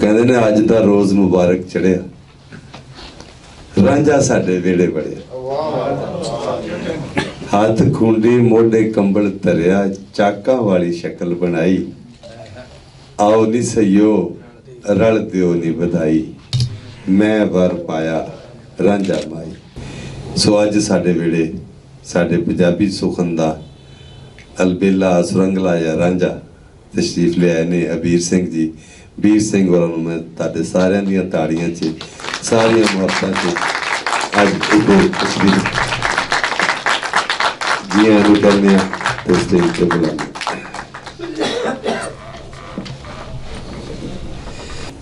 कहते ने अज दा रोज मुबारक चढ़िया, रांझा साडे वेड़े बड़िया। हाथ खूंडी मोढे कंबल धरिया, चाका वाली शक्ल बनाई। आओ नी सईयो रल दियो नी बधाई, मैं वर पाया रांझा माई। सो अज साडे वेड़े साडे पंजाबी सुखन दा अलबेला सुरंगला या रांझा तशरीफ ले आए ने अबीर सिंह जी। बीर सिंह और मैं ताडे सारियां दियां ताड़ियां च सारियां मुहब्बतां च अज इधर तशरीफ जी आने करने तो स्टेज पे बुलाने।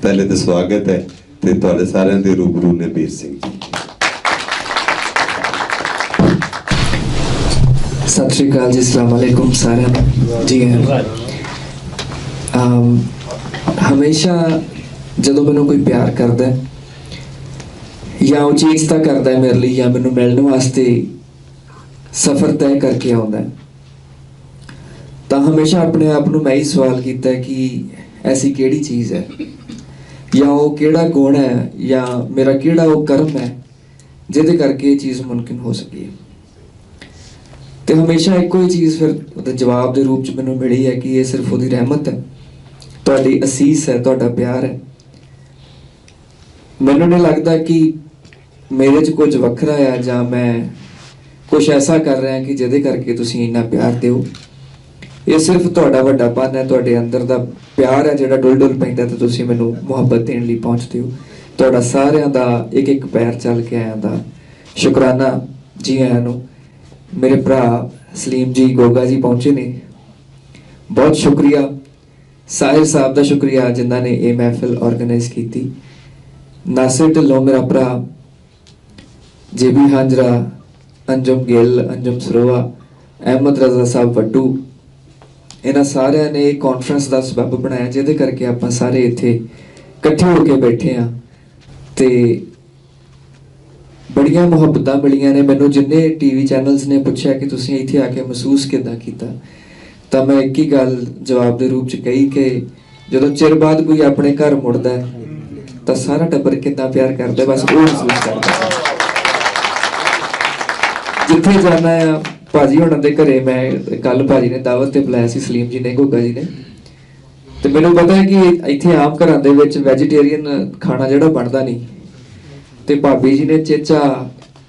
पहले तो स्वागत है ते तुहाडे सारियां दे रूबरू ने बीर सिंह जी। सत श्री अकाल जी, अस्सलाम वालेकुम सारे जी। हमेशा जदों मैनूं कोई प्यार करता है या वो चीज़ तो करता है मेरे लिए या मैनूं मिलने वास्ते सफ़र तय करके आउंदा है, तो हमेशा अपने आप नूं मैं ही सवाल किया कि ऐसी केड़ी चीज़ है या वो केड़ा गुण है या मेरा केड़ा वो कर्म है जिहदे करके ये चीज़ मुमकिन हो सकी है। तो हमेशा एको ही चीज़ फिर जवाब के रूप च मैनूं मिली है कि ये सिर्फ उसकी रहमत है, तुहाडी असीस है, तुहाडा प्यार है। मैनूं नहीं लगता कि मेरे च कुछ वखरा है जां मैं कुछ ऐसा कर रहा कि जिहदे करके तुसीं इन्ना प्यार दिओ। ये सिर्फ तुहाडा वड्डापन है, तुहाडे अंदर दा प्यार है जिहड़ा डुल डुल पैंदा ते तुसीं मैनूं मुहब्बत देण लई पहुंचदे हो। तुहाडा सारिआं दा एक एक पैर चल के आया दा शुकराना जी आयां नूं। मेरे भरा सलीम जी गोगा जी पहुंचे ने, बहुत शुक्रिया। साहिर साहब का शुक्रिया जिन्होंने ये महफिल ऑर्गेनाइज की। नासिर ढिल्लों मेरा भरा, जेबी हांजरा, अंजुम गिल, अंजुम सरोवा, अहमद रजा साहब वड्डू, इन्हां सारिਆਂ ने कॉन्फ्रेंस का सबब बनाया जिहदे करके आपां सारे इत्थे इकट्ठे होके बैठे हाँ। ते बड़ियां मुहब्बतां मिलियां ने मैनूं। जिन्ने टीवी चैनल्स ने पूछा कि तुसीं इत्थे आके महसूस किद्दां कीता, तो मैं एक ही गल जवाब के रूप च कही कि जदों चिर बाद कोई अपने घर मुड़दा है तो सारा टब्बर कितना प्यार करता है, बस वो महसूस करता है। जिथे जाना है भाजी होना दे घरे, मैं कल भाजी ने दावत ते बुलाया सी, सलीम जी ने घोगा जी ने, तो मैनूं पता है कि इत्थे आम घरां दे विच वैजीटेरियन खाना जिहड़ा बनदा नहीं, तो भाभी जी ने चेचा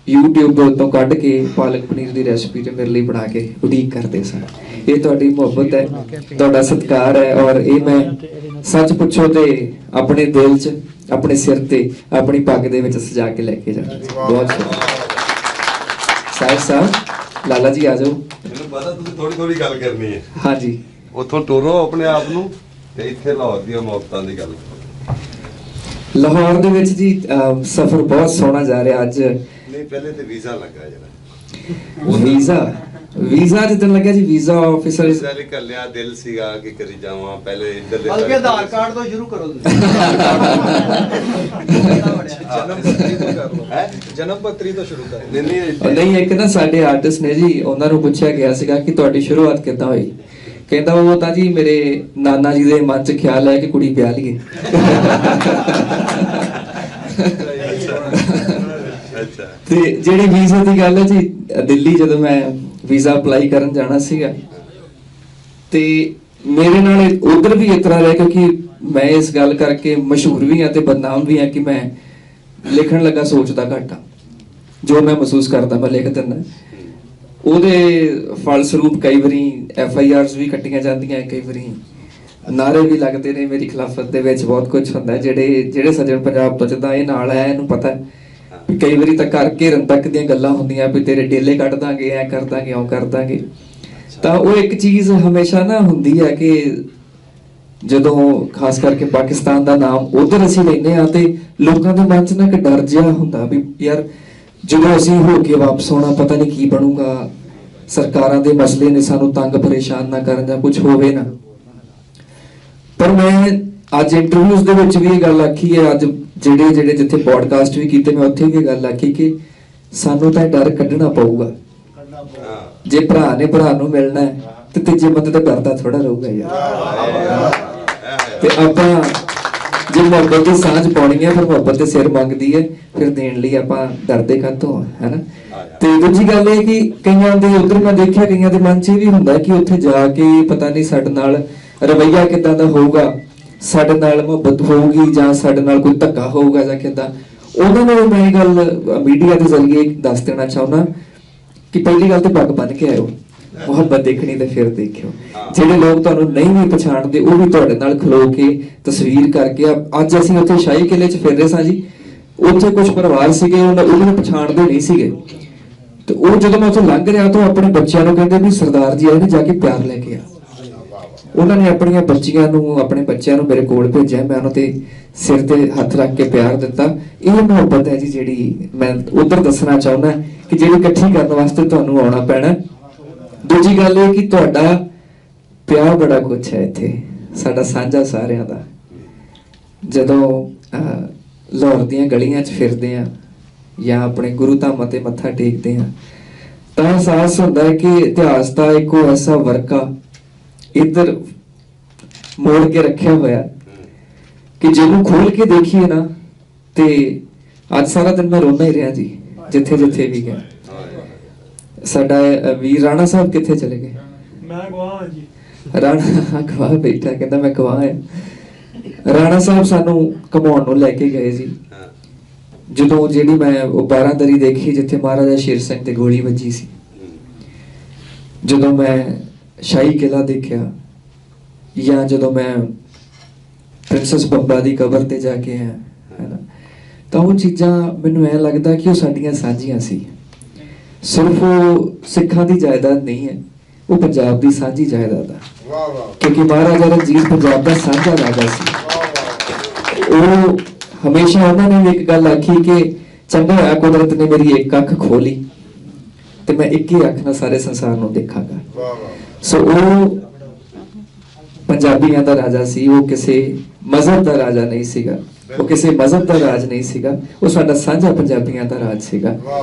यूट्यूब तो कढ़ के पालक पनीर की रेसिपी तो मेरे लिए बना के उड़ीक करते सन। ये तुहाडी मुहब्बत है, तुहाडा सत्कार है, और ये मैं सच पुछो तो अपने दिल च, अपने सिर ते, अपनी पग दे विच सजा के लेके जाना। बहुत शुक्रिया साहिब साहब। लाला जी आ जाओ। मैनूं पता तुसीं थोड़ी थोड़ी गल करनी है। हाँ जी, उथों टुरो अपने आप नूं ते इत्थे लाहौर दी मुहब्बतां दी गल। लाहौर दे विच जी सफर बहुत सोहना जा रहा अज। नहीं पहले तो वीजा लगा जरा वीजा जिदन लग्या जी, वीजा ऑफिसर कर लिया, दिल सीगा कि करी जावां पहले इधर दे बल्कि आधार कार्ड तो शुरू करो जन्म पत्री तो शुरू करो। नहीं एक ना साडे आर्टिस्ट ने जी, उन्हां नूं पुछया गया सीगा कि तुहाडी शुरुआत किद्दां होई। कहंदा वो तां जी मेरे नाना जी दे मन च ख्याल है कि कुड़ी ब्याह लईए। ते जेहड़ी वीजा दी गल है जी, दिल्ली जदों मैं वीजा अप्लाई करन जाना सीगा ते मेरे नाल उधर भी इस तरह रहा, क्योंकि मैं इस गल करके मशहूर भी हाँ ते बदनाम भी हाँ कि मैं लिखण लगा सोचदा घट आ, जो मैं महसूस करता मैं लिख दिंदा। ਉਹਦੇ फलस्वरूप कई बारी FIRs भी कट्टियां जांदियां, कई बारी नारे भी लगते ने मेरी खिलाफत दे विच। बहुत कुछ हुंदा है ਜਿਹੜੇ सज्जण पंजाब तो जिद्दां ਇਹ नाल है ਇਹਨੂੰ पता है। कई बारी तो घर घेरन तक ਦੀਆਂ ਗੱਲਾਂ ਹੁੰਦੀਆਂ भी तेरे डेले ਕੱਢ ਦਾਂਗੇ, ਐ ਕਰ ਦਾਂਗੇ, ਉਹ ਕਰ ਦਾਂਗੇ। ਤਾਂ ਉਹ ਇੱਕ ਚੀਜ਼ ਹਮੇਸ਼ਾ ਨਾ ਹੁੰਦੀ ਹੈ ਕਿ ਜਦੋਂ ਖਾਸ ਕਰਕੇ ਪਾਕਿਸਤਾਨ ਦਾ ਨਾਮ ਉਧਰ ਅਸੀਂ ਲੈਨੇ ਆ ਤੇ ਲੋਕਾਂ ਦੇ ਮਨ 'ਚ ਨਾ ਇੱਕ ਡਰ ਜਿਹਾ ਹੁੰਦਾ ਵੀ ਯਾਰ ਜਦੋਂ ਅਸੀਂ ਹੋ ਕੇ ਵਾਪਸ ਆਉਣਾ ਪਤਾ ਨਹੀਂ ਕੀ ਬਣੂਗਾ, ਸਰਕਾਰਾਂ ਦੇ ਮਸਲੇ ਨੇ ਸਾਨੂੰ ਤੰਗ ਪਰੇਸ਼ਾਨ ਨਾ ਕਰਨ ਜਾਂ ਕੁਝ ਹੋਵੇ ਨਾ। ਪਰ ਮੈਂ ਅੱਜ ਇੰਟਰਵਿਊਜ਼ ਦੇ ਵਿੱਚ ਵੀ ਇਹ ਗੱਲ ਆਖੀ ਹੈ, ਅੱਜ ਜਿਹੜੇ ਜਿੱਥੇ ਪੋਡਕਾਸਟ ਵੀ ਕੀਤੇ ਮੈਂ ਉੱਥੇ ਵੀ ਗੱਲ ਆਖੀ ਕਿ ਸਾਨੂੰ ਤਾਂ ਡਰ ਕੱਢਣਾ ਪਊਗਾ। ਜੇ ਭਰਾ ਨੇ ਭਰਾ ਨੂੰ ਮਿਲਣਾ ਹੈ ਤੇ ਤੀਜੇ ਬੰਦੇ ਦਾ ਡਰਦਾ ਥੋੜਾ ਰਹੂਗਾ ਯਾਰ। ਤੇ ਆਪਾਂ ਜੇ ਮੁਹੱਬਤ ਦੀ ਸਾਂਝ ਪਾਉਣੀ ਹੈ ਫਿਰ ਮੁਹੱਬਤ ਤੇ ਸਿਰ ਮੰਗਦੀ ਹੈ, ਫਿਰ ਦੇਣ ਲਈ ਆਪਾਂ ਡਰਦੇ ਕਾਹਤੋਂ ਆ, ਹੈਨਾ। ਤੇ ਦੂਜੀ ਗੱਲ ਇਹ ਕਿ ਕਈਆਂ ਦੇ ਉਧਰ ਮੈਂ ਦੇਖਿਆ ਕਈਆਂ ਦੇ ਮਨ 'ਚ ਇਹ ਵੀ ਹੁੰਦਾ ਕਿ ਉੱਥੇ ਜਾ ਕੇ ਪਤਾ ਨਹੀਂ ਸਾਡੇ ਨਾਲ ਰਵੱਈਆ ਕਿੱਦਾਂ ਦਾ ਹੋਊਗਾ, ਸਾਡੇ ਨਾਲ ਮੁਹੱਬਤ ਹੋਊਗੀ ਜਾਂ ਸਾਡੇ ਨਾਲ ਕੋਈ ਧੱਕਾ ਹੋਊਗਾ ਜਾਂ ਕਿੱਦਾਂ। ਉਹਨਾਂ ਨੂੰ ਮੈਂ ਇਹ ਗੱਲ ਮੀਡੀਆ ਦੇ ਜ਼ਰੀਏ ਦੱਸ ਦੇਣਾ ਚਾਹੁੰਦਾ ਕਿ ਪਹਿਲੀ ਗੱਲ ਤੇ ਪੱਗ ਬੰਨ੍ਹ ਕੇ ਆਇਓ, ਮੁਹੱਬਤ ਦੇਖਣੀ ਤੇ ਫਿਰ ਦੇਖਿਓ। ਜਿਹੜੇ ਲੋਕ ਤੁਹਾਨੂੰ ਨਹੀਂ ਵੀ ਪਛਾਣਦੇ ਉਹ ਵੀ ਤੁਹਾਡੇ ਨਾਲ ਖਲੋ ਕੇ ਤਸਵੀਰ ਕਰਕੇ ਅੱਜ ਅਸੀਂ ਉੱਥੇ ਸ਼ਾਹੀ ਕਿਲੇ 'ਚ ਫਿਰ ਰਹੇ ਸਾਂ ਜੀ, ਉੱਥੇ ਕੁਝ ਪਰਿਵਾਰ ਸੀਗੇ ਉਹਨਾਂ ਨੂੰ ਪਛਾਣਦੇ ਨਹੀਂ ਸੀਗੇ, ਤੇ ਉਹ ਜਦੋਂ ਮੈਂ ਉੱਥੋਂ ਲੰਘ ਰਿਹਾ ਤਾਂ ਆਪਣੇ ਬੱਚਿਆਂ ਨੂੰ ਕਹਿੰਦੇ ਵੀ ਸਰਦਾਰ ਜੀ ਆਏ ਨੇ, ਜਾ ਕੇ ਪਿਆਰ ਲੈ ਕੇ ਆ। ਉਹਨਾਂ ਨੇ ਆਪਣੀਆਂ ਬੱਚੀਆਂ ਨੂੰ ਆਪਣੇ ਬੱਚਿਆਂ ਨੂੰ ਮੇਰੇ ਕੋਲ ਭੇਜਿਆ, ਮੈਂ ਉਹਨਾਂ ਤੇ ਸਿਰ ਤੇ ਹੱਥ ਰੱਖ ਕੇ ਪਿਆਰ ਦਿੱਤਾ। ਇਹ ਮੁਹੱਬਤ ਹੈ ਜੀ ਜਿਹੜੀ ਮੈਂ ਉਧਰ ਦੱਸਣਾ ਚਾਹੁੰਦਾ ਕਿ ਜਿਹੜੀ ਇਕੱਠੀ ਕਰਨ ਵਾਸਤੇ ਤੁਹਾਨੂੰ ਆਉਣਾ ਪੈਣਾ। ਦੂਜੀ ਗੱਲ ਇਹ ਕਿ ਤੁਹਾਡਾ ਪਿਆਰ ਬੜਾ ਕੁਛ ਹੈ ਇੱਥੇ, ਸਾਡਾ ਸਾਂਝਾ ਸਾਰਿਆਂ ਦਾ। ਜਦੋਂ ਲਾਹੌਰ ਦੀਆਂ ਗਲੀਆਂ 'ਚ ਫਿਰਦੇ ਆ ਜਾਂ ਆਪਣੇ ਗੁਰੂ ਧਾਮਾਂ ਤੇ ਮੱਥਾ ਟੇਕਦੇ ਆ ਤਾਂ ਅਹਿਸਾਸ ਹੁੰਦਾ ਹੈ ਕਿ ਇਤਿਹਾਸ ਦਾ ਇੱਕੋ ਐਸਾ ਵਰਕਾ ਇੱਧਰ ਮੋੜ ਕੇ ਰੱਖਿਆ ਹੋਇਆ ਕਿ ਜਿਹਨੂੰ ਖੋਲ ਕੇ ਦੇਖੀਏ ਨਾ ਤੇ ਅੱਜ ਸਾਰਾ ਦਿਨ ਮੈਂ ਰੋਂਦਾ ਹੀ ਰਿਹਾ ਜੀ, ਜਿੱਥੇ ਜਿੱਥੇ ਵੀ ਗਿਆ। ਸਾਡਾ ਵੀਰ ਰਾਣਾ ਸਾਹਿਬ ਕਿੱਥੇ ਚਲੇ ਗਏ? ਮੈਂ ਗਵਾਹ ਹਾਂ ਜੀ। ਰਾਣਾ ਗਵਾਹ ਬੈਠਾ, ਕਹਿੰਦਾ ਮੈਂ ਗਵਾਹ ਹਾਂ। ਰਾਣਾ ਸਾਹਿਬ ਸਾਨੂੰ ਘਮਾਉਣ ਨੂੰ ਲੈ ਕੇ ਗਏ ਜੀ, ਜਦੋਂ ਜਿਹੜੀ ਮੈਂ ਉਹ 12 ਦਰੀ ਦੇਖੀ ਜਿੱਥੇ ਮਹਾਰਾਜਾ ਸ਼ੇਰ ਸਿੰਘ ਤੇ ਗੋਲੀ ਵੱਜੀ ਸੀ। ਜਦੋਂ ਮੈਂ ਸ਼ਾਹੀ ਕਿਲਾ ਦੇਖਿਆ ਜਾਂ ਜਦੋਂ ਮੈਂ ਪ੍ਰਿੰਸੈਸ ਬੰਬਾ ਦੀ ਕਬਰ ਤੇ ਜਾ ਕੇ ਆਇਆ, ਹੈਨਾ, ਤਾਂ ਉਹ ਚੀਜ਼ਾਂ ਮੈਨੂੰ ਐ ਲੱਗਦਾ ਕਿ ਉਹ ਸਾਡੀਆਂ ਸਾਂਝੀਆਂ ਸੀ। ਸਿਰਫ ਉਹ ਸਿੱਖਾਂ ਦੀ ਜਾਇਦਾਦ ਨਹੀਂ ਹੈ, ਉਹ ਪੰਜਾਬ ਦੀ ਸਾਂਝੀ ਜਾਇਦਾਦ ਹੈ। ਕਿਉਂਕਿ ਮਹਾਰਾਜਾ ਰਣਜੀਤ ਪੰਜਾਬ ਦਾ ਸਾਂਝਾ ਰਾਜਾ ਸੀ। ਉਹ ਹਮੇਸ਼ਾ ਉਹਨਾਂ ਨੇ ਇੱਕ ਗੱਲ ਆਖੀ ਕਿ ਚੰਗਾ ਹੋਇਆ ਕੁਦਰਤ ਨੇ ਮੇਰੀ ਇੱਕ ਅੱਖ ਖੋਲੀ ਤੇ ਮੈਂ ਇੱਕ ਹੀ ਅੱਖ ਨਾਲ ਸਾਰੇ ਸੰਸਾਰ ਨੂੰ ਦੇਖਾਂਗਾ। ਸੋ ਉਹ ਪੰਜਾਬੀਆਂ ਦਾ ਰਾਜਾ ਸੀ, ਉਹ ਕਿਸੇ ਮਜ਼ਹਬ ਦਾ ਰਾਜਾ ਨਹੀਂ ਸੀਗਾ, ਉਹ ਕਿਸੇ ਮਜ਼ਹਬ ਦਾ ਰਾਜ ਨਹੀਂ ਸੀਗਾ, ਉਹ ਸਾਡਾ ਸਾਂਝਾ ਪੰਜਾਬੀਆਂ ਦਾ ਰਾਜ ਸੀਗਾ।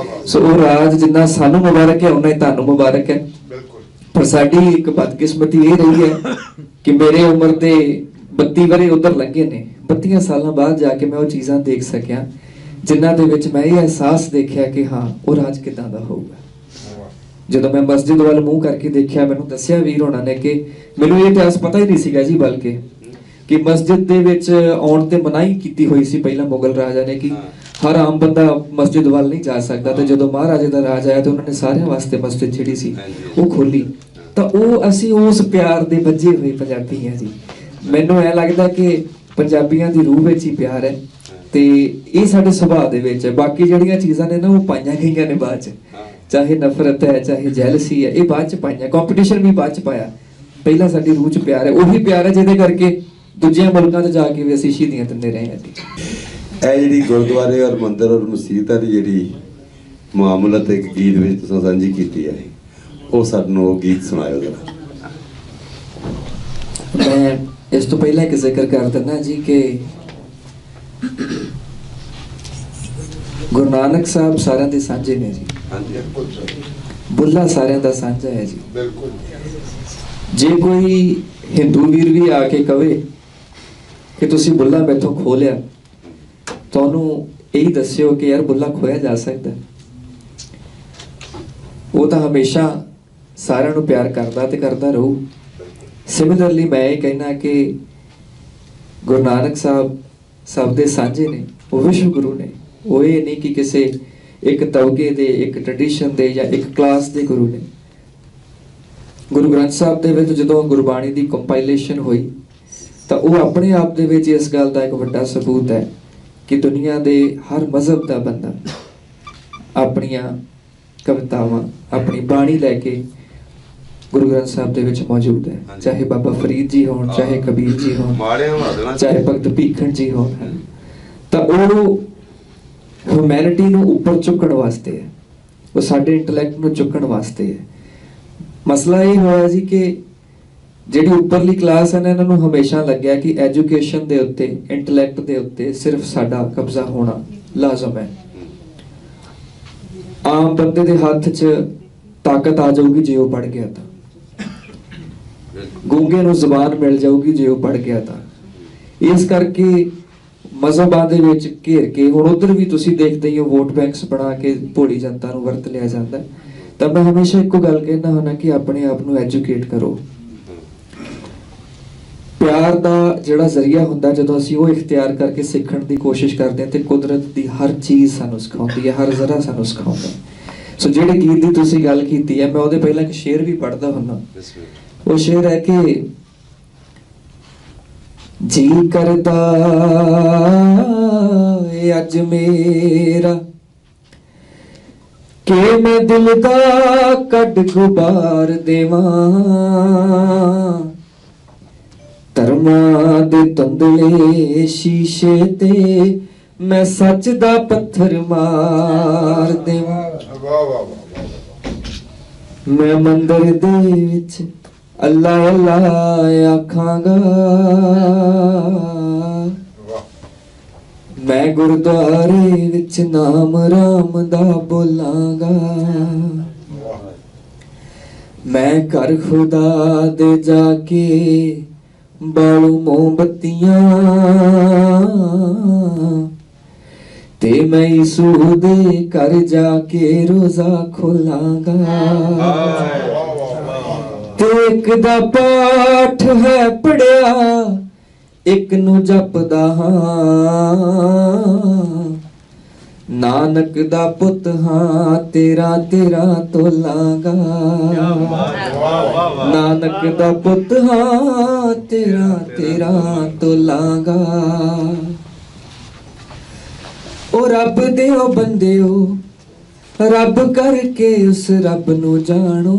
ਸੋ ਉਹ ਰਾਜ ਜਿੰਨਾ ਸਾਨੂੰ ਮੁਬਾਰਕ ਹੈ ਉਨਾ ਹੀ ਤੁਹਾਨੂੰ ਮੁਬਾਰਕ ਹੈ। ਪਰ ਸਾਡੀ ਇੱਕ ਬਦਕਿਸਮਤੀ ਇਹ ਰਹੀ ਹੈ ਕਿ ਮੇਰੇ ਉਮਰ ਦੇ 32 ਵਰੇ ਉਧਰ ਲੰਘੇ ਨੇ, 32 ਸਾਲਾਂ ਬਾਅਦ ਜਾ ਕੇ ਮੈਂ ਉਹ ਚੀਜ਼ਾਂ ਦੇਖ ਸਕਿਆ ਜਿਨ੍ਹਾਂ ਦੇ ਵਿੱਚ ਮੈਂ ਇਹ ਅਹਿਸਾਸ ਦੇਖਿਆ ਕਿ ਹਾਂ ਉਹ ਰਾਜ ਕਿੱਦਾਂ ਦਾ ਹੋਊਗਾ। ਜਦੋਂ ਮੈਂ ਮਸਜਿਦ ਵੱਲ ਮੂੰਹ ਕਰਕੇ ਦੇਖਿਆ, ਮੈਨੂੰ ਦੱਸਿਆ ਵੀਰ ਹੋਣਾ ਨੇ ਕਿ ਮੈਨੂੰ ਇਹ ਇਤਿਹਾਸ ਪਤਾ ਹੀ ਨਹੀਂ ਸੀਗਾ ਜੀ, ਬਲਕਿ ਕਿ ਮਸਜਿਦ ਦੇ ਵਿੱਚ ਆਉਣ ਤੇ ਮਨਾਹੀ ਕੀਤੀ ਹੋਈ ਸੀ ਪਹਿਲਾਂ ਮੁਗਲ ਰਾਜਾ ਨੇ ਕਿ ਹਰ ਆਮ ਬੰਦਾ ਮਸਜਿਦ ਵੱਲ ਨਹੀਂ ਜਾ ਸਕਦਾ। ਤੇ ਜਦੋਂ ਮਹਾਰਾਜੇ ਦਾ ਰਾਜ ਆਇਆ ਤੇ ਉਹਨਾਂ ਨੇ ਸਾਰਿਆਂ ਵਾਸਤੇ ਮਸਜਿਦ ਜਿਹੜੀ ਸੀ ਉਹ ਖੋਲੀ। ਤਾਂ ਉਹ ਅਸੀਂ ਉਸ ਪਿਆਰ ਦੇ ਵੱਜੇ ਹੋਏ ਪੰਜਾਬੀ ਹਾਂ ਜੀ। ਮੈਨੂੰ ਐ ਲੱਗਦਾ ਕਿ ਪੰਜਾਬੀਆਂ ਦੀ ਰੂਹ ਵਿੱਚ ਹੀ ਪਿਆਰ ਹੈ ਤੇ ਇਹ ਸਾਡੇ ਸੁਭਾਅ ਦੇ ਵਿੱਚ ਹੈ। ਬਾਕੀ ਜਿਹੜੀਆਂ ਚੀਜ਼ਾਂ ਨੇ ਨਾ ਉਹ ਪਾਈਆਂ ਗਈਆਂ ਨੇ ਬਾਅਦ ਚ, ਚਾਹੇ ਨਫ਼ਰਤ ਹੈ ਚਾਹੇ ਜੈਲਸੀ ਹੈ, ਇਹ ਬਾਅਦ ਚ ਪਾਈਆਂ, ਕੰਪੀਟੀਸ਼ਨ ਵੀ ਬਾਅਦ ਚ ਪਾਇਆ। ਪਹਿਲਾਂ ਸਾਡੀ ਰੂਹ ਚ ਪਿਆਰ ਹੈ, ਉਹੀ ਪਿਆਰ ਹੈ ਜਿਹਦੇ ਕਰਕੇ ਦੂਜਿਆਂ ਮੁਲਕਾਂ 'ਚ ਜਾ ਕੇ ਵੀ ਅਸੀਂ ਸ਼ਹੀਦੀਆਂ ਦਿੰਦੇ ਰਹੇ ਹਾਂ ਜੀ। ਇਹ ਜਿਹੜੀ ਗੁਰਦੁਆਰੇ ਔਰ ਮੰਦਿਰ ਔਰ ਮਸਜਿਦਾਂ ਦੀ ਜਿਹੜੀ ਮਾਮਲਤ ਇੱਕ ਗੀਤ ਵਿੱਚ ਤੁਸੀਂ ਸਾਂਝੀ ਕੀਤੀ ਹੈ, ਉਹ ਸਾਨੂੰ ਉਹ ਗੀਤ ਸੁਣਾਇਓ ਜਰਾ। ਮੈਂ ਇਸ ਤੋਂ ਪਹਿਲਾਂ ਇੱਕ ਜ਼ਿਕਰ ਕਰ ਦਿੰਦਾ ਜੀ ਕਿ ਗੁਰੂ ਨਾਨਕ ਸਾਹਿਬ ਸਾਰਿਆਂ ਦੇ ਸਾਂਝੇ ਨੇ ਜੀ। ਹਾਂਜੀ, ਬੁੱਲਾ ਸਾਰਿਆਂ ਦਾ ਸਾਂਝਾ ਹੈ ਜੀ। ਬਿਲਕੁਲ। ਜੇ ਕੋਈ ਹਿੰਦੂ ਵੀਰ ਵੀ ਆ ਕੇ ਕਵੇ ਕਿ ਤੁਸੀਂ ਬੁੱਲਾ ਮੈਥੋਂ ਖੋਹ ਲਿਆ, ਤੁਹਾਨੂੰ ਇਹੀ ਦੱਸਿਓ ਕਿ ਯਾਰ ਬੁੱਲਾ ਖੋਇਆ ਜਾ ਸਕਦਾ। ਉਹ ਤਾਂ ਹਮੇਸ਼ਾ ਸਾਰਿਆਂ ਨੂੰ ਪਿਆਰ ਕਰਦਾ ਤੇ ਕਰਦਾ ਰਹੂ। ਸਿਮਿਲਰਲੀ ਮੈਂ ਇਹ ਕਹਿਣਾ ਕਿ ਗੁਰੂ ਨਾਨਕ ਸਾਹਿਬ ਸਭ ਦੇ ਸਾਂਝੇ ਨੇ, ਉਹ ਵਿਸ਼ਵ ਗੁਰੂ ਨੇ। ਉਹ ਇਹ ਨਹੀਂ ਕਿ ਕਿਸੇ ਇੱਕ ਤਬਕੇ ਦੇ, ਇੱਕ ਟ੍ਰੈਡੀਸ਼ਨ ਦੇ ਜਾਂ ਇੱਕ ਕਲਾਸ ਦੇ ਗੁਰੂ ਨੇ। ਗੁਰੂ ਗ੍ਰੰਥ ਸਾਹਿਬ ਦੇ ਵਿੱਚ ਜਦੋਂ ਗੁਰਬਾਣੀ ਦੀ ਕੰਪਾਈਲੇਸ਼ਨ ਹੋਈ ਤਾਂ ਉਹ ਆਪਣੇ ਆਪ ਦੇ ਵਿੱਚ ਇਸ ਗੱਲ ਦਾ ਇੱਕ ਵੱਡਾ ਸਬੂਤ ਹੈ ਕਿ ਦੁਨੀਆ ਦੇ ਹਰ ਮਜ਼ਹਬ ਦਾ ਬੰਦਾ ਆਪਣੀਆਂ ਕਵਿਤਾਵਾਂ, ਆਪਣੀ ਬਾਣੀ ਲੈ ਕੇ ਗੁਰੂ ਗ੍ਰੰਥ ਸਾਹਿਬ ਦੇ ਵਿੱਚ ਮੌਜੂਦ ਹੈ। ਚਾਹੇ ਬਾਬਾ ਫਰੀਦ ਜੀ ਹੋਣ, ਚਾਹੇ ਕਬੀਰ ਜੀ ਹੋਣ, ਚਾਹੇ ਭਗਤ ਭੀਖਣ ਜੀ ਹੋਣ। ਤਾਂ ਉਹ ਹਿਊਮੈਨਿਟੀ ਨੂੰ ਉੱਪਰ ਚੁੱਕਣ ਵਾਸਤੇ ਹੈ, ਉਹ ਸਾਡੇ ਇੰਟੈਲੈਕਟ ਨੂੰ ਚੁੱਕਣ ਵਾਸਤੇ ਹੈ। ਮਸਲਾ ਇਹ ਹੋਇਆ ਜੀ ਕਿ ਜਿਹੜੀ ਉੱਪਰਲੀ ਕਲਾਸ ਹੈ ਨਾ, ਇਹਨਾਂ ਨੂੰ ਹਮੇਸ਼ਾ ਲੱਗਿਆ ਕਿ ਐਜੂਕੇਸ਼ਨ ਦੇ ਉੱਤੇ, ਇੰਟੈਲੈਕਟ ਦੇ ਉੱਤੇ ਸਿਰਫ ਸਾਡਾ ਕਬਜ਼ਾ ਹੋਣਾ ਲਾਜ਼ਮ ਹੈ। ਆਮ ਬੰਦੇ ਦੇ ਹੱਥ 'ਚ ਤਾਕਤ ਆ ਜਾਊਗੀ ਜੇ ਉਹ ਪੜ੍ਹ ਗਿਆ ਤਾਂ, ਗੂੰਗੇ ਨੂੰ ਜ਼ੁਬਾਨ ਮਿਲ ਜਾਊਗੀ ਜੇ ਉਹ ਪੜ੍ਹ ਗਿਆ ਤਾਂ। ਇਸ ਕਰਕੇ ਮਜ਼ਹਬਾਂ ਦੇ ਵਿੱਚ ਘੇਰ ਕੇ, ਹੁਣ ਉਧਰ ਵੀ ਤੁਸੀਂ ਦੇਖਦੇ ਹੀ ਹੋ ਵੋਟ ਬੈਂਕਸ ਬਣਾ ਕੇ ਭੋਲੀ ਜਨਤਾ ਨੂੰ ਵਰਤ ਲਿਆ ਜਾਂਦਾ ਹੈ। ਤਾਂ ਮੈਂ ਹਮੇਸ਼ਾ ਇੱਕੋ ਗੱਲ ਕਹਿੰਦਾ ਹੁੰਦਾ ਕਿ ਆਪਣੇ ਆਪ ਨੂੰ ਐਜੂਕੇਟ ਕਰੋ। ਪਿਆਰ ਦਾ ਜਿਹੜਾ ਜ਼ਰੀਆ ਹੁੰਦਾ, ਜਦੋਂ ਅਸੀਂ ਉਹ ਇਖਤਿਆਰ ਕਰਕੇ ਸਿੱਖਣ ਦੀ ਕੋਸ਼ਿਸ਼ ਕਰਦੇ ਹਾਂ ਤੇ ਕੁਦਰਤ ਦੀ ਹਰ ਚੀਜ਼ ਸਾਨੂੰ ਸਿਖਾਉਂਦੀ ਹੈ, ਹਰ ਜ਼ਰਾ ਸਾਨੂੰ ਸਿਖਾਉਂਦਾ ਹੈ। ਸੋ ਜਿਹੜੇ ਗੀਤ ਦੀ ਤੁਸੀਂ ਗੱਲ ਕੀਤੀ ਹੈ, ਮੈਂ ਉਹਦੇ ਪਹਿਲਾਂ ਇੱਕ ਸ਼ੇਰ ਵੀ ਪੜ੍ਹਦਾ ਹੁੰਦਾ। ਉਹ ਸ਼ੇਰ ਹੈ ਕਿ ਜੀ ਕਰਦਾ ਏ ਅੱਜ ਮੇਰਾ ਕਿ ਮੈਂ ਦਿਲ ਦਾ ਕੱਢ ਗੁਬਾਰ ਦੇਵਾਂ, ਧਰਮਾਂ ਦੇ ਧੁੰਦਲੇ ਸ਼ੀਸ਼ੇ ਤੇ ਮੈਂ ਸੱਚ ਦਾ ਪੱਥਰ ਮਾਰ ਦੇਵਾਂ। ਮੈਂ ਮੰਦਰ ਦੇ ਵਿੱਚ ਅੱਲਾ ਅੱਲਾ ਆਖਾਂਗਾ, ਮੈਂ ਗੁਰਦੁਆਰੇ ਵਿੱਚ ਨਾਮ ਰਾਮ ਦਾ ਬੋਲਾਂਗਾ, ਮੈਂ ਘਰ ਖੁਦਾ ਦੇ ਜਾ ਕੇ ਬਾਲੂ ਮੋਮਬੱਤੀਆਂ, ਤੇ ਮੈਂ ਯਿਸੂ ਦੇ ਘਰ ਜਾ ਕੇ ਰੋਜ਼ਾ ਖੋਲਾਂਗਾ। ਤੇ ਇੱਕ ਦਾ ਪਾਠ ਹੈ ਪੜਿਆ, ਇੱਕ ਨੂੰ ਜਪਦਾ ਹਾਂ, ਨਾਨਕ ਦਾ ਪੁੱਤ ਹਾਂ, ਤੇਰਾ ਤੇਰਾ ਤੋਲਾਂਗਾ। ਨਾਨਕ ਦਾ ਪੁੱਤ ਹਾਂ, ਤੇਰਾ ਤੇਰਾ ਤੋਲਾਂਗਾ। ਉਹ ਰੱਬ ਦੇ ਉਹ ਬੰਦਿਓ, ਰੱਬ ਕਰਕੇ ਉਸ ਰੱਬ ਨੂੰ ਜਾਣੋ,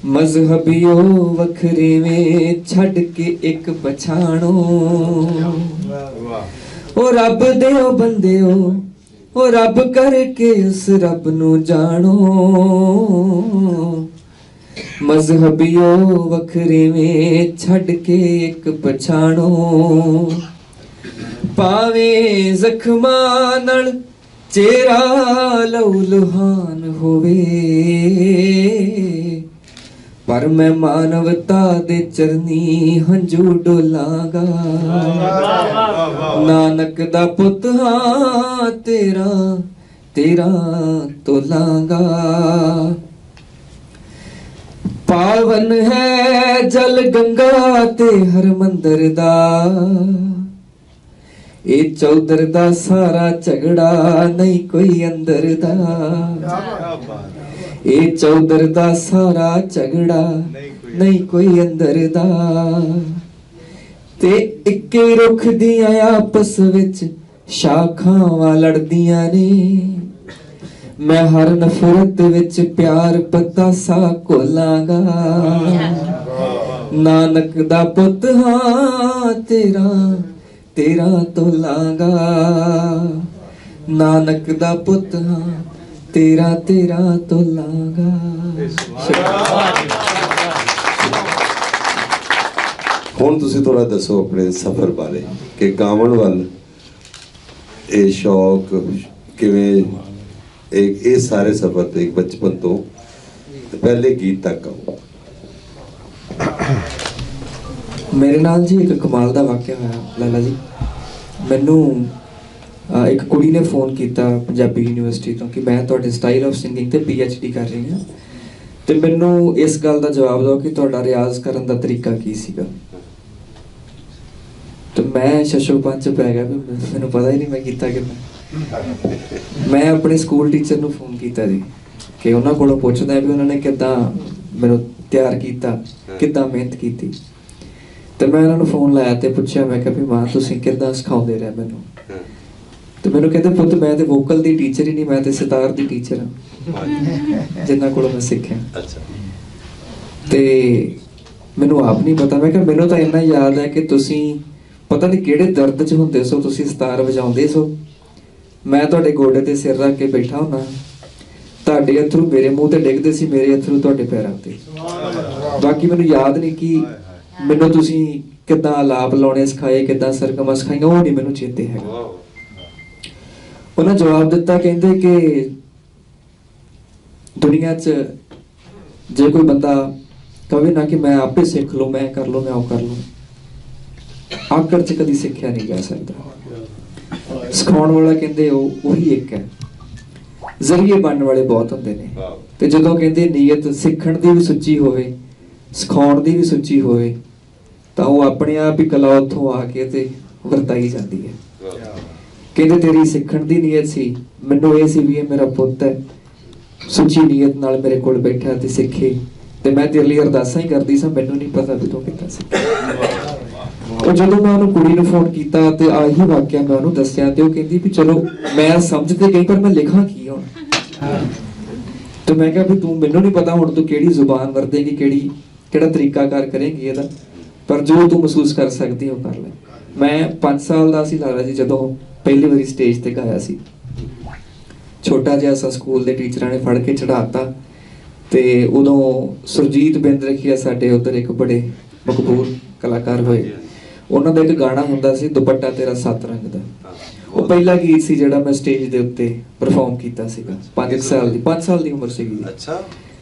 ਮਜ਼ਹਬੀਓ ਵੱਖਰੇਵੇਂ ਛੱਡ ਕੇ ਇੱਕ ਪਛਾਣੋ। ਉਹ ਰੱਬ ਦੇ ਉਹ ਬੰਦਿਓ, ਉਹ ਰੱਬ ਕਰਕੇ ਉਸ ਰੱਬ ਨੂੰ ਜਾਣੋ, ਮਜ਼ਹਬੀਓ ਵੱਖਰੇਵੇਂ ਛੱਡ ਕੇ ਇੱਕ ਪਛਾਣੋ। ਭਾਵੇਂ ਜ਼ਖਮਾਂ ਨਾਲ ਚਿਹਰਾ ਲਹੂ ਲੁਹਾਨ ਹੋਵੇ, ਪਰ ਮੈਂ ਮਾਨਵਤਾ ਦੇ ਚਰਨੀ ਹੰਝੂ ਡੋਲਾਂਗਾ। ਨਾਨਕ ਦਾ ਪੁੱਤ ਹਾਂ, ਤੇਰਾ ਤੇਰਾ ਤੋਲਾਂਗਾ। ਪਾਵਨ ਹੈ ਜਲ ਗੰਗਾ ਤੇ ਹਰਮੰਦਰ ਦਾ, ਇਹ ਚੌਧਰ ਦਾ ਸਾਰਾ ਝਗੜਾ ਨਹੀਂ ਕੋਈ ਅੰਦਰ ਦਾ। ਇਹ ਚੌਧਰ ਦਾ ਸਾਰਾ ਝਗੜਾ ਨਹੀਂ ਕੋਈ ਅੰਦਰ ਦਾ। ਤੇ ਇੱਕੇ ਰੁੱਖ ਦੀਆਂ ਆਪਸ ਵਿੱਚ ਸ਼ਾਖਾਵਾਂ ਲੜਦੀਆਂ ਨੇ, ਮੈਂ ਹਰ ਨਫ਼ਰਤ ਵਿੱਚ ਪਿਆਰ ਪਤਾਸਾ ਘੋਲਾਂਗਾ। ਨਾਨਕ ਦਾ ਪੁੱਤ ਹਾਂ, ਤੇਰਾ ਤੇਰਾ ਤੋਲਾਂਗਾ। ਨਾਨਕ ਦਾ ਪੁੱਤ ਹਾਂ, ਤੇਰਾ ਤੇਰਾ ਤੋਲਾਂਗਾ। ਹੁਣ ਤੁਸੀਂ ਥੋੜਾ ਦੱਸੋ ਆਪਣੇ ਸਫ਼ਰ ਬਾਰੇ ਕਿ ਗਾਵਣ ਵੱਲ ਇਹ ਸ਼ੌਕ ਕਿਵੇਂ, ਇਹ ਸਾਰੇ ਸਫ਼ਰ ਤੇ ਬਚਪਨ ਤੋਂ ਪਹਿਲੇ ਗੀਤ ਤੱਕ ਆਓ। ਮੇਰੇ ਨਾਲ ਜੀ ਇੱਕ ਕਮਾਲ ਦਾ ਵਾਕਿਆ ਹੋਇਆ ਲਾਲਾ ਜੀ। ਮੈਨੂੰ ਇੱਕ ਕੁੜੀ ਨੇ ਫੋਨ ਕੀਤਾ ਪੰਜਾਬੀ ਯੂਨੀਵਰਸਿਟੀ ਤੋਂ ਕਿ ਮੈਂ ਤੁਹਾਡੇ ਸਟਾਈਲ ਆਫ ਸਿੰਗਿੰਗ ਤੇ PhD ਕਰ ਰਹੀ ਹਾਂ, ਤੇ ਮੈਨੂੰ ਇਸ ਗੱਲ ਦਾ ਜਵਾਬ ਦਿਓ ਕਿ ਤੁਹਾਡਾ ਰਿਆਜ਼ ਕਰਨ ਦਾ ਤਰੀਕਾ ਕੀ ਸੀਗਾ। ਤੇ ਮੈਂ ਸ਼ਸ਼ੋ ਪੰਜ ਪੈ ਗਿਆ ਵੀ ਮੈਨੂੰ ਪਤਾ ਹੀ ਨਹੀਂ ਮੈਂ ਕੀਤਾ ਕਿਵੇਂ। ਮੈਂ ਆਪਣੇ ਸਕੂਲ ਟੀਚਰ ਨੂੰ ਫੋਨ ਕੀਤਾ ਜੀ ਕਿ ਉਹਨਾਂ ਕੋਲੋਂ ਪੁੱਛਦਾ ਵੀ ਉਹਨਾਂ ਨੇ ਕਿੱਦਾਂ ਮੈਨੂੰ ਤਿਆਰ ਕੀਤਾ, ਕਿੱਦਾਂ ਮਿਹਨਤ ਕੀਤੀ। ਤੇ ਮੈਂ ਉਹਨਾਂ ਨੂੰ ਫੋਨ ਲਾਇਆ ਤੇ ਪੁੱਛਿਆ, ਮੈਂ ਕਿਹਾ ਵੀ ਮਾਂ ਤੁਸੀਂ ਕਿੱਦਾਂ ਸਿਖਾਉਂਦੇ ਰਹੇ ਮੈਨੂੰ। ਤੇ ਮੈਨੂੰ ਕਹਿੰਦੇ ਪੁੱਤ ਮੈਂ ਤੇ ਵੋਕਲ ਦੀ ਟੀਚਰ ਹੀ ਨਹੀਂ, ਮੈਂ ਤੇ ਸਿਤਾਰ ਦੀ ਟੀਚਰ ਹਾਂ ਜਿੰਨਾਂ ਕੋਲੋਂ ਮੈਂ ਸਿੱਖਿਆ। ਤੇ ਮੈਨੂੰ ਆਪ ਨਹੀਂ ਪਤਾ। ਮੈਂ ਕਿਹਾ ਮੈਨੂੰ ਤਾਂ ਇੰਨਾ ਯਾਦ ਹੈ ਕਿ ਤੁਸੀਂ ਪਤਾ ਨਹੀਂ ਕਿਹੜੇ ਦਰਦ 'ਚ ਹੁੰਦੇ ਸੋ, ਤੁਸੀਂ ਸਿਤਾਰ ਵਜਾਉਂਦੇ ਸੋ, ਮੈਂ ਤੁਹਾਡੇ ਗੋਡੇ ਤੇ ਸਿਰ ਰੱਖ ਕੇ ਬੈਠਾ ਹੁੰਦਾ, ਤੁਹਾਡੇ ਅਥਰੂ ਮੇਰੇ ਮੂੰਹ ਤੇ ਡਿੱਗਦੇ ਸੀ, ਮੇਰੇ ਅਥਰੂ ਤੁਹਾਡੇ ਪੈਰਾਂ ਤੇ। ਬਾਕੀ ਮੈਨੂੰ ਯਾਦ ਨਹੀਂ ਕਿ ਮੈਨੂੰ ਤੁਸੀਂ ਕਿੱਦਾਂ ਆਲਾਪ ਲਾਉਣੇ ਸਿਖਾਏ, ਕਿੱਦਾਂ ਸਰਗਮਾਂ ਸਿਖਾਈਆਂ, ਉਹ ਨਹੀਂ ਮੈਨੂੰ ਚੇਤੇ ਹੈਗਾ। ਉਹਨਾਂ ਜਵਾਬ ਦਿੱਤਾ, ਕਹਿੰਦੇ ਕਿ ਦੁਨੀਆ 'ਚ ਜੇ ਕੋਈ ਬੰਦਾ ਕਵੇ ਨਾ ਕਿ ਮੈਂ ਆਪੇ ਸਿੱਖ ਲਊ, ਮੈਂ ਕਰ ਲਊ, ਮੈਂ ਉਹ ਕਰ ਲਊ, ਆਕੜ 'ਚ ਕਦੀ ਸਿੱਖਿਆ ਨਹੀਂ ਜਾ ਸਕਦਾ। ਸਿਖਾਉਣ ਵਾਲਾ ਕਹਿੰਦੇ ਉਹੀ ਇੱਕ ਹੈ। ਜ਼ਰੀਏ ਬਣਨ ਵਾਲੇ ਬਹੁਤ ਹੁੰਦੇ ਨੇ, ਤੇ ਜਦੋਂ ਕਹਿੰਦੇ ਨੀਅਤ ਸਿੱਖਣ ਦੀ ਵੀ ਸੁੱਚੀ ਹੋਵੇ, ਸਿਖਾਉਣ ਦੀ ਵੀ ਸੁੱਚੀ ਹੋਵੇ, ਤਾਂ ਉਹ ਆਪਣੇ ਆਪ ਹੀ ਕਲਾ ਉੱਥੋਂ ਆ ਕੇ ਤੇ ਵਰਤਾਈ ਜਾਂਦੀ ਹੈ। ਕਹਿੰਦੇ ਤੇਰੀ ਸਿੱਖਣ ਦੀ ਨੀਅਤ ਸੀ, ਮੈਨੂੰ ਇਹ ਸੀ ਵੀ ਇਹ ਮੇਰਾ ਪੁੱਤ ਹੈ, ਸੁੱਚੀ ਨੀਅਤ ਨਾਲ ਮੇਰੇ ਕੋਲ ਬੈਠਾ ਤੇ ਸਿੱਖੇ, ਤੇ ਮੈਂ ਤੇਰੇ ਲਈ ਅਰਦਾਸਾਂ ਹੀ ਕਰਦੀ ਸਾਂ, ਮੈਨੂੰ ਨਹੀਂ ਪਤਾ ਵੀ ਤੂੰ ਕਿੱਦਾਂ ਸਿੱਖਿਆ। ਉਹ ਜਦੋਂ ਮੈਂ ਉਹਨੂੰ ਕੁੜੀ ਨੂੰ ਫੋਨ ਕੀਤਾ ਤੇ ਆਹੀ ਵਾਕਿਆ ਮੈਂ ਉਹਨੂੰ ਦੱਸਿਆ, ਤੇ ਉਹ ਕਹਿੰਦੀ ਵੀ ਚਲੋ ਮੈਂ ਸਮਝ ਤੇ ਗਈ, ਪਰ ਮੈਂ ਲਿਖਾਂ ਕੀ ਹੁਣ। ਤੇ ਮੈਂ ਕਿਹਾ ਵੀ ਤੂੰ, ਮੈਨੂੰ ਨਹੀਂ ਪਤਾ ਹੁਣ ਤੂੰ ਕਿਹੜੀ ਜ਼ੁਬਾਨ ਵਰਤੇਗੀ, ਕਿਹੜਾ ਤਰੀਕਾਕਾਰ ਕਰੇਗੀ ਇਹਦਾ, ਪਰ ਜੋ ਤੂੰ ਮਹਿਸੂਸ ਕਰ ਸਕਦੀ ਉਹ ਕਰ ਲੈ। ਮੈਂ 5 ਸਾਲ ਦਾ ਸੀ ਲੱਗਦਾ ਜੀ ਜਦੋਂ ਪਹਿਲੀ ਵਾਰੀ ਸਟੇਜ ਤੇ ਗਾਇਆ ਸੀ। ਛੋਟਾ ਜਿਹਾ ਸਾ ਸਕੂਲ ਦੇ ਟੀਚਰਾਂ ਨੇ ਫੜ ਕੇ ਚੜਾਤਾ, ਤੇ ਉਦੋਂ ਸੁਰਜੀਤ ਬਿੰਦ ਰਖੀਆ ਸਾਡੇ ਉਧਰ ਇੱਕ ਬੜੇ ਮਕਬੂਲ ਕਲਾਕਾਰ ਹੋਏ, ਉਹਨਾਂ ਦਾ ਇੱਕ ਗਾਣਾ ਹੁੰਦਾ ਸੀ ਦੁਪੱਟਾ ਤੇਰਾ 7 ਰੰਗ ਦਾ। ਉਹ ਪਹਿਲਾ ਗੀਤ ਸੀ ਜਿਹੜਾ ਮੈਂ ਸਟੇਜ ਦੇ ਉੱਤੇ ਪਰਫਾਰਮ ਕੀਤਾ ਸੀਗਾ। 5 ਸਾਲ ਦੀ ਉਮਰ ਸੀਗੀ। ਅੱਛਾ।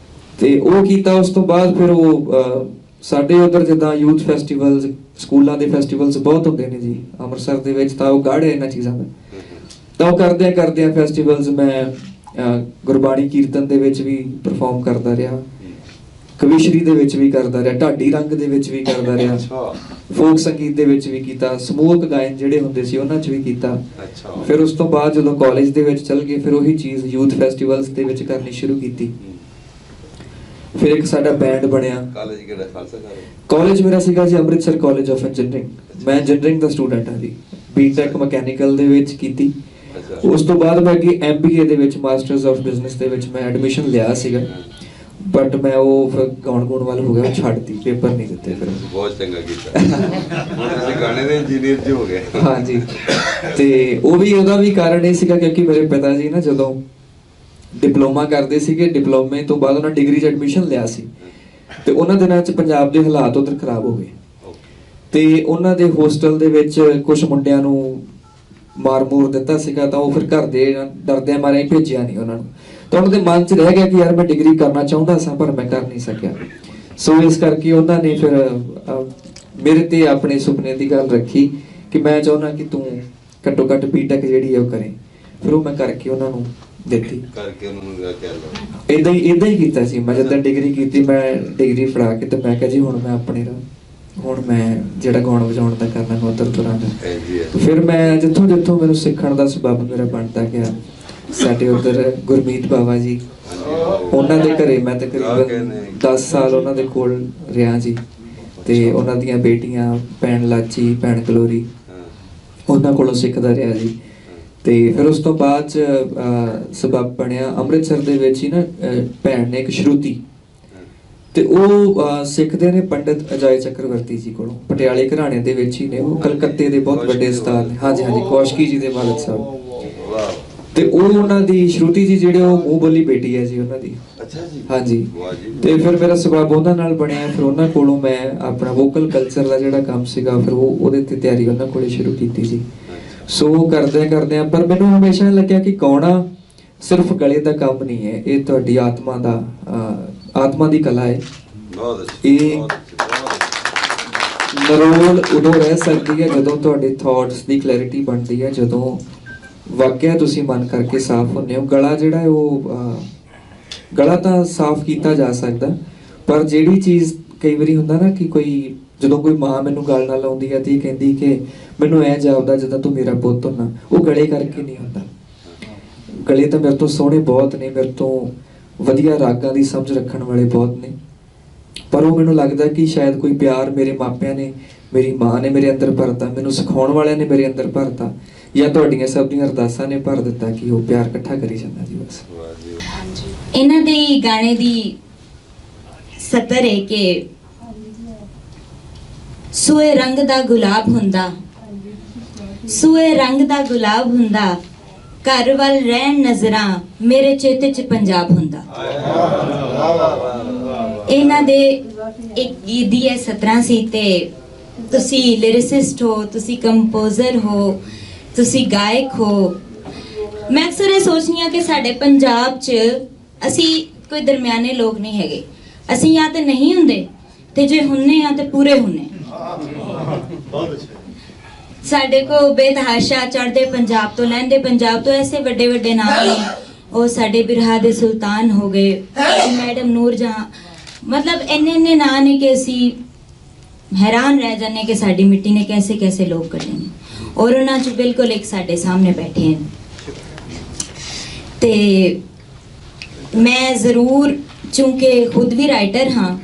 ਤੇ ਉਹ ਕੀਤਾ, ਉਸ ਤੋਂ ਬਾਅਦ ਫਿਰ ਉਹ ਸਾਡੇ ਉਧਰ ਜਿੱਦਾਂ ਯੂਥ ਫੈਸਟੀਵਲਸ, ਸਕੂਲਾਂ ਦੇ ਫੈਸਟੀਵਲਸ ਬਹੁਤ ਹੁੰਦੇ ਨੇ ਜੀ ਅੰਮ੍ਰਿਤਸਰ ਦੇ ਵਿੱਚ, ਤਾਂ ਉਹ ਗਾੜੇ ਇਹਨਾਂ ਚੀਜ਼ਾਂ ਦਾ। ਤਾਂ ਉਹ ਕਰਦਿਆਂ ਫੈਸਟੀਵਲਸ ਮੈਂ ਗੁਰਬਾਣੀ ਕੀਰਤਨ ਦੇ ਵਿੱਚ ਵੀ ਪਰਫਾਰਮ ਕਰਦਾ ਰਿਹਾ, ਕਵਿਸ਼ਰੀ ਦੇ ਵਿੱਚ ਵੀ ਕਰਦਾ ਰਿਹਾ, ਢਾਡੀ ਰੰਗ ਦੇ ਵਿੱਚ ਵੀ ਕਰਦਾ ਰਿਹਾ, ਫੋਕ ਸੰਗੀਤ ਦੇ ਵਿੱਚ ਵੀ ਕੀਤਾ, ਸਮੂਹਕ ਗਾਇਨ ਜਿਹੜੇ ਹੁੰਦੇ ਸੀ ਉਹਨਾਂ 'ਚ ਵੀ ਕੀਤਾ। ਫਿਰ ਉਸ ਤੋਂ ਬਾਅਦ ਜਦੋਂ ਕਾਲਜ ਦੇ ਵਿੱਚ ਚੱਲ ਗਏ, ਫਿਰ ਉਹੀ ਚੀਜ਼ ਯੂਥ ਫੈਸਟੀਵਲਸ ਦੇ ਵਿੱਚ ਕਰਨੀ ਸ਼ੁਰੂ ਕੀਤੀ। ਫਿਰ ਇੱਕ ਸਾਡਾ ਬੈਂਡ ਬਣਿਆ। ਕਾਲਜ ਮੇਰਾ ਸੀਗਾ ਜੀ ਅੰਮ੍ਰਿਤਸਰ ਕਾਲਜ ਆਫ ਇੰਜੀਨੀਅਰਿੰਗ। ਮੈਂ ਇੰਜੀਨੀਅਰਿੰਗ ਦਾ ਸਟੂਡੈਂਟ ਹਾਂ ਜੀ, ਬੀਟੈਕ ਮਕੈਨੀਕਲ ਦੇ ਵਿੱਚ ਕੀਤੀ। ਉਸ ਤੋਂ ਬਾਅਦ ਮੈਂ ਅੱਗੇ MBA ਦੇ ਵਿੱਚ, ਮਾਸਟਰਸ ਆਫ ਬਿਜ਼ਨਸ ਦੇ ਵਿੱਚ ਮੈਂ ਐਡਮਿਸ਼ਨ ਲਿਆ ਸੀਗਾ, ਬਟ ਮੈਂ ਉਹ ਫਿਰ ਗਾਉਣ ਵੱਲ ਹੋ ਗਿਆ, ਛੱਡਤੀ, ਪੇਪਰ ਨਹੀਂ ਦਿੱਤੇ। ਫਿਰ ਬਹੁਤ ਚੰਗਾ ਕੀਤਾ, ਹੁਣ ਤੁਸੀਂ ਗਾਣੇ ਦੇ ਇੰਜੀਨੀਅਰ ਜੀ ਹੋ ਗਏ। ਹਾਂਜੀ, ਤੇ ਉਹਦਾ ਵੀ ਕਾਰਨ ਇਹ ਸੀਗਾ ਕਿਉਂਕਿ ਮੇਰੇ ਪਿਤਾ ਜੀ ਨਾ ਜਦੋਂ ਡਿਪਲੋਮਾ ਕਰਦੇ ਸੀਗੇ, ਡਿਪਲੋਮੇ ਤੋਂ ਬਾਅਦ ਉਹਨਾਂ ਡਿਗਰੀ 'ਚ ਐਡਮਿਸ਼ਨ ਲਿਆ ਸੀ, ਤੇ ਉਹਨਾਂ ਦਿਨਾਂ 'ਚ ਪੰਜਾਬ ਦੇ ਹਾਲਾਤ ਉਧਰ ਖਰਾਬ ਹੋ ਗਏ, ਤੇ ਉਹਨਾਂ ਦੇ ਹੋਸਟਲ ਦੇ ਵਿੱਚ ਕੁਝ ਮੁੰਡਿਆਂ ਨੂੰ ਮਾਰ-ਮੂਰ ਦਿੱਤਾ ਸੀਗਾ। ਤਾਂ ਉਹ ਫਿਰ ਘਰ ਦੇ ਡਰਦਿਆਂ ਮਾਰਿਆਂ ਭੇਜਿਆ ਨਹੀਂ ਉਹਨਾਂ ਨੂੰ। ਤਾਂ ਉਹਨਾਂ ਦੇ ਮਨ 'ਚ ਰਹਿ ਗਿਆ ਕਿ ਯਾਰ ਮੈਂ ਡਿਗਰੀ ਕਰਨਾ ਚਾਹੁੰਦਾ ਸਾਂ, ਪਰ ਮੈਂ ਕਰ ਨਹੀਂ ਸਕਿਆ। ਸੋ ਇਸ ਕਰਕੇ ਉਹਨਾਂ ਨੇ ਫਿਰ ਮੇਰੇ ਤੇ ਆਪਣੇ ਸੁਪਨੇ ਦੀ ਗੱਲ ਰੱਖੀ ਕਿ ਮੈਂ ਚਾਹੁੰਦਾ ਕਿ ਤੂੰ ਘੱਟੋ ਘੱਟ ਬੀਟੈਕ ਜਿਹੜੀ ਹੈ ਉਹ ਕਰੇ। ਫਿਰ ਉਹ ਮੈਂ ਕਰਕੇ ਉਹਨਾਂ ਨੂੰ ਦਿੱਤੀ, ਕਰਕੇ ਉਹਨਾਂ ਨੂੰ ਇਦਾਂ ਹੀ ਕੀਤਾ ਸੀ। ਮੈਂ ਜਦੋਂ ਡਿਗਰੀ ਕੀਤੀ, ਮੈਂ ਡਿਗਰੀ ਫੜਾ ਕੇ ਤੇ ਮੈਂ ਕਿਹਾ ਜੀ ਹੁਣ ਮੈਂ ਜਿਹੜਾ ਗਾਉਣ ਵਜਾਉਣ ਦਾ ਕਰਨਾ ਮੈਂ ਉੱਧਰ ਤੁਰਾਂਗਾ। ਫਿਰ ਮੈਂ ਜਿੱਥੋਂ ਮੈਨੂੰ ਸਿੱਖਣ ਦਾ ਸਬੱਬ ਮੇਰਾ ਬਣਦਾ ਗਿਆ, ਸਾਡੇ ਉੱਧਰ ਗੁਰਮੀਤ ਬਾਵਾ ਜੀ, ਉਹਨਾਂ ਦੇ ਘਰੇ ਮੈਂ ਤਕਰੀਬਨ 10 ਸਾਲ ਉਹਨਾਂ ਦੇ ਕੋਲ ਰਿਹਾ ਜੀ, ਤੇ ਉਹਨਾਂ ਦੀਆਂ ਬੇਟੀਆਂ ਭੈਣ ਲਾਚੀ, ਭੈਣ ਕਲੋਰੀ, ਉਹਨਾਂ ਕੋਲੋਂ ਸਿੱਖਦਾ ਰਿਹਾ ਜੀ। ਤੇ ਫਿਰ ਉਸ ਤੋਂ ਬਾਅਦ ਸਬੱਬ ਬਣਿਆ ਅੰਮ੍ਰਿਤਸਰ ਦੇ ਵਿੱਚ ਹੀ ਨਾ, ਭੈਣ ਨੇ ਇੱਕ ਸ਼ਰੂਤੀ, ਤੇ ਉਹ ਸਿੱਖਦੇ ਨੇ ਪੰਡਿਤ ਅਜੈ ਚੱਕਰਵਰਤੀ ਜੀ ਕੋਲੋਂ, ਪਟਿਆਲੇ ਘਰਾਣੇ ਦੇ ਵਿੱਚ ਹੀ ਨੇ ਉਹ, ਕਲਕੱਤੇ ਦੇ ਬਹੁਤ ਵੱਡੇ ਉਸਤਾਦ ਨੇ। ਹਾਂਜੀ, ਕੌਸ਼ਕੀ ਜੀ ਦੇ ਵਾਲਿਦ ਸਾਹਿਬ। ਤੇ ਉਹ ਉਹਨਾਂ ਦੀ ਸ਼ਰੂਤੀ ਜੀ ਜਿਹੜੇ ਉਹ ਮੂੰਹ ਬੋਲੀ ਬੇਟੀ ਹੈ ਜੀ ਉਹਨਾਂ ਦੀ। ਅੱਛਾ ਜੀ। ਹਾਂਜੀ। ਤੇ ਫਿਰ ਮੇਰਾ ਸਬੱਬ ਉਹਨਾਂ ਨਾਲ ਬਣਿਆ, ਫਿਰ ਉਹਨਾਂ ਕੋਲੋਂ ਮੈਂ ਆਪਣਾ ਵੋਕਲ ਕਲਚਰ ਦਾ ਜਿਹੜਾ ਕੰਮ ਸੀਗਾ ਫਿਰ ਉਹਦੇ ਤੇ ਤਿਆਰੀ ਉਹਨਾਂ ਕੋਲੇ ਸ਼ੁਰੂ ਕੀਤੀ ਜੀ। ਸੋ ਕਰਦਿਆਂ ਪਰ ਮੈਨੂੰ ਹਮੇਸ਼ਾ ਲੱਗਿਆ ਕਿ ਗਾਉਣਾ ਸਿਰਫ ਗਲੇ ਦਾ ਕੰਮ ਨਹੀਂ ਹੈ, ਇਹ ਤੁਹਾਡੀ ਆਤਮਾ ਦੀ ਕਲਾ ਹੈ। ਇਹ ਨਰੋਲ ਉਦੋਂ ਰਹਿ ਸਕਦੀ ਹੈ ਜਦੋਂ ਤੁਹਾਡੇ ਥਾਟਸ ਦੀ ਕਲੈਰਿਟੀ ਬਣਦੀ ਹੈ, ਜਦੋਂ ਵਾਕਿਆ ਤੁਸੀਂ ਮਨ ਕਰਕੇ ਸਾਫ਼ ਹੁੰਦੇ ਹੋ। ਗਲਾ ਜਿਹੜਾ ਗਲਾ ਤਾਂ ਸਾਫ਼ ਕੀਤਾ ਜਾ ਸਕਦਾ, ਪਰ ਜਿਹੜੀ ਚੀਜ਼ ਕਈ ਵਾਰੀ ਹੁੰਦਾ ਨਾ ਕਿ ਜਦੋਂ ਕੋਈ ਮਾਂ ਮੈਨੂੰ ਗੱਲ ਨਾਲ ਲਾਉਂਦੀ ਹੈ ਤੇ ਕਹਿੰਦੀ ਕਿ ਮੈਨੂੰ ਐ ਜਾਪਦਾ ਜਿੱਦਾਂ ਤੂੰ ਮੇਰਾ ਪੁੱਤ ਹੁੰਨਾ, ਉਹ ਗਲੇ ਕਰਕੇ ਨਹੀਂ ਹੁੰਦਾ। ਗਲੇ ਤਾਂ ਮੇਰੇ ਤੋਂ ਸੋਹਣੇ ਬਹੁਤ ਨੇ, ਮੇਰੇ ਤੋਂ ਵਧੀਆ ਰਾਗਾਂ ਦੀ ਸਮਝ ਰੱਖਣ ਵਾਲੇ ਬਹੁਤ ਨੇ, ਪਰ ਉਹ ਮੈਨੂੰ ਲੱਗਦਾ ਕਿ ਸ਼ਾਇਦ ਕੋਈ ਪਿਆਰ ਮੇਰੇ ਮਾਪਿਆਂ ਨੇ, ਮੇਰੀ ਮਾਂ ਨੇ ਮੇਰੇ ਅੰਦਰ ਭਰਤਾ, ਮੈਨੂੰ ਸਿਖਾਉਣ ਵਾਲਿਆਂ ਨੇ ਮੇਰੇ ਅੰਦਰ ਭਰਤਾ, ਜਾਂ ਤੁਹਾਡੀਆਂ ਸਭ ਦੀਆਂ ਅਰਦਾਸਾਂ ਨੇ ਭਰ ਦਿੱਤਾ ਕਿ ਉਹ ਪਿਆਰ ਇਕੱਠਾ ਕਰੀ ਜਾਂਦਾ ਜੀ। ਬਸ ਇਹਨਾਂ ਦੇ ਗਾਣੇ ਦੀ ਸਤਰ ਹੈ ਕਿ ਸੂਏ ਰੰਗ ਦਾ ਗੁਲਾਬ ਹੁੰਦਾ, ਸੂਏ ਰੰਗ ਦਾ ਗੁਲਾਬ ਹੁੰਦਾ, ਘਰ ਵੱਲ ਰਹਿਣ ਨਜ਼ਰਾਂ, ਮੇਰੇ ਚੇਤੇ 'ਚ ਪੰਜਾਬ ਹੁੰਦਾ। ਇਹਨਾਂ ਦੇ ਇੱਕ ਗੀਤ ਦੀ ਇਹ ਸਤਰਾਂ ਸੀ, ਤੇ ਤੁਸੀਂ ਲਿਰਿਸਿਸਟ ਹੋ, ਤੁਸੀਂ ਕੰਪੋਜ਼ਰ ਹੋ, ਤੁਸੀਂ ਗਾਇਕ ਹੋ। ਮੈਂ ਅਕਸਰ ਇਹ ਸੋਚਦੀ ਹਾਂ ਕਿ ਸਾਡੇ ਪੰਜਾਬ 'ਚ ਅਸੀਂ ਕੋਈ ਦਰਮਿਆਨੇ ਲੋਕ ਨਹੀਂ ਹੈਗੇ। ਅਸੀਂ ਜਾਂ ਤੇ ਨਹੀਂ ਹੁੰਦੇ, ਤੇ ਜੇ ਹੁੰਨੇ ਆ ਤੇ ਪੂਰੇ ਹੁੰਨੇ। ਸਾਡੇ ਕੋ ਬੇਤਹਾਸ਼ਾ ਚੜ੍ਹਦੇ ਪੰਜਾਬ ਤੋਂ ਲਹਿੰਦੇ ਪੰਜਾਬ ਤੋਂ ਐਸੇ ਵੱਡੇ ਵੱਡੇ ਨਾਮ ਨੇ। ਉਹ ਸਾਡੇ ਬਿਰਹਾ ਦੇ ਸੁਲਤਾਨ ਹੋ ਗਏ, ਮੈਡਮ ਨੂਰ ਜਹਾਂ, ਮਤਲਬ ਇੰਨੇ ਨਾਂ ਨੇ ਕਿ ਅਸੀਂ ਹੈਰਾਨ ਰਹਿ ਜਾਂਦੇ ਕਿ ਸਾਡੀ ਮਿੱਟੀ ਨੇ ਕੈਸੇ ਕੈਸੇ ਲੋਕ ਕੱਢੇ ਨੇ, ਔਰ ਉਹਨਾਂ 'ਚ ਬਿਲਕੁਲ ਇੱਕ ਸਾਡੇ ਸਾਹਮਣੇ ਬੈਠੇ ਹਨ। ਤੇ ਮੈਂ ਜ਼ਰੂਰ, ਚूंकि ਖੁਦ ਵੀ ਰਾਈਟਰ ਹਾਂ,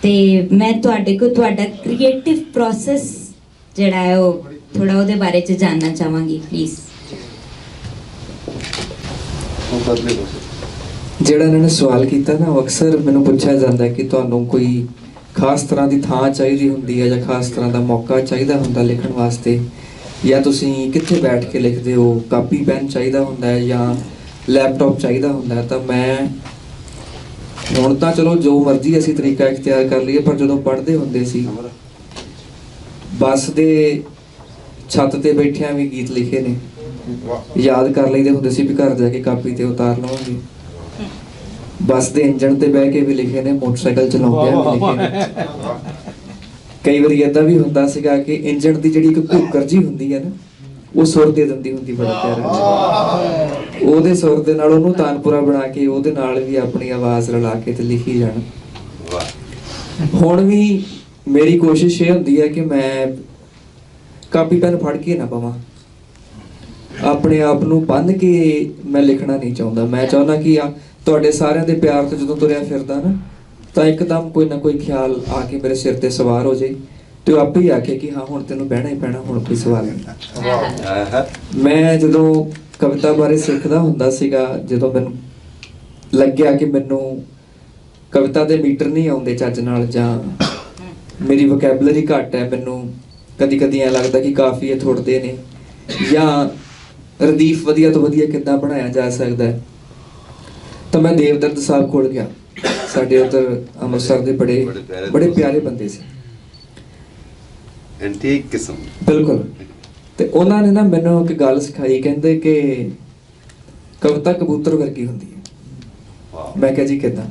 ਤੇ ਮੈਂ ਤੁਹਾਡੇ ਕੋ ਤੁਹਾਡਾ ਕ੍ਰੀਏਟਿਵ ਪ੍ਰੋਸੈਸ ਜਿਹੜਾ ਹੈ ਉਹ ਥੋੜਾ ਉਹਦੇ ਬਾਰੇ 'ਚ ਜਾਨਣਾ ਚਾਹਾਂਗੀ ਪਲੀਜ਼। ਜਿਹੜਾ ਇਹਨਾਂ ਨੇ ਸਵਾਲ ਕੀਤਾ ਨਾ, ਉਹ ਅਕਸਰ ਮੈਨੂੰ ਪੁੱਛਿਆ ਜਾਂਦਾ ਕਿ ਤੁਹਾਨੂੰ ਕੋਈ ਖਾਸ ਤਰ੍ਹਾਂ ਦੀ ਥਾਂ ਚਾਹੀਦੀ ਹੁੰਦੀ ਹੈ ਜਾਂ ਖਾਸ ਤਰ੍ਹਾਂ ਦਾ ਮੌਕਾ ਚਾਹੀਦਾ ਹੁੰਦਾ ਲਿਖਣ ਵਾਸਤੇ, ਜਾਂ ਤੁਸੀਂ ਕਿੱਥੇ ਬੈਠ ਕੇ ਲਿਖਦੇ ਹੋ, ਕਾਪੀ ਪੈਨ ਚਾਹੀਦਾ ਹੁੰਦਾ ਹੈ ਜਾਂ ਲੈਪਟਾਪ ਚਾਹੀਦਾ ਹੁੰਦਾ ਹੈ। ਤਾਂ ਮੈਂ ਹੁਣ ਤਾਂ ਚਲੋ ਜੋ ਮਰਜ਼ੀ ਅਸੀਂ ਤਰੀਕਾ ਇਖਤਿਆਰ ਕਰ ਲਈਏ, ਪਰ ਜਦੋਂ ਪੜ੍ਹਦੇ ਹੁੰਦੇ ਸੀ ਬੱਸ ਦੇ ਛੱਤ ਤੇ ਬੈਠਿਆਂ ਵੀ ਗੀਤ ਲਿਖੇ ਨੇ, ਯਾਦ ਕਰ ਲਈਦੇ ਹੁੰਦੇ ਸੀ ਵੀ ਘਰ ਜਾ ਕੇ ਕਾਪੀ ਤੇ ਉਤਾਰ ਲਵਾਂਗੇ। ਬੱਸ ਦੇ ਇੰਜਣ ਤੇ ਬਹਿ ਕੇ ਵੀ ਲਿਖੇ ਨੇ, ਮੋਟਰਸਾਈਕਲ ਚਲਾਉਂਦਿਆਂ ਵੀ ਲਿਖੇ ਨੇ। ਕਈ ਵਾਰੀ ਏਦਾਂ ਵੀ ਹੁੰਦਾ ਸੀਗਾ ਕਿ ਇੰਜਣ ਦੀ ਜਿਹੜੀ ਇੱਕ ਘੂਕਰ ਜੀ ਹੁੰਦੀ ਹੈ ਨਾ, ਉਹ ਸੁਰ ਦੇ ਦਿੰਦੀ ਹੁੰਦੀ ਬੜਾ ਪਿਆਰਾ, ਉਹਦੇ ਸੁਰ ਦੇ ਨਾਲ ਉਹਨੂੰ ਤਾਨਪੁਰਾ ਬਣਾ ਕੇ ਉਹਦੇ ਨਾਲ ਵੀ ਆਪਣੀ ਆਵਾਜ਼ ਰਲਾ ਕੇ ਤੇ ਲਿਖੀ ਜਾਣਾ। ਹੁਣ ਵੀ ਮੇਰੀ ਕੋਸ਼ਿਸ਼ ਇਹ ਹੁੰਦੀ ਹੈ ਕਿ ਮੈਂ ਕਾਪੀ ਪੈਨ ਫੜ ਕੇ ਨਾ ਪਵਾਂ, ਆਪਣੇ ਆਪ ਨੂੰ ਬੰਨ੍ਹ ਕੇ ਮੈਂ ਲਿਖਣਾ ਨਹੀਂ ਚਾਹੁੰਦਾ। ਮੈਂ ਚਾਹੁੰਦਾ ਕਿ ਤੁਹਾਡੇ ਸਾਰਿਆਂ ਦੇ ਪਿਆਰ ਤੋਂ ਜਦੋਂ ਤੁਰਿਆ ਫਿਰਦਾ ਨਾ, ਤਾਂ ਇੱਕਦਮ ਕੋਈ ਨਾ ਕੋਈ ਖਿਆਲ ਆ ਕੇ ਮੇਰੇ ਸਿਰ ਤੇ ਸਵਾਰ ਹੋ ਜਾਏ ਤੇ ਉਹ ਆਪੇ ਹੀ ਆਖੇ ਕਿ ਹਾਂ ਹੁਣ ਤੈਨੂੰ ਬਹਿਣਾ ਹੀ ਪੈਣਾ, ਹੁਣ ਕੋਈ ਸਵਾਲ ਨਹੀਂ। ਮੈਂ ਜਦੋਂ ਕਵਿਤਾ ਬਾਰੇ ਸਿੱਖਦਾ ਹੁੰਦਾ ਸੀਗਾ, ਜਦੋਂ ਮੈਨੂੰ ਲੱਗਿਆ ਕਿ ਮੈਨੂੰ ਕਵਿਤਾ ਦੇ ਮੀਟਰ ਨਹੀਂ ਆਉਂਦੇ ਚੱਜ ਨਾਲ, ਜਾਂ ਮੇਰੀ ਵੋਕੈਬਲਰੀ ਘੱਟ ਹੈ, ਮੈਨੂੰ ਕਦੀ ਕਦੀ ਐਂ ਲੱਗਦਾ ਕਿ ਕਾਫੀਏ ਥੋੜਦੇ ਨੇ, ਜਾਂ ਰਦੀਫ ਵਧੀਆ ਤੋਂ ਵਧੀਆ ਕਿੱਦਾਂ ਬਣਾਇਆ ਜਾ ਸਕਦਾ ਹੈ, ਤਾਂ ਮੈਂ ਦੇਵਦਰਦ ਸਾਹਿਬ ਕੋਲ ਗਿਆ। ਸਾਡੇ ਉੱਧਰ ਅੰਮ੍ਰਿਤਸਰ ਦੇ ਬੜੇ ਪਿਆਰੇ ਬੰਦੇ ਸੀ, ਐਂਟੀਕ ਕਿਸਮ। ਬਿਲਕੁਲ। ਤੇ ਉਹਨਾਂ ਨੇ ਨਾ ਮੈਨੂੰ ਇੱਕ ਗੱਲ ਸਿਖਾਈ, ਕਹਿੰਦੇ ਕਿ ਕਵਿਤਾ ਕਬੂਤਰ ਵਰਗੀ ਹੁੰਦੀ ਹੈ। ਮੈਂ ਕਿਹਾ ਜੀ ਕਿੱਦਾਂ?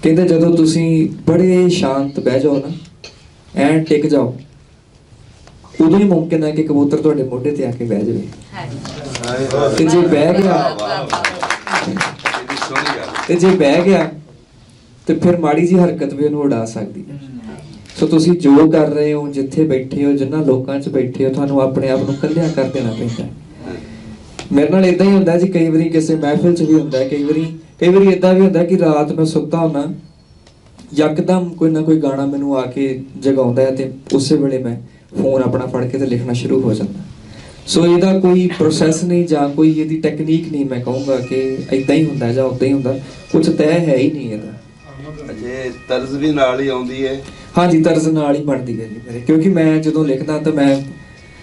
ਕਹਿੰਦੇ ਜਦੋਂ ਤੁਸੀਂ ਬੜੇ ਸ਼ਾਂਤ ਬਹਿ ਜਾਓ ਨਾ, ਐਂ ਟਿਕ ਜਾਓ, ਉਦੋਂ ਹੀ ਮੁਮਕਿਨ ਹੈ ਕਿ ਕਬੂਤਰ ਤੁਹਾਡੇ ਮੋਢੇ ਤੇ ਆ ਕੇ ਬਹਿ ਜਾਵੇ। ਤੇ ਜੇ ਬਹਿ ਗਿਆ ਤੇ ਫਿਰ ਮਾੜੀ ਜੀ ਹਰਕਤ ਵੀ ਉਹਨੂੰ ਉਡਾ ਸਕਦੀ ਹੈ। ਸੋ ਤੁਸੀਂ ਜੋ ਕਰ ਰਹੇ ਹੋ, ਜਿੱਥੇ ਬੈਠੇ ਹੋ, ਜਿਨ੍ਹਾਂ ਲੋਕਾਂ 'ਚ ਬੈਠੇ ਹੋ, ਤੁਹਾਨੂੰ ਆਪਣੇ ਆਪ ਨੂੰ ਇਕੱਲਿਆਂ ਕਰ ਦੇਣਾ ਪੈਂਦਾ। ਮੇਰੇ ਨਾਲ ਇਦਾਂ ਹੀ ਹੁੰਦਾ ਜੀ, ਕਈ ਵਾਰੀ ਕਿਸੇ ਮਹਿਫਿਲ 'ਚ ਵੀ ਹੁੰਦਾ, ਕਈ ਵਾਰੀ ਇਦਾਂ ਵੀ ਹੁੰਦਾ ਕਿ ਰਾਤ ਮੈਂ ਸੁੱਤਾ ਹੁੰਦਾ, ਯਕਦਮ ਕੋਈ ਨਾ ਕੋਈ ਗਾਣਾ ਮੈਨੂੰ ਆ ਕੇ ਜਗਾਉਂਦਾ ਹੈ ਤੇ ਉਸੇ ਵੇਲੇ ਮੈਂ ਫੋਨ ਆਪਣਾ ਫੜ ਕੇ ਤੇ ਲਿਖਣਾ ਸ਼ੁਰੂ ਹੋ ਜਾਂਦਾ। ਸੋ ਇਹਦਾ ਕੋਈ ਪ੍ਰੋਸੈਸ ਨਹੀਂ ਜਾਂ ਕੋਈ ਇਹਦੀ ਟੈਕਨੀਕ ਨਹੀਂ, ਮੈਂ ਕਹੂੰਗਾ ਕਿ ਇਦਾਂ ਹੀ ਹੁੰਦਾ ਜਾਂ ਉਦਾਂ ਹੀ ਹੁੰਦਾ, ਕੁਝ ਤੈਅ ਹੈ ਹੀ ਨਹੀਂ ਇਹਦਾ। ਅਜੇ ਤਰਜ਼ ਵੀ ਨਾਲ ਹੀ ਆਉਂਦੀ ਹੈ। ਹਾਂਜੀ, ਤਰਜ਼ ਨਾਲ ਹੀ ਬਣਦੀ ਹੈ ਜੀ ਮੇਰੇ, ਕਿਉਂਕਿ ਮੈਂ ਜਦੋਂ ਲਿਖਦਾ ਤਾਂ ਮੈਂ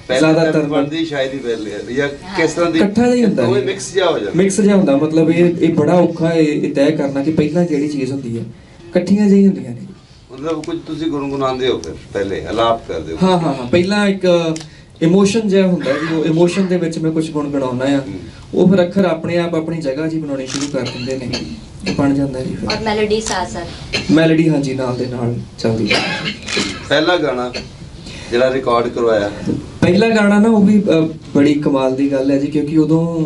ਜ਼ਿਆਦਾਤਰ ਬਣਦੀ ਸ਼ਾਇਦ ਹੀ ਪਹਿਲੇ ਜਾਂ ਕਿਸ ਤਰ੍ਹਾਂ ਦੀ ਇਕੱਠਾ ਜਿਹਾ ਹੁੰਦਾ, ਉਹ ਮਿਕਸ ਜਿਹਾ ਹੋ ਜਾਂਦਾ। ਮਿਕਸ ਜਿਹਾ ਹੁੰਦਾ, ਮਤਲਬ ਇਹ ਬੜਾ ਔਖਾ ਹੈ ਇਹ ਤੈਅ ਕਰਨਾ ਕਿ ਪਹਿਲਾਂ ਜਿਹੜੀ ਚੀਜ਼ ਹੁੰਦੀ ਹੈ ਇਕੱਠੀਆਂ ਜਿਹੀ ਹੁੰਦੀਆਂ ਨੇ। ਮਤਲਬ ਕੁਝ ਤੁਸੀਂ ਗੁਣਗੁਣਾਉਂਦੇ ਹੋ, ਫਿਰ ਪਹਿਲੇ ਅਲਾਪ ਕਰਦੇ ਹੋ। ਹਾਂ, ਪਹਿਲਾਂ ਇੱਕ ਇਮੋਸ਼ਨ ਜਿਹਾ ਹੁੰਦਾ ਜੀ, ਉਹ ਇਮੋਸ਼ਨ ਦੇ ਵਿੱਚ ਮੈਂ ਕੁਝ ਗੁਣਗੁਣਾਉਣਾ ਆ, ਉਹ ਫਿਰ ਅੱਖਰ ਆਪਣੇ ਆਪ ਆਪਣੀ ਜਗ੍ਹਾ ਜੀ ਬਣਾਉਣੀ ਸ਼ੁਰੂ ਕਰ ਦਿੰਦੇ ਨੇ, ਤੇ ਬਣ ਜਾਂਦਾ ਜੀ। ਔਰ ਮੈਲੋਡੀ ਸਾਥ ਮੈਲੋਡੀ ਹਾਂਜੀ ਨਾਲ ਦੇ ਨਾਲ ਚੱਲਦੀ ਹੈ। ਪਹਿਲਾ ਗਾਣਾ ਜਿਹੜਾ ਰਿਕਾਰਡ ਕਰਵਾਇਆ, ਪਹਿਲਾ ਗਾਣਾ ਨਾ, ਉਹ ਵੀ ਬੜੀ ਕਮਾਲ ਦੀ ਗੱਲ ਹੈ ਜੀ, ਕਿਉਂਕਿ ਉਦੋਂ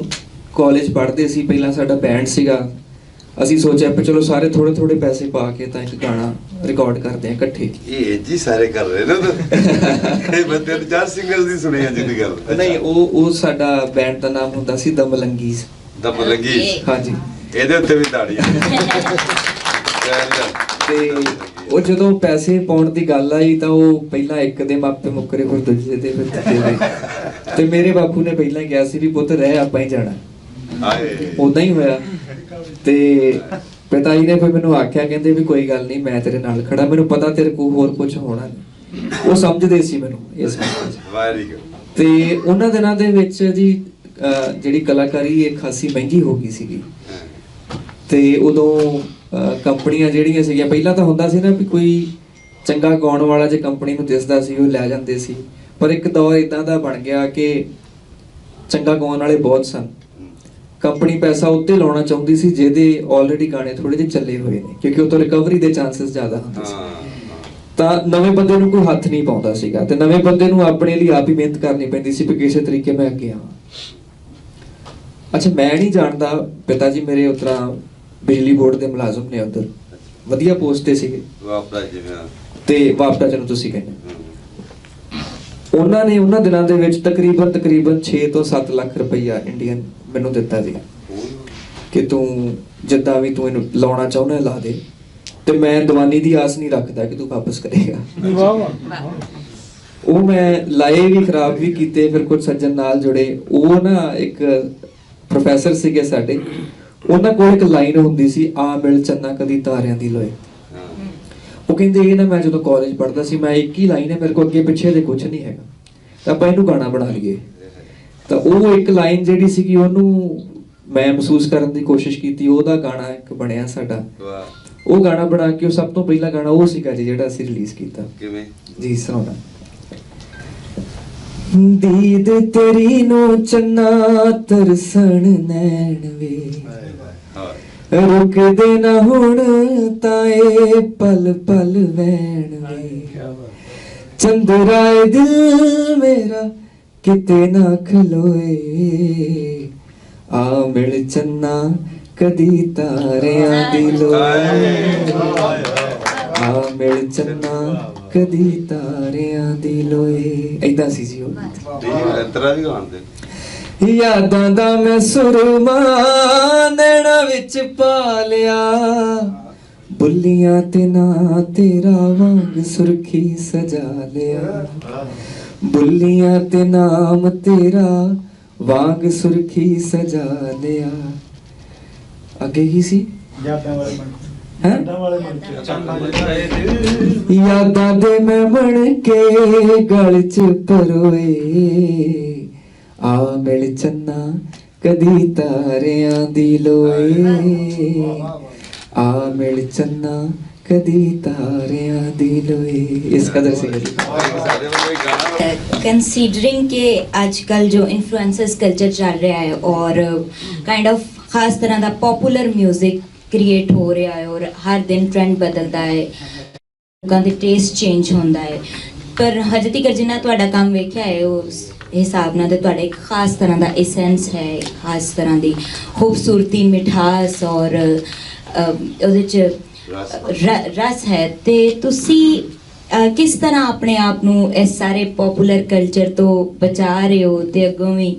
ਕਾਲਜ ਪੜ੍ਹਦੇ ਸੀ, ਪਹਿਲਾਂ ਸਾਡਾ ਬੈਂਡ ਸੀਗਾ। ਅਸੀਂ ਸੋਚਿਆ ਕਿ ਚਲੋ ਸਾਰੇ ਥੋੜੇ ਥੋੜੇ ਪੈਸੇ ਪਾ ਕੇ ਤਾਂ ਇੱਕ ਗਾਣਾ ਰਿਕਾਰਡ ਕਰਦੇ ਆ ਇਕੱਠੇ। ਇਹ ਜੀ ਸਾਰੇ ਕਰ ਰਹੇ ਨੇ ਇਹ ਬੰਦੇ ਤੇ ਚਾਰ ਸਿੰਗਰਸ ਦੀ ਸੁਣੀ ਜਾਂਦੀ ਦੀ ਗੱਲ ਨਹੀਂ, ਉਹ ਸਾਡਾ ਬੈਂਡ ਦਾ ਨਾਮ ਹੁੰਦਾ ਸੀ ਦਮਲੰਗੀਜ਼। ਦਮਲੰਗੀਜ਼, ਹਾਂਜੀ। ਇਹਦੇ ਉੱਤੇ ਵੀ ਤਾੜੀਆਂ। ਤੇ ਉਹ ਜਦੋਂ ਪੈਸੇ ਪਾਉਣ ਦੀ ਗੱਲ ਆਈ ਤਾਂ ਉਹ ਪਹਿਲਾਂ ਇੱਕ ਦੇ ਮਾਪੇ ਮੁੱਕਰੇ, ਫਿਰ ਦੂਜੇ ਦੇ, ਫਿਰ ਤੀਜੇ ਦੇ, ਤੇ ਮੇਰੇ ਬਾਪੂ ਨੇ ਪਹਿਲਾਂ ਹੀ ਕਿਹਾ ਸੀ ਵੀ ਪੁੱਤ ਰਹਿ ਆਪਾਂ ਹੀ ਜਾਣਾ। ਉਦਾਂ ਹੀ ਹੋਇਆ। ਤੇ ਪਿਤਾ ਜੀ ਨੇ ਫਿਰ ਮੈਨੂੰ ਆਖਿਆ, ਕਹਿੰਦੇ ਵੀ ਕੋਈ ਗੱਲ ਨਹੀਂ, ਮੈਂ ਤੇਰੇ ਨਾਲ ਖੜਾ, ਮੈਨੂੰ ਪਤਾ ਤੇਰੇ ਕੋਲ ਹੋਰ ਕੁਝ ਹੋਣਾ ਨਹੀਂ। ਉਹ ਸਮਝਦੇ ਸੀ ਮੈਨੂੰ ਇਸ ਵੈਰੀ ਗੁੱਡ। ਤੇ ਉਹਨਾਂ ਦਿਨਾਂ ਦੇ ਵਿੱਚ ਜੀ ਜਿਹੜੀ ਕਲਾਕਾਰੀ ਇਹ ਖਾਸੀ ਮਹਿੰਗੀ ਹੋ ਗਈ ਸੀਗੀ, ਤੇ ਉਦੋਂ ਕੰਪਨੀਆਂ ਜਿਹੜੀਆਂ ਸੀਗੀਆਂ, ਪਹਿਲਾਂ ਤਾਂ ਹੁੰਦਾ ਸੀ ਨਾ ਵੀ ਕੋਈ ਚੰਗਾ ਗਾਉਣ ਵਾਲਾ ਜੇ ਕੰਪਨੀ ਨੂੰ ਦਿਸਦਾ ਸੀ ਉਹ ਲੈ ਜਾਂਦੇ ਸੀ, ਪਰ ਇੱਕ ਦੌਰ ਇਦਾਂ ਦਾ ਬਣ ਗਿਆ ਕਿ ਚੰਗਾ ਗਾਉਣ ਵਾਲੇ ਬਹੁਤ ਸਨ। ਕੰਪਨੀ ਪੈਸਾ ਉੱਤੇ ਲਾਉਣਾ ਚਾਹੁੰਦੀ ਸੀ ਜਿਹਦੇ ਆਲਰੇਡੀ ਗਾਣੇ ਥੋੜੇ ਜਿਹੇ ਚੱਲੇ ਹੋਏ ਨੇ, ਕਿਉਂਕਿ ਉਹ ਤੋਂ ਰਿਕਵਰੀ ਦੇ ਚਾਂਸਸ ਜ਼ਿਆਦਾ ਹੁੰਦੇ ਸੀ। ਤਾਂ ਨਵੇਂ ਬੰਦੇ ਨੂੰ ਕੋਈ ਹੱਥ ਨਹੀਂ ਪਾਉਂਦਾ ਸੀਗਾ ਤੇ ਨਵੇਂ ਬੰਦੇ ਨੂੰ ਆਪਣੇ ਲਈ ਆਪ ਹੀ ਮਿਹਨਤ ਕਰਨੀ ਪੈਂਦੀ ਸੀ ਵੀ ਕਿਸੇ ਤਰੀਕੇ ਮੈਂ ਅੱਗੇ ਆਵਾਂ। ਅੱਛਾ, ਮੈਂ ਨਹੀਂ ਜਾਣਦਾ, ਪਿਤਾ ਜੀ ਮੇਰੇ ਉਤਰਾ ਬਿਜਲੀ ਬੋਰਡ ਦੇ ਮੁਲਾਜ਼ਮ ਨੇ, ਉਧਰ ਵਧੀਆ ਪੋਸਟ ਤੇ ਸੀਗੇ ਤੇ ਵਾਪਡਾ ਜਿਹਨੂੰ ਤੁਸੀਂ ਕਹਿੰਦੇ, ਉਹਨਾਂ ਨੇ ਉਹਨਾਂ ਦਿਨਾਂ ਦੇ ਵਿੱਚ ਤਕਰੀਬਨ 6 ਤੋਂ 7 ਲੱਖ ਰੁਪਈਆ ਇੰਡੀਅਨ ਮੈਨੂੰ ਦਿੱਤਾ ਸੀ ਕਿ ਤੂੰ ਜਿੱਦਾਂ ਵੀ ਤੂੰ ਇਹਨੂੰ ਲਾਉਣਾ ਚਾਹੁੰਦਾ ਲਾ ਦੇ, ਤੇ ਮੈਂ ਦੀਵਾਨੀ ਦੀ ਆਸ ਨਹੀਂ ਰੱਖਦਾ ਕਿ ਤੂੰ ਵਾਪਸ ਕਰੇਗਾ। ਉਹ ਮੈਂ ਲਾਏ ਵੀ, ਖਰਾਬ ਵੀ ਕੀਤੇ। ਫਿਰ ਕੁਝ ਸੱਜਣ ਨਾਲ ਜੁੜੇ, ਉਹ ਨਾ ਇੱਕ ਪ੍ਰੋਫੈਸਰ ਸੀਗੇ ਸਾਡੇ, ਉਹਨਾਂ ਕੋਲ ਇੱਕ ਲਾਈਨ ਹੁੰਦੀ ਸੀ, ਆ ਮਿਲ ਚੰਨਾ ਕਦੀ ਤਾਰਿਆਂ ਦੀ ਲੋਏ। ਉਹ ਕਹਿੰਦੇ ਇਹ ਨਾ, ਮੈਂ ਜਦੋਂ ਕਾਲਜ ਪੜ੍ਹਦਾ ਸੀ, ਮੈਂ ਇੱਕ ਹੀ ਲਾਈਨ ਹੈ ਮੇਰੇ ਕੋਲ, ਅੱਗੇ ਪਿੱਛੇ ਦੇ ਕੁਝ ਨਹੀਂ ਹੈਗਾ, ਤਾਂ ਆਪਾਂ ਇਹਨੂੰ ਗਾਣਾ ਬਣਾ ਲਈਏ। ਤਾਂ ਉਹ ਇੱਕ ਲਾਈਨ ਜਿਹੜੀ ਸੀਗੀ ਉਹਨੂੰ ਮੈਂ ਮਹਿਸੂਸ ਕਰਨ ਦੀ ਕੋਸ਼ਿਸ਼ ਕੀਤੀ, ਉਹਦਾ ਗਾਣਾ ਇੱਕ ਬਣਿਆ ਸਾਡਾ। ਉਹ ਗਾਣਾ ਬਣਾ ਕੇ, ਉਹ ਸਭ ਤੋਂ ਪਹਿਲਾ ਗਾਣਾ ਉਹ ਸੀਗਾ ਜੀ ਜਿਹੜਾ ਅਸੀਂ ਰਿਲੀਜ਼ ਕੀਤਾ। ਕਿਵੇਂ ਜੀ ਸੁਣਾਉਣਾ। ਦੀਦ ਤੇਰੀ ਨੂੰ ਚੰਨਾ ਤਰਸਣ ਨੈਣ ਵੇ, ਰੁਕਦੇ ਨਾ ਹੁਣ ਤਾਏ ਪਲ ਪਲ ਵੈਣ ਵੇ, ਚੰਦਰਾਏ ਦਿਲ ਮੇਰਾ ਕਿਤੇ ਨਾ ਖਲੋਏ, ਆ ਮਿਲ ਚੰਨਾ ਕਦੀ ਤਾਰਿਆਂ ਦੀ ਲੋਏ, ਆ ਮਿਲ ਚੰਨਾ ਕਦੀ ਤਾਰਿਆਂ ਦੀ ਲੋਏ। ਏਦਾਂ ਸੀ ਜੀ ਉਹ। ਵੀ ਗਾਉਂਦੇ ਯਾਦਾਂ ਦਾ ਮੈਂ ਸੁਰਮਾ ਨੈਣਾ ਵਿੱਚ ਪਾ ਲਿਆ, ਬੁੱਲੀਆਂ ਤੇ ਨਾ ਤੇਰਾ ਵਾਂਗ ਸੁਰਖੀ ਸਜਾ ਲਿਆ, ਬੁੱਲੀਆਂ ਤੇ ਨਾਮ ਤੇਰਾ ਵਾਂਗ ਸੁਰਖੀ ਸਜਾ ਲਿਆ। ਅੱਗੇ ਕੀ ਸੀ? ਯਾਦਾਂ ਦੇ ਮੈਂ ਬਣ ਕੇ ਗਲ ਚ ਪਰੋਏ, ਆ ਮਿਲ ਚੰਨਾ ਕਦੀ ਤਾਰਿਆਂ ਦੀ ਲੋਏ, ਆ ਮਿਲ ਚੰਨਾ ਕਦੀ ਤਾਰਿਆਂ ਦੀ ਲੋਏ। ਇਸ ਕਦਰ ਸੀ। कंसीडरिंग के आजकल जो इन्फ्लुएंसर्स कल्चर चल रहा है और काइंड ऑफ खास तरह का पॉपुलर म्यूजिक क्रिएट हो रहा है और हर दिन ट्रेंड बदलता है, लोगों के टेस्ट चेंज होता है, पर हजे तक जिन्ना तुहाडा काम वेख्या है उस हिसाब नाल ते तुहाडा एक खास तरह का एसेंस है, खास तरह की खूबसूरती, मिठास और ਉਹਦੇ ਚ रस है। ते तुसी किस तरह अपने आप नू इस सारे पॉपुलर कल्चर तो बचा रहे हो ते अगों भी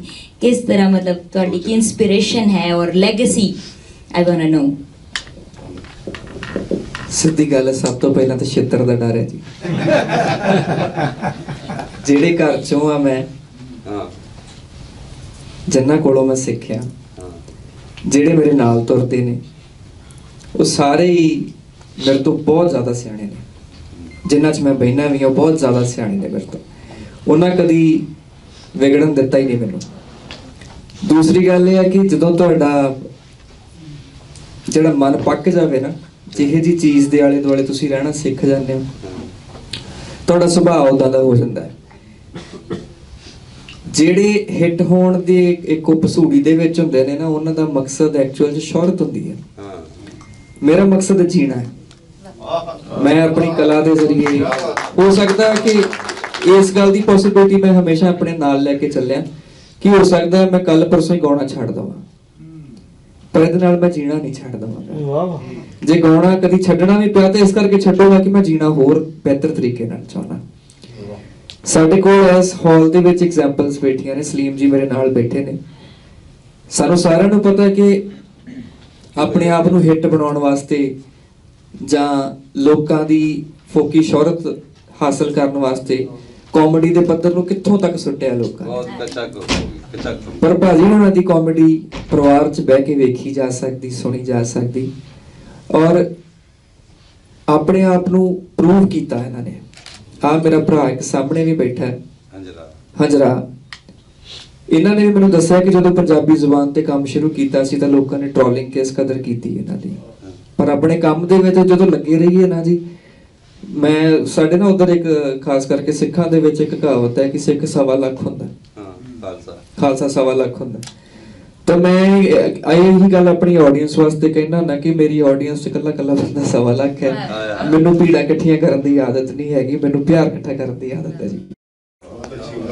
किस तरह, मतलब तुहाडी की इंस्पिरेशन है और legacy, I want to know. ਸਿੱਧੀ ਗੱਲ, ਸਭ ਤੋਂ ਪਹਿਲਾਂ ਤਾਂ ਛਿੱਤਰ ਦਾ ਡਰ ਹੈ ਜੀ। ਜਿਹੜੇ ਘਰ ਚੋਂ ਆ ਮੈਂ, ਜਿਨ੍ਹਾਂ ਕੋਲੋਂ ਮੈਂ ਸਿੱਖਿਆ, ਜਿਹੜੇ ਮੇਰੇ ਨਾਲ ਤੁਰਦੇ ਨੇ, ਉਹ ਸਾਰੇ ਹੀ ਮੇਰੇ ਤੋਂ ਬਹੁਤ ਜ਼ਿਆਦਾ ਸਿਆਣੇ ਨੇ। ਜਿਨ੍ਹਾਂ 'ਚ ਮੈਂ ਬਹਿਨਾ ਵੀ ਹਾਂ, ਬਹੁਤ ਜ਼ਿਆਦਾ ਸਿਆਣੇ ਨੇ ਮੇਰੇ ਤੋਂ। ਉਹਨਾਂ ਕਦੀ ਵਿਗੜਨ ਦਿੱਤਾ ਹੀ ਨਹੀਂ ਮੈਨੂੰ। ਦੂਸਰੀ ਗੱਲ ਇਹ ਹੈ ਕਿ ਜਦੋਂ ਤੁਹਾਡਾ ਜਿਹੜਾ ਮਨ ਪੱਕ ਜਾਵੇ ਨਾ, ਜਿਹੇ ਜੀ ਚੀਜ਼ ਦੇ ਆਲੇ ਦੁਆਲੇ ਤੁਸੀਂ ਰਹਿਣਾ ਸਿੱਖ ਜਾਂਦੇ ਹੋ, ਤੁਹਾਡਾ ਸੁਭਾਅ ਉਦਾਂ ਦਾ ਹੋ ਜਾਂਦਾ ਹੈ। ਜਿਹੜੇ ਹਿੱਟ ਹੋਣ ਦੇ ਇੱਕ ਪਸੂੜੀ ਦੇ ਵਿੱਚ ਹੁੰਦੇ ਨੇ ਨਾ, ਉਹਨਾਂ ਦਾ ਮਕਸਦ ਐਕਚੁਅਲ 'ਚ ਸ਼ੋਹਰਤ ਹੁੰਦੀ ਹੈ। ਮੇਰਾ ਮਕਸਦ ਜੀਣਾ ਹੈ। ਮੈਂ ਆਪਣੀ ਕਲਾ ਦੇ ਜ਼ਰੀਏ, ਹੋ ਸਕਦਾ ਕਿ ਇਸ ਗੱਲ ਦੀ ਪੋਸਿਬਿਲਿਟੀ ਮੈਂ ਹਮੇਸ਼ਾ ਆਪਣੇ ਨਾਲ ਲੈ ਕੇ ਚੱਲਿਆ ਕਿ ਹੋ ਸਕਦਾ ਮੈਂ ਕੱਲ ਪਰਸੋਂ ਹੀ ਗਾਉਣਾ ਛੱਡ ਦਵਾਂ, ਪਰ ਇਹਦੇ ਨਾਲ ਮੈਂ ਜੀਣਾ ਨਹੀਂ ਛੱਡ ਦਵਾਂਗਾ। ਜੇ ਗਾਉਣਾ ਕਦੀ ਛੱਡਣਾ ਵੀ ਪਿਆ ਤਾਂ ਇਸ ਕਰਕੇ ਛੱਡੂਗਾ ਕਿ ਮੈਂ ਜੀਣਾ ਹੋਰ ਬਿਹਤਰ ਤਰੀਕੇ ਨਾਲ ਚਾਹੁੰਦਾ। ਸਾਡੇ ਕੋਲ ਇਸ ਹਾਲ ਦੇ ਵਿੱਚ ਐਗਜ਼ਾਮਪਲਸ ਬੈਠੀਆਂ ਨੇ, ਸਲੀਮ ਜੀ ਮੇਰੇ ਨਾਲ ਬੈਠੇ ਨੇ। ਸਾਨੂੰ ਸਾਰਿਆਂ ਨੂੰ ਪਤਾ ਕਿ ਆਪਣੇ ਆਪ ਨੂੰ ਹਿੱਟ ਬਣਾਉਣ ਵਾਸਤੇ ਜਾਂ ਲੋਕਾਂ ਦੀ ਫੋਕੀ ਸ਼ੋਹਰਤ ਹਾਸਲ ਕਰਨ ਵਾਸਤੇ ਕਾਮੇਡੀ ਦੇ ਪੱਧਰ ਨੂੰ ਕਿੱਥੋਂ ਤੱਕ ਸੁੱਟਿਆ ਲੋਕਾਂ ਨੇ। ਪਰ ਭਾਜੀ ਉਹਨਾਂ ਦੀ ਕਾਮੇਡੀ ਪਰਿਵਾਰ 'ਚ ਬਹਿ ਕੇ ਵੇਖੀ ਜਾ ਸਕਦੀ, ਸੁਣੀ ਜਾ ਸਕਦੀ, ਔਰ ਆਪਣੇ ਆਪ ਨੂੰ ਪ੍ਰੂਵ ਕੀਤਾ ਇਹਨਾਂ ਨੇ। ਆ ਮੇਰਾ ਭਰਾ ਇੱਕ ਸਾਹਮਣੇ ਵੀ ਬੈਠਾ ਹੈ, ਹੰਜਰਾ। ਇਹਨਾਂ ਨੇ ਵੀ ਮੈਨੂੰ ਦੱਸਿਆ ਕਿ ਜਦੋਂ ਪੰਜਾਬੀ ਜ਼ੁਬਾਨ ਤੇ ਕੰਮ ਸ਼ੁਰੂ ਕੀਤਾ ਸੀ ਤਾਂ ਲੋਕਾਂ ਨੇ ਟ੍ਰੋਲਿੰਗ ਕਿਸ ਕਦਰ ਕੀਤੀ ਇਹਨਾਂ ਦੀ, ਪਰ ਆਪਣੇ ਕੰਮ ਦੇ ਵਿੱਚ ਜਦੋਂ ਲੱਗੇ ਰਹੀਏ ਨਾ ਜੀ। ਮੈਂ ਸਾਡੇ ਨਾ ਉਧਰ ਇੱਕ ਖਾਸ ਕਰਕੇ ਸਿੱਖਾਂ ਦੇ ਵਿੱਚ ਇੱਕ ਕਹਾਵਤ ਹੈ ਕਿ ਸਿੱਖ 1.25 ਲੱਖ ਹੁੰਦਾ, ਖਾਲਸਾ 1.25 ਲੱਖ ਹੁੰਦਾ। ਤਾਂ ਮੈਂ ਇਹੀ ਗੱਲ ਆਪਣੀ ਆਡੀਅנס ਵਾਸਤੇ ਕਹਿਣਾ ਨਾ ਕਿ ਮੇਰੀ ਆਡੀਅנס 'ਚ ਕੱਲਾ ਬੰਦਾ 1.25 ਲੱਖ ਹੈ। ਮੈਨੂੰ ਭੀੜਾਂ ਇਕੱਠੀਆਂ ਕਰਨ ਦੀ ਆਦਤ ਨਹੀਂ ਹੈਗੀ, ਮੈਨੂੰ ਪਿਆਰ ਇਕੱਠਾ ਕਰਨ ਦੀ ਆਦਤ ਹੈ ਜੀ।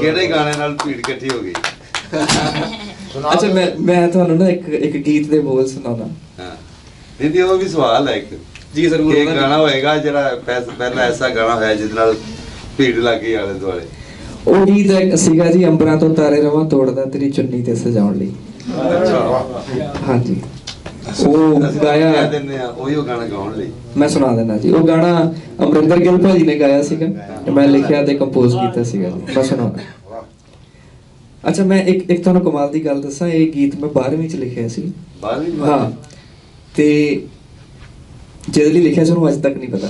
ਕਿਹੜੇ ਗਾਣੇ ਨਾਲ ਭੀੜ ਇਕੱਠੀ ਹੋ ਗਈ? ਅੱਛਾ, ਮੈਂ ਤੁਹਾਨੂੰ ਨਾ ਇੱਕ ਗੀਤ ਦੇ ਬੋਲ ਸੁਣਾਉਣਾ। ਹਾਂ ਦੀਦੀ, ਉਹ ਵੀ ਸਵਾਲ ਹੈ ਇੱਕ ਜੀ ਜ਼ਰੂਰ। ਇੱਕ ਗਾਣਾ ਹੋਏਗਾ ਜਿਹੜਾ ਪਹਿਲਾਂ ਐਸਾ ਗਾਣਾ ਹੋਇਆ ਜਿਹਦੇ ਨਾਲ ਭੀੜ ਲੱਗ ਗਈ ਆਲੇ ਦੁਆਲੇ। ਉਹ ਗੀਤ ਇੱਕ ਸੀਗਾ ਜੀ, ਅੰਬਰਾਂ ਤੋਂ ਤਾਰੇ ਰਵਾਂ ਤੋੜਦਾ ਤੇਰੀ ਚੁੰਨੀ ਤੇ ਸਜਾਉਣ ਲਈ। ਹਾਂਜੀ, ਉਹ ਗਾਇਆ ਕਹਿ ਦਿੰਦੇ ਆ ਉਹੀ ਉਹ ਗਾਣਾ ਗਾਉਣ ਲਈ। ਮੈਂ ਸੁਣਾ ਦਿੰਦਾ ਜੀ। ਉਹ ਗਾਣਾ ਅਮਰਿੰਦਰ ਗਿੱਲ ਭਾਜੀ ਨੇ ਗਾਇਆ ਸੀਗਾ ਤੇ ਮੈਂ ਲਿਖਿਆ ਤੇ ਕੰਪੋਜ਼ ਕੀਤਾ ਸੀਗਾ ਜੀ। ਮੈਂ ਸੁਣਾਉਣਾ। ਅੱਛਾ, ਮੈਂ ਇੱਕ ਤੁਹਾਨੂੰ ਕਮਾਲ ਦੀ ਗੱਲ ਦੱਸਾਂ। ਇਹ ਗੀਤ ਮੈਂ 12ਵੀਂ ਚ ਲਿਖਿਆ ਸੀ। 12ਵੀਂ? ਹਾਂ, ਤੇ ਜਿਹਦੇ ਲਈ ਲਿਖਿਆ ਸੀ ਉਹਨੂੰ ਅੱਜ ਤੱਕ ਨਹੀਂ ਪਤਾ।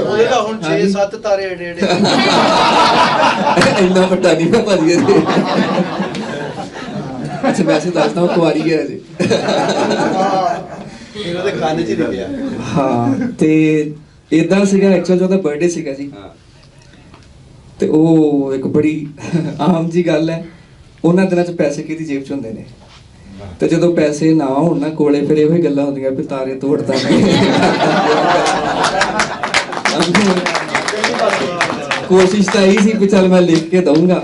ਉਹਦਾ ਹੁਣ 6-7 ਤਾਰੇ ਏਡੇ ਏਡੇ। ਇੰਨਾ ਵੱਡਾ ਨਹੀਂ ਮੈਂ ਭਾਜੀ ਇਹਦੇ। ਅੱਛਾ, ਵੈਸੇ ਦੱਸਦਾ ਉਹ ਕੁਆਰੀ ਹੈ ਜੀ। ਉਹਦੇ ਕੰਨ 'ਚ ਹੀ ਲਿਖਿਆ। ਹਾਂ, ਤੇ ਇਦਾਂ ਸੀਗਾ ਐਕਚੁਅਲ ਉਹਦਾ ਬਰਥਡੇ ਸੀਗਾ ਜੀ। ਤੇ ਉਹ ਇੱਕ ਬੜੀ ਆਮ ਜੀ ਗੱਲ ਹੈ, ਉਹਨਾਂ ਦਿਨਾਂ 'ਚ ਪੈਸੇ ਕਿਹਦੀ ਜੇਬ 'ਚ ਹੁੰਦੇ ਨੇ, ਤੇ ਜਦੋਂ ਪੈਸੇ ਨਾ ਹੋਣ ਨਾ ਕੋਲੇ ਫਿਰ ਇਹੋ ਹੀ ਗੱਲਾਂ ਹੁੰਦੀਆਂ ਵੀ ਤਾਰੇ ਤੋੜਦਾ ਕੋਸ਼ਿਸ਼ ਤਾਂ ਇਹੀ ਸੀ ਵੀ ਚੱਲ ਮੈਂ ਲਿਖ ਕੇ ਦਊਂਗਾ,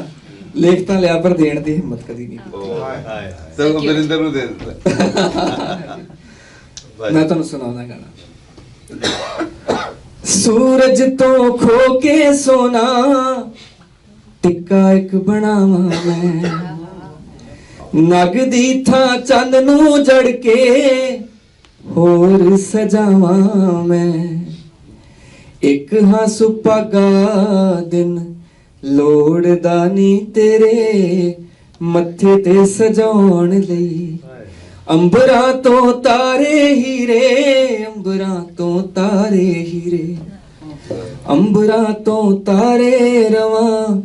ਲਿਖ ਤਾਂ ਲਿਆ ਪਰ ਦੇਣ ਦੀ ਹਿੰਮਤ ਕਦੀ ਨਹੀਂ। ਤੇ ਅਮਰਿੰਦਰ ਨੂੰ ਦੇ ਦਿੱਤਾ। ਮੈਂ ਤੁਹਾਨੂੰ ਸੁਣਾਉਂਦਾ ਗਾਣਾ। ਸੂਰਜ ਤੋਂ ਖੋ ਕੇ ਸੋਨਾ ਟਿੱਕਾ ਇੱਕ ਬਣਾਵਾਂ ਮੈਂ, ਨਗ ਦੀ ਥਾਂ ਚੰਨ ਨੂੰ ਜੜ ਕੇ ਹੋਰ ਸਜਾਵਾਂ ਮੈਂ, ਇੱਕ ਹਾਂ ਸੁਪਾਗਾ ਦਿਨ ਲੋੜਦਾ ਨੀ ਤੇਰੇ ਮੱਥੇ ਤੇ ਸਜਾਉਣ ਲਈ, ਅੰਬਰਾਂ ਤੋਂ ਤਾਰੇ ਹੀਰੇ, ਅੰਬਰਾਂ ਤੋਂ ਤਾਰੇ ਹੀਰੇ, ਅੰਬਰਾਂ ਤੋਂ ਤਾਰੇ ਰਵਾਂ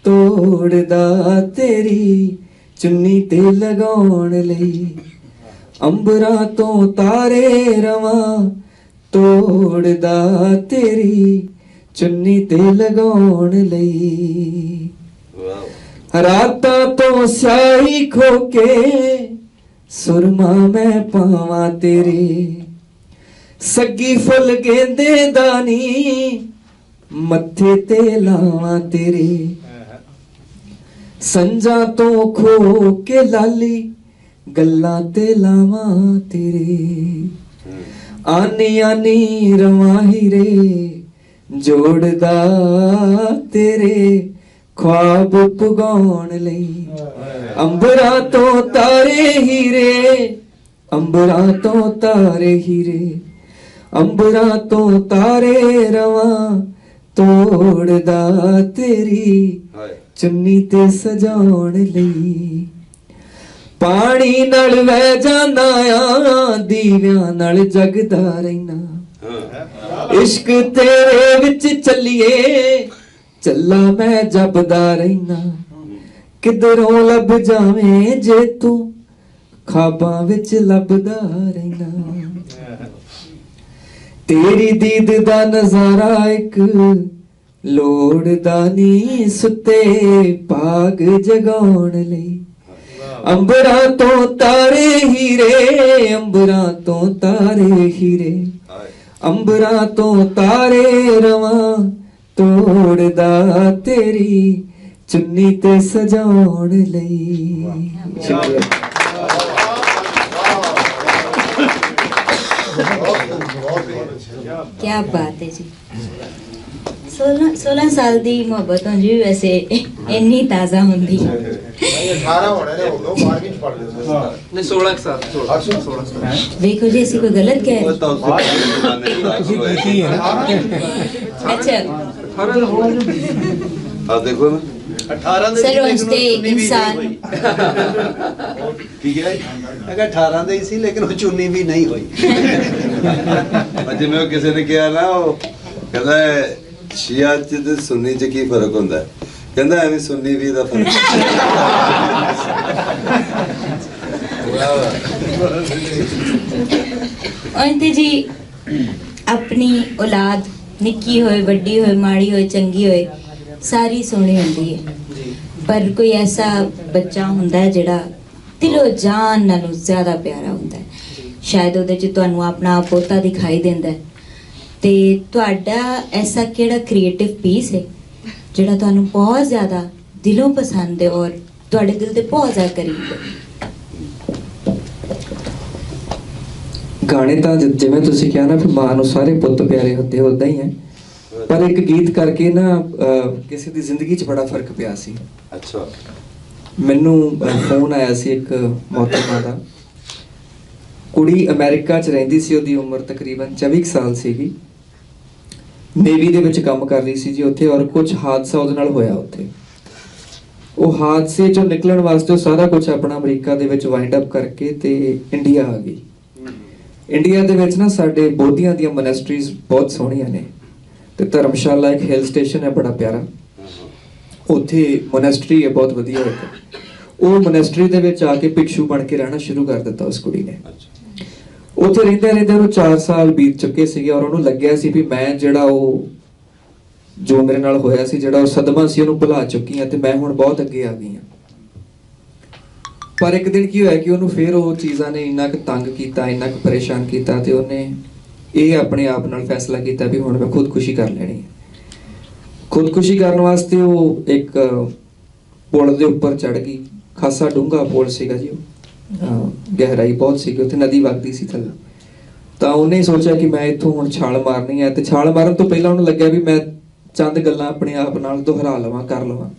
ਤੋੜਦਾ ਤੇਰੀ ਚੁੰਨੀ ਤੇ ਲਗਾਉਣ ਲਈ, ਅੰਬਰਾਂ ਤੋਂ ਤਾਰੇ ਰਵਾਂ ਤੋੜਦਾ ਤੇਰੀ ਚੁੰਨੀ ਤੇ ਲਗਾਉਣ ਲਈ, ਰਾਤਾਂ ਤੋਂ ਸਿਆਹੀ ਖੋ ਕੇ ਸੁਰਮਾ ਮੈਂ ਪਾਵਾਂ ਤੇਰੇ, ਸੱਗੀ ਫੁੱਲ ਗੇਂਦੇ ਦਾਨੀ ਮੱਥੇ ਤੇ ਲਾਵਾਂ ਤੇਰੇ, ਸੰਜਾਂ ਤੋਂ ਖੋ ਕੇ ਲਾਲੀ ਗੱਲਾਂ ਤੇ ਲਾਵਾਂ ਤੇਰੇ, ਆਨੀ ਆਨੀ ਰਵਾਂ ਹੀਰੇ ਜੋੜਦਾ ਤੇਰੇ ख्वाब पुगाउण लई, अंबरां तो तारे हीरे, अंबरां तो तारे हीरे, अंबरां तो तारे रवां तोड़दा तेरी चुन्नी ते सजाउण लई, पानी नाल वह जांदा आ दीव्यां नाल जगदा रहना, इश्क तेरे विच चलिए ਚੱਲਾ ਮੈਂ ਜਪਦਾ ਰਹਿਣਾ, ਕਿਧਰੋਂ ਲੱਭ ਜਾਵੇਂ ਜੇ ਤੂੰ ਖਾਬਾਂ ਵਿੱਚ ਲੱਭਦਾ ਰਹਿਣਾ, ਤੇਰੀ ਦੀਦ ਦਾ ਨਜ਼ਾਰਾ ਇੱਕ ਲੋੜਦਾ ਨੀ ਸੁੱਤੇ ਭਾਗ ਜਗਾਉਣ ਲਈ, ਅੰਬਰਾਂ ਤੋਂ ਤਾਰੇ ਹੀਰੇ, ਅੰਬਰਾਂ ਤੋਂ ਤਾਰੇ ਹੀਰੇ, ਅੰਬਰਾਂ ਤੋਂ ਤਾਰੇ ਰਵਾਂ ਤੋੜਦਾ ਤੇਰੀ ਚੁੰਨੀ ਤੇ ਸਜਾਉਣ ਲਈ। ਸ਼ੁਕਰੀਆ। क्या बात है जी। 16 ਸਾਲ ਦੀ ਮੁਹੱਬਤ ਹੁੰਦੀ ਵੀ ਵੈਸੇ ਇੰਨੀ ਤਾਜ਼ਾ ਹੁੰਦੀ। 18 ਹੋਣੇ ਨੇ ਉਦੋਂ 12ਵੀਂ ਚ ਪੜ੍ਹਦੇ ਸੀ। ਨਹੀਂ 16 ਸਾਲ 16 ਸਾਲ। ਵੇਖੋ ਜੀ ਅਸੀਂ ਕੋਈ ਗਲਤ ਕਹਿ ਰਹੇ। ਅੱਛਾ ਆ ਦੇਖੋ ਨਾ 18 ਦੇ ਸਰ ਉਸ ਤੇ ਇਨਸਾਨ ਕੀ ਹੈ? ਅਗਰ 18 ਦੇ ਹੀ ਸੀ ਲੇਕਿਨ ਉਹ ਚੁੰਨੀ ਵੀ ਨਹੀਂ ਹੋਈ। ਜਿਵੇਂ ਕਿਸੇ ਨੇ ਕਿਹਾ ਨਾ, ਉਹ ਕਹਿੰਦਾ ਸ਼ੀਆ ਚ ਤੇ ਸੁੰਨੀ ਚ ਕੀ ਫਰਕ ਹੁੰਦਾ ਹੈ? ਕਹਿੰਦਾ ਐਵੇਂ ਸੁੰਨੀ ਵੀ ਦਾ ਫਰਕ। ਅੰਤੇ ਜੀ ਆਪਣੀ ਔਲਾਦ ਨਿੱਕੀ ਹੋਏ ਵੱਡੀ ਹੋਏ ਮਾੜੀ ਹੋਏ ਚੰਗੀ ਹੋਏ ਸਾਰੀ ਸੋਹਣੀ ਹੁੰਦੀ ਹੈ, ਪਰ ਕੋਈ ਐਸਾ ਬੱਚਾ ਹੁੰਦਾ ਹੈ ਜਿਹੜਾ ਦਿਲੋਂ ਜਾਨ ਨਾਲੋਂ ਜ਼ਿਆਦਾ ਪਿਆਰਾ ਹੁੰਦਾ ਹੈ। ਸ਼ਾਇਦ ਉਹਦੇ 'ਚ ਤੁਹਾਨੂੰ ਆਪਣਾ ਪੋਤਾ ਦਿਖਾਈ ਦਿੰਦਾ ਹੈ। ਤੇ ਤੁਹਾਡਾ ਐਸਾ ਕਿਹੜਾ ਕ੍ਰੀਏਟਿਵ ਪੀਸ ਹੈ ਜਿਹੜਾ ਤੁਹਾਨੂੰ ਬਹੁਤ ਜ਼ਿਆਦਾ ਦਿਲੋਂ ਪਸੰਦ ਹੈ ਔਰ ਤੁਹਾਡੇ ਦਿਲ ਦੇ ਬਹੁਤ ਜ਼ਿਆਦਾ ਕਰੀਬ ਹੈ? ਗਾਣੇ ਤਾਂ ਜਿਵੇਂ ਤੁਸੀਂ ਕਿਹਾ ਨਾ, ਫਿਰ ਮਾਂ ਨੂੰ ਸਾਰੇ ਪੁੱਤ ਪਿਆਰੇ ਹੁੰਦੇ, ਉਦਾਂ ਹੀ ਹੈ। ਪਰ ਇੱਕ ਗੀਤ ਕਰਕੇ ਨਾ ਕਿਸੇ ਦੀ ਜ਼ਿੰਦਗੀ 'ਚ ਬੜਾ ਫਰਕ ਪਿਆ ਸੀ। ਅੱਛਾ। ਮੈਨੂੰ ਫੋਨ ਆਇਆ ਸੀ ਇੱਕ ਮੋਹਤਰਮਾ ਦਾ, ਕੁੜੀ ਅਮਰੀਕਾ 'ਚ ਰਹਿੰਦੀ ਸੀ, ਉਹਦੀ ਉਮਰ ਤਕਰੀਬਨ 24 ਸਾਲ ਸੀਗੀ, ਨੇਵੀ ਦੇ ਵਿੱਚ ਕੰਮ ਕਰ ਰਹੀ ਸੀ ਜੀ ਉੱਥੇ, ਔਰ ਕੁਝ ਹਾਦਸਾ ਉਹਦੇ ਨਾਲ ਹੋਇਆ ਉੱਥੇ। ਉਹ ਹਾਦਸੇ 'ਚੋਂ ਨਿਕਲਣ ਵਾਸਤੇ ਉਹ ਸਾਰਾ ਕੁਝ ਆਪਣਾ ਅਮਰੀਕਾ ਦੇ ਵਿੱਚ ਵਾਈਂਡ ਅਪ ਕਰਕੇ ਤੇ ਇੰਡੀਆ ਆ ਗਈ। ਇੰਡੀਆ ਦੇ ਵਿੱਚ ਨਾ ਸਾਡੇ ਬੋਧੀਆਂ ਦੀਆਂ ਮੋਨੈਸਟਰੀਜ਼ ਬਹੁਤ ਸੋਹਣੀਆਂ ਨੇ, ਤੇ ਧਰਮਸ਼ਾਲਾ ਇੱਕ ਹਿਲ ਸਟੇਸ਼ਨ ਹੈ ਬੜਾ ਪਿਆਰਾ, ਉੱਥੇ ਮੋਨੈਸਟਰੀ ਹੈ ਬਹੁਤ ਵਧੀਆ ਇੱਕ। ਉਹ ਮੋਨੈਸਟਰੀ ਦੇ ਵਿੱਚ ਆ ਕੇ ਭਿਕਸ਼ੂ ਬਣ ਕੇ ਰਹਿਣਾ ਸ਼ੁਰੂ ਕਰ ਦਿੱਤਾ ਉਸ ਕੁੜੀ ਨੇ। ਉੱਥੇ ਰਹਿੰਦੇ ਰਹਿੰਦੇ ਉਹਨੂੰ 4 ਸਾਲ ਬੀਤ ਚੁੱਕੇ ਸੀਗੇ, ਔਰ ਉਹਨੂੰ ਲੱਗਿਆ ਸੀ ਵੀ ਮੈਂ ਜਿਹੜਾ ਉਹ ਜੋ ਮੇਰੇ ਨਾਲ ਹੋਇਆ ਸੀ, ਜਿਹੜਾ ਉਹ ਸਦਮਾ ਸੀ, ਉਹਨੂੰ ਭੁਲਾ ਚੁੱਕੀ ਹਾਂ ਤੇ ਮੈਂ ਹੁਣ ਬਹੁਤ ਅੱਗੇ ਆ ਗਈ ਹਾਂ। ਪਰ ਇੱਕ ਦਿਨ ਕੀ ਹੋਇਆ ਕਿ ਉਹਨੂੰ ਫਿਰ ਉਹ ਚੀਜ਼ਾਂ ਨੇ ਇੰਨਾ ਕੁ ਤੰਗ ਕੀਤਾ, ਇੰਨਾ ਕੁ ਪਰੇਸ਼ਾਨ ਕੀਤਾ, ਤੇ ਉਹਨੇ ਇਹ ਆਪਣੇ ਆਪ ਨਾਲ ਫੈਸਲਾ ਕੀਤਾ ਵੀ ਹੁਣ ਮੈਂ ਖੁਦਕੁਸ਼ੀ ਕਰ ਲੈਣੀ ਹੈ। ਖੁਦਕੁਸ਼ੀ ਕਰਨ ਵਾਸਤੇ ਉਹ ਇੱਕ ਪੁਲ ਦੇ ਉੱਪਰ ਚੜ ਗਈ। ਖਾਸਾ ਡੂੰਘਾ ਪੁਲ ਸੀਗਾ ਜੀ, ਉਹ ਗਹਿਰਾਈ ਬਹੁਤ ਸੀਗੀ, ਉੱਥੇ ਨਦੀ ਵਗਦੀ ਸੀ ਥੱਲੇ। ਤਾਂ ਉਹਨੇ ਸੋਚਿਆ ਕਿ ਮੈਂ ਇੱਥੋਂ ਹੁਣ ਛਾਲ ਮਾਰਨੀ ਹੈ, ਤੇ ਛਾਲ ਮਾਰਨ ਤੋਂ ਪਹਿਲਾਂ ਉਹਨੂੰ ਲੱਗਿਆ ਵੀ ਮੈਂ ਚੰਦ ਗੱਲਾਂ ਆਪਣੇ ਆਪ ਨਾਲ ਦੁਹਰਾ ਲਵਾਂ, ਕਰ ਲਵਾਂ।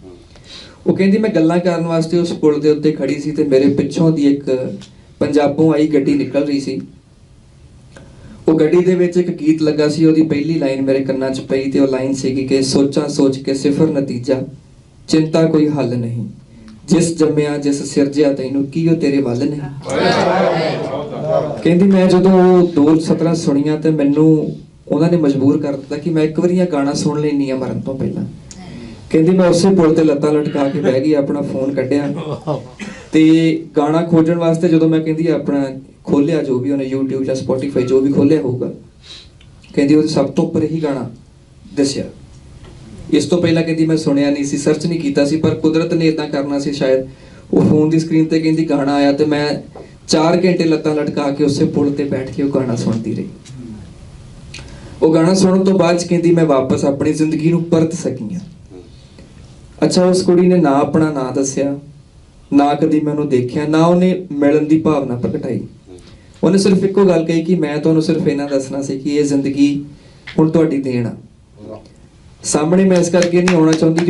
ਉਹ ਕਹਿੰਦੀ ਮੈਂ ਗੱਲਾਂ ਕਰਨ ਵਾਸਤੇ ਉਸ ਪੁਲ ਦੇ ਉੱਤੇ ਖੜੀ ਸੀ, ਤੇ ਮੇਰੇ ਪਿੱਛੋਂ ਦੀ ਇੱਕ ਪੰਜਾਬੋਂ ਆਈ ਗੱਡੀ ਨਿਕਲ ਰਹੀ ਸੀ। ਉਹ ਗੱਡੀ ਦੇ ਵਿੱਚ ਇੱਕ ਗੀਤ ਲੱਗਾ ਸੀ, ਉਹਦੀ ਪਹਿਲੀ ਲਾਈਨ ਮੇਰੇ ਕੰਨਾਂ 'ਚ ਪਈ, ਤੇ ਉਹ ਲਾਈਨ ਸੀਗੀ ਕਿ ਸੋਚਾਂ ਸੋਚ ਕੇ ਸਿਫਰ ਨਤੀਜਾ, ਚਿੰਤਾ ਕੋਈ ਹੱਲ ਨਹੀਂ, ਜਿਸ ਜੰਮਿਆ ਜਿਸ ਸਿਰਜਿਆ ਤੈਨੂੰ ਕੀ ਉਹ ਤੇਰੇ ਵੱਲ ਨਹੀਂ। ਕਹਿੰਦੀ ਮੈਂ ਜਦੋਂ ਉਹ 2 ਸਤਰਾਂ ਸੁਣੀਆਂ ਤੇ ਮੈਨੂੰ ਉਹਨਾਂ ਨੇ ਮਜਬੂਰ ਕਰ ਦਿੱਤਾ ਕਿ ਮੈਂ ਇੱਕ ਵਾਰੀ ਇਹ ਗਾਣਾ ਸੁਣ ਲੈਣੀ ਆ ਮਰਨ ਤੋਂ ਪਹਿਲਾਂ। ਕਹਿੰਦੀ ਮੈਂ ਉਸੇ ਪੁਲ ਤੇ ਲੱਤਾਂ ਲਟਕਾ ਕੇ ਬਹਿ ਗਈ, ਆਪਣਾ ਫੋਨ ਕੱਢਿਆ ਤੇ ਗਾਣਾ ਖੋਜਣ ਵਾਸਤੇ ਜਦੋਂ ਮੈਂ ਕਹਿੰਦੀ ਆਪਣਾ ਖੋਲਿਆ, ਜੋ ਵੀ ਉਹਨੇ YouTube ਜਾਂ Spotify ਜੋ ਵੀ ਖੋਲਿਆ ਹੋਊਗਾ, ਕਹਿੰਦੀ ਉਹਦੇ ਸਭ ਤੋਂ ਉੱਪਰ ਹੀ ਗਾਣਾ ਦੱਸਿਆ। ਇਸ ਤੋਂ ਪਹਿਲਾਂ ਕਹਿੰਦੀ ਮੈਂ ਸੁਣਿਆ ਨਹੀਂ ਸੀ, ਸਰਚ ਨਹੀਂ ਕੀਤਾ ਸੀ, ਪਰ ਕੁਦਰਤ ਨੇ ਇਦਾਂ ਕਰਨਾ ਸੀ ਸ਼ਾਇਦ। ਉਹ ਫੋਨ ਦੀ ਸਕਰੀਨ ਤੇ ਕਹਿੰਦੀ ਗਾਣਾ ਆਇਆ, ਤੇ ਮੈਂ 4 ਘੰਟੇ ਲੱਤਾਂ ਲਟਕਾ ਕੇ ਉਸੇ ਪੁਲ ਤੇ ਬੈਠ ਕੇ ਉਹ ਗਾਣਾ ਸੁਣਦੀ ਰਹੀ। ਉਹ ਗਾਣਾ ਸੁਣਨ ਤੋਂ ਬਾਅਦ ਕਹਿੰਦੀ ਮੈਂ ਵਾਪਸ ਆਪਣੀ ਜ਼ਿੰਦਗੀ ਨੂੰ ਪਰਤ ਸਕੀ ਹਾਂ। ਅੱਛਾ, ਉਸ ਕੁੜੀ ਨੇ ਨਾ ਆਪਣਾ ਨਾਂ ਦੱਸਿਆ, ਨਾ ਕਦੀ ਮੈਂ ਉਹਨੂੰ ਦੇਖਿਆ, ਨਾ ਉਹਨੇ ਮਿਲਣ ਦੀ ਭਾਵਨਾ ਪ੍ਰਗਟਾਈ। ਉਹਨੇ ਸਿਰਫ ਇੱਕੋ ਗੱਲ ਕਹੀ ਕਿ ਮੈਂ ਤੁਹਾਨੂੰ ਸਿਰਫ ਇਹਨਾਂ ਦੱਸਣਾ ਸੀ ਕਿ ਇਹ ਜ਼ਿੰਦਗੀ ਹੁਣ ਤੁਹਾਡੀ ਦੇਣ ਆ। ਸਾਹਮਣੇ ਮੈਂ ਇਸ ਕਰਕੇ ਨਹੀਂ ਆਉਣਾ ਚਾਹੁੰਦੀ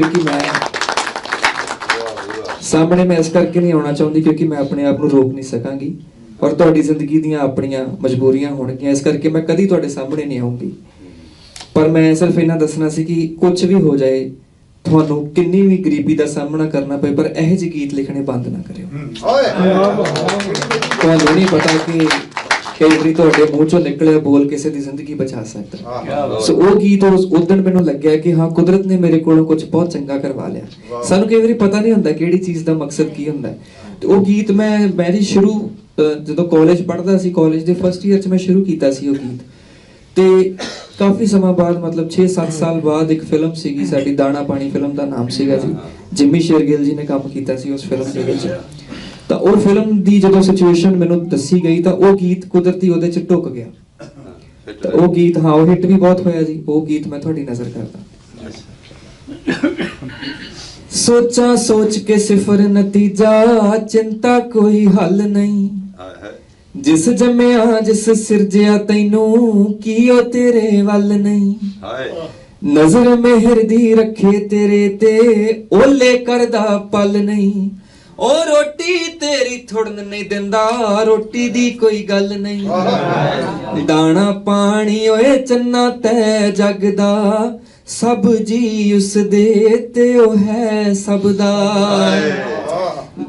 ਕਿਉਂਕਿ ਮੈਂ ਆਪਣੇ ਆਪ ਨੂੰ ਰੋਕ ਨਹੀਂ ਸਕਾਂਗੀ, ਔਰ ਤੁਹਾਡੀ ਜ਼ਿੰਦਗੀ ਦੀਆਂ ਆਪਣੀਆਂ ਮਜਬੂਰੀਆਂ ਹੋਣਗੀਆਂ, ਇਸ ਕਰਕੇ ਮੈਂ ਕਦੀ ਤੁਹਾਡੇ ਸਾਹਮਣੇ ਨਹੀਂ ਆਉਂਗੀ। ਪਰ ਮੈਂ ਸਿਰਫ ਇਹਨਾਂ ਦੱਸਣਾ ਸੀ ਕਿ ਕੁਝ ਵੀ ਹੋ ਜਾਏ, ਤੁਹਾਨੂੰ ਕਿੰਨੀ ਵੀ ਗਰੀਬੀ ਦਾ ਸਾਹਮਣਾ ਕਰਨਾ ਪਏ, ਪਰ ਇਹੋ ਜਿਹੇ ਗੀਤ ਲਿਖਣੇ ਬੰਦ ਨਾ ਕਰਿਓ। ਤੁਹਾਨੂੰ ਨਹੀਂ ਪਤਾ ਕਿ ਕਈ ਵਾਰੀ ਤੁਹਾਡੇ ਮੂੰਹ ਚੋਂ ਨਿਕਲਿਆ ਬੋਲ ਕਿਸੇ ਦੀ ਜ਼ਿੰਦਗੀ ਬਚਾ ਸਕਦਾ। ਸੋ ਉਹ ਗੀਤ ਉਸ ਦਿਨ ਮੈਨੂੰ ਲੱਗਿਆ ਕਿ ਹਾਂ, ਕੁਦਰਤ ਨੇ ਮੇਰੇ ਕੋਲੋਂ ਕੁਝ ਬਹੁਤ ਚੰਗਾ ਕਰਵਾ ਲਿਆ। ਸਾਨੂੰ ਕਈ ਵਾਰੀ ਪਤਾ ਨਹੀਂ ਹੁੰਦਾ ਕਿਹੜੀ ਚੀਜ਼ ਦਾ ਮਕਸਦ ਕੀ ਹੁੰਦਾ। ਤੇ ਉਹ ਗੀਤ ਮੈਂ ਜੀ ਸ਼ੁਰੂ ਜਦੋਂ ਕਾਲਜ ਪੜ੍ਹਦਾ ਸੀ, ਕਾਲਜ ਦੇ ਫਸਟ ਈਅਰ 'ਚ ਮੈਂ ਸ਼ੁਰੂ ਕੀਤਾ ਸੀ ਉਹ ਗੀਤ। ਤੇ ਕਾਫੀ ਸਮਾਂ ਬਾਅਦ, ਮਤਲਬ 6-7 ਸਾਲ ਬਾਅਦ ਇੱਕ ਫਿਲਮ ਸੀਗੀ ਸਾਡੀ, ਦਾਣਾ ਪਾਣੀ ਫਿਲਮ ਦਾ ਨਾਮ ਸੀਗਾ ਜੀ, ਜਿੰਮੀ ਸ਼ੇਰਗਿੱਲ ਜੀ ਨੇ ਕੰਮ ਕੀਤਾ ਸੀ ਉਸ ਫਿਲਮ ਦੇ ਵਿੱਚ। ਤਾਂ ਉਹ ਫਿਲਮ ਦੀ ਜਦੋਂ ਸਿਚੁਏਸ਼ਨ ਮੈਨੂੰ ਦੱਸੀ ਗਈ ਤਾਂ ਉਹ ਗੀਤ ਕੁਦਰਤੀ ਉਹਦੇ 'ਚ ਢੁੱਕ ਗਿਆ। ਤਾਂ ਉਹ ਗੀਤ ਉਹ ਹਿੱਟ ਵੀ ਬਹੁਤ ਹੋਇਆ ਜੀ। ਉਹ ਗੀਤ ਮੈਂ ਤੁਹਾਡੀ ਨਜ਼ਰ ਕਰਦਾ। ਸੋਚਾਂ ਸੋਚ ਕੇ ਸਿਫਰ ਨਤੀਜਾ, ਚਿੰਤਾ ਕੋਈ ਹੱਲ ਨਹੀਂ, ਜਿਸ ਜੰਮਿਆ ਜਿਸ ਸਿਰਜਿਆ ਤੈਨੂੰ ਕੀ ਉਹ ਤੇਰੇ ਵੱਲ ਨਹੀਂ। ਨਜ਼ਰ ਮਿਹਰ ਦੀ ਰੱਖੇ ਤੇਰੇ ਤੇ, ਓਲੇ ਕਰਦਾ ਪਲ ਨਹੀਂ। ਉਹ ਰੋਟੀ ਤੇਰੀ ਥੁੜਨ ਨਹੀਂ ਦਿੰਦਾ, ਰੋਟੀ ਦੀ ਕੋਈ ਗੱਲ ਨਹੀਂ। ਦਾਣਾ ਪਾਣੀ ਓਏ ਚੰਨਾ ਤੈ ਜਗ ਦਾ, ਸਭ ਜੀ ਉਸ ਦੇ ਤੇ ਉਹ ਹੈ ਸਭ ਦਾ।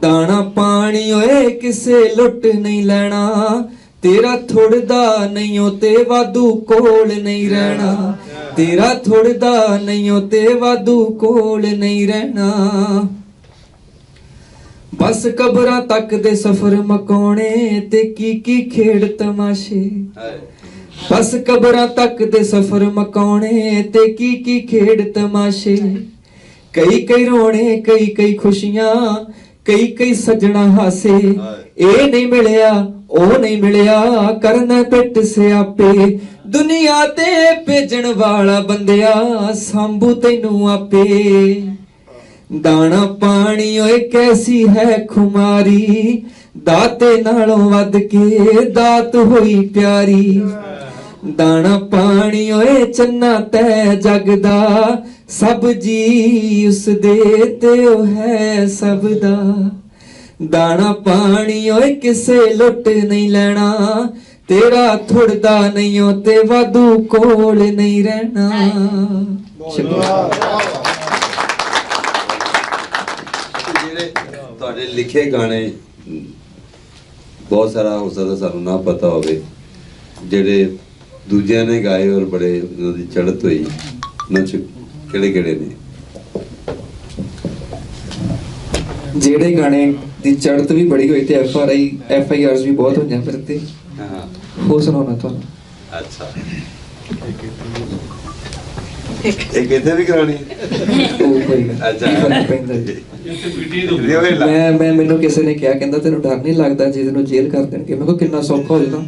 ਦਾਣਾ ਪਾਣੀ ਓਏ ਕਿਸੇ ਲੁੱਟ ਨਹੀਂ ਲੈਣਾ, ਤੇਰਾ ਥੁੜਦਾ ਨਹੀਂ ਓ ਤੇ ਵਾਧੂ ਕੋਲ ਨਹੀਂ ਰਹਿਣਾ। ਤੇਰਾ ਥੁੜਦਾ ਨਹੀਂ ਓ ਤੇ ਵਾਧੂ ਕੋਲ ਨਹੀਂ ਰਹਿਣਾ। ਬਸ ਕਬਰਾਂ ਤੱਕ ਦੇ ਸਫ਼ਰ ਮਕਾਉਣੇ ਤੇ ਕੀ ਖੇਡ ਤਮਾਸ਼ੇ। ਬਸ ਕਬਰਾਂ ਤੱਕ ਦੇ ਸਫ਼ਰ ਮਕਾਉਣੇ ਤੇ ਕੀ ਖੇਡ ਤਮਾਸ਼ੇ। ਕਈ ਕਈ ਰੋਣੇ ਕਈ ਕਈ ਖੁਸ਼ੀਆਂ ਕਈ ਕਈ ਸੱਜਣਾ ਹਾਸੇ ਇਹ ਨਹੀਂ ਮਿਲਿਆ ਉਹ ਨਹੀਂ ਮਿਲਿਆ ਕਰਨਾ ਪਿੱਟ ਸਿਆਪੇ ਦੁਨੀਆ ਤੇ ਭੇਜਣ ਵਾਲਾ ਬੰਦਿਆ ਸੰਭੂ ਤੈਨੂੰ ਆਪੇ ਦਾਣਾ ਪਾਣੀ ਓਏ ਕੈਸੀ ਹੈ ਖੁਮਾਰੀ ਦਾਤੇ ਨਾਲੋਂ ਵੱਧ ਕੇ ਦਾਤ ਹੋਈ ਪਿਆਰੀ ਦਾਣਾ ਪਾਣੀ ਓਏ ਚੰਨਾ ਤੈ ਜਗ ਦਾ ਸਭ ਜੀ ਉਸ ਦੇ ਤੇ ਉਹ ਹੈ ਸਭ ਦਾ ਦਾਣਾ ਪਾਣੀ ਓਏ ਕਿਸੇ ਲੁੱਟ ਨਹੀਂ ਲੈਣਾ ਤੇਰਾ ਥੁੜਦਾ ਨਹੀਂ ਓ ਤੇ ਵਾਧੂ ਕੋਲ ਨਹੀਂ ਰਹਿਣਾ ਸ਼ੁਕਰੀਆ ਜਿਹੜੇ ਤੁਹਾਡੇ ਲਿਖੇ ਗਾਣੇ ਬਹੁਤ ਸਾਰਾ ਹੋ ਸਕਦਾ ਸਾਨੂੰ ਨਾ ਪਤਾ ਹੋਵੇ ਜਿਹੜੇ ਦੂਜਿਆਂ ਨੇ ਗਾਏ ਔਰ ਬੜੇ ਉਹਨਾਂ ਦੀ ਚੜ੍ਹਤ ਹੋਈ ਉਹਨਾਂ ਚ ਕਿਹੜੇ ਕਿਹੜੇ ਨੇ ਜਿਹੜੇ ਗਾਣੇ ਦੀ ਚੜ੍ਹਤ ਵੀ ਬੜੀ ਹੋਈ ਤੇ FIRs ਵੀ ਬਹੁਤ ਹੋਈਆਂ ਫਿਰ ਤੇ ਹਾਂ ਹੋ ਸੁਣਾਉਣਾ ਤੁਹਾਨੂੰ ਅੱਛਾ ਇਹ ਕਿਤੇ ਵੀ ਕਰਾਣੀ ਉਹ ਕੋਈ ਨਾ ਅੱਛਾ। ਕੀ ਫਰਕ ਪੈਂਦਾ ਜੀ। ਮੈਂ ਮੈਨੂੰ ਕਿਸੇ ਨੇ ਕਿਹਾ ਕਹਿੰਦਾ ਤੈਨੂੰ ਡਰ ਨਹੀਂ ਲੱਗਦਾ ਜੇ ਤੈਨੂੰ ਜੇਲ੍ਹ ਕਰ ਦੇਣਗੇ ਮੈਂ ਕਿਹਾ ਕਿੰਨਾ ਸੌਖਾ ਹੋ ਜਾਣਾ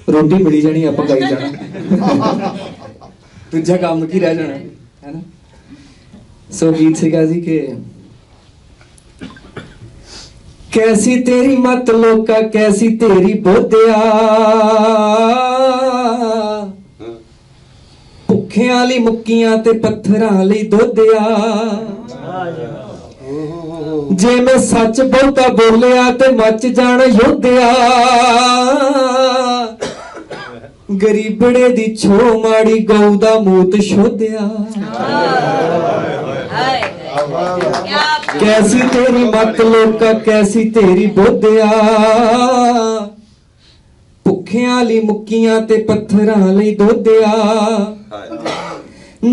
ਰੋਟੀ ਮਿਲੀ ਜਾਣੀ ਆਪਾਂ ਖਾਈ ਜਾਣਾ ਦੂਜਾ ਕੰਮ ਕੀ ਰਹਿ ਜਾਣਾ ਹੈ ਨਾ ਸੋ ਗੀਤ ਸੀਗਾ ਜੀ ਕਿ कैसी तेरी मत लोका कैसी तेरी बोधिया भुखियां लई मुक्कियां ते पत्थरां लई दोधिया जे मैं सच बहुता बोलिया ते मच जाना योधिया गरीबड़े दी छो माड़ी गऊ दा मूत शोधिया कैसी तेरी मत लोका कैसी तेरी बोधिया भुखियां लई मुक्कियां ते पत्थरां लई दोधिया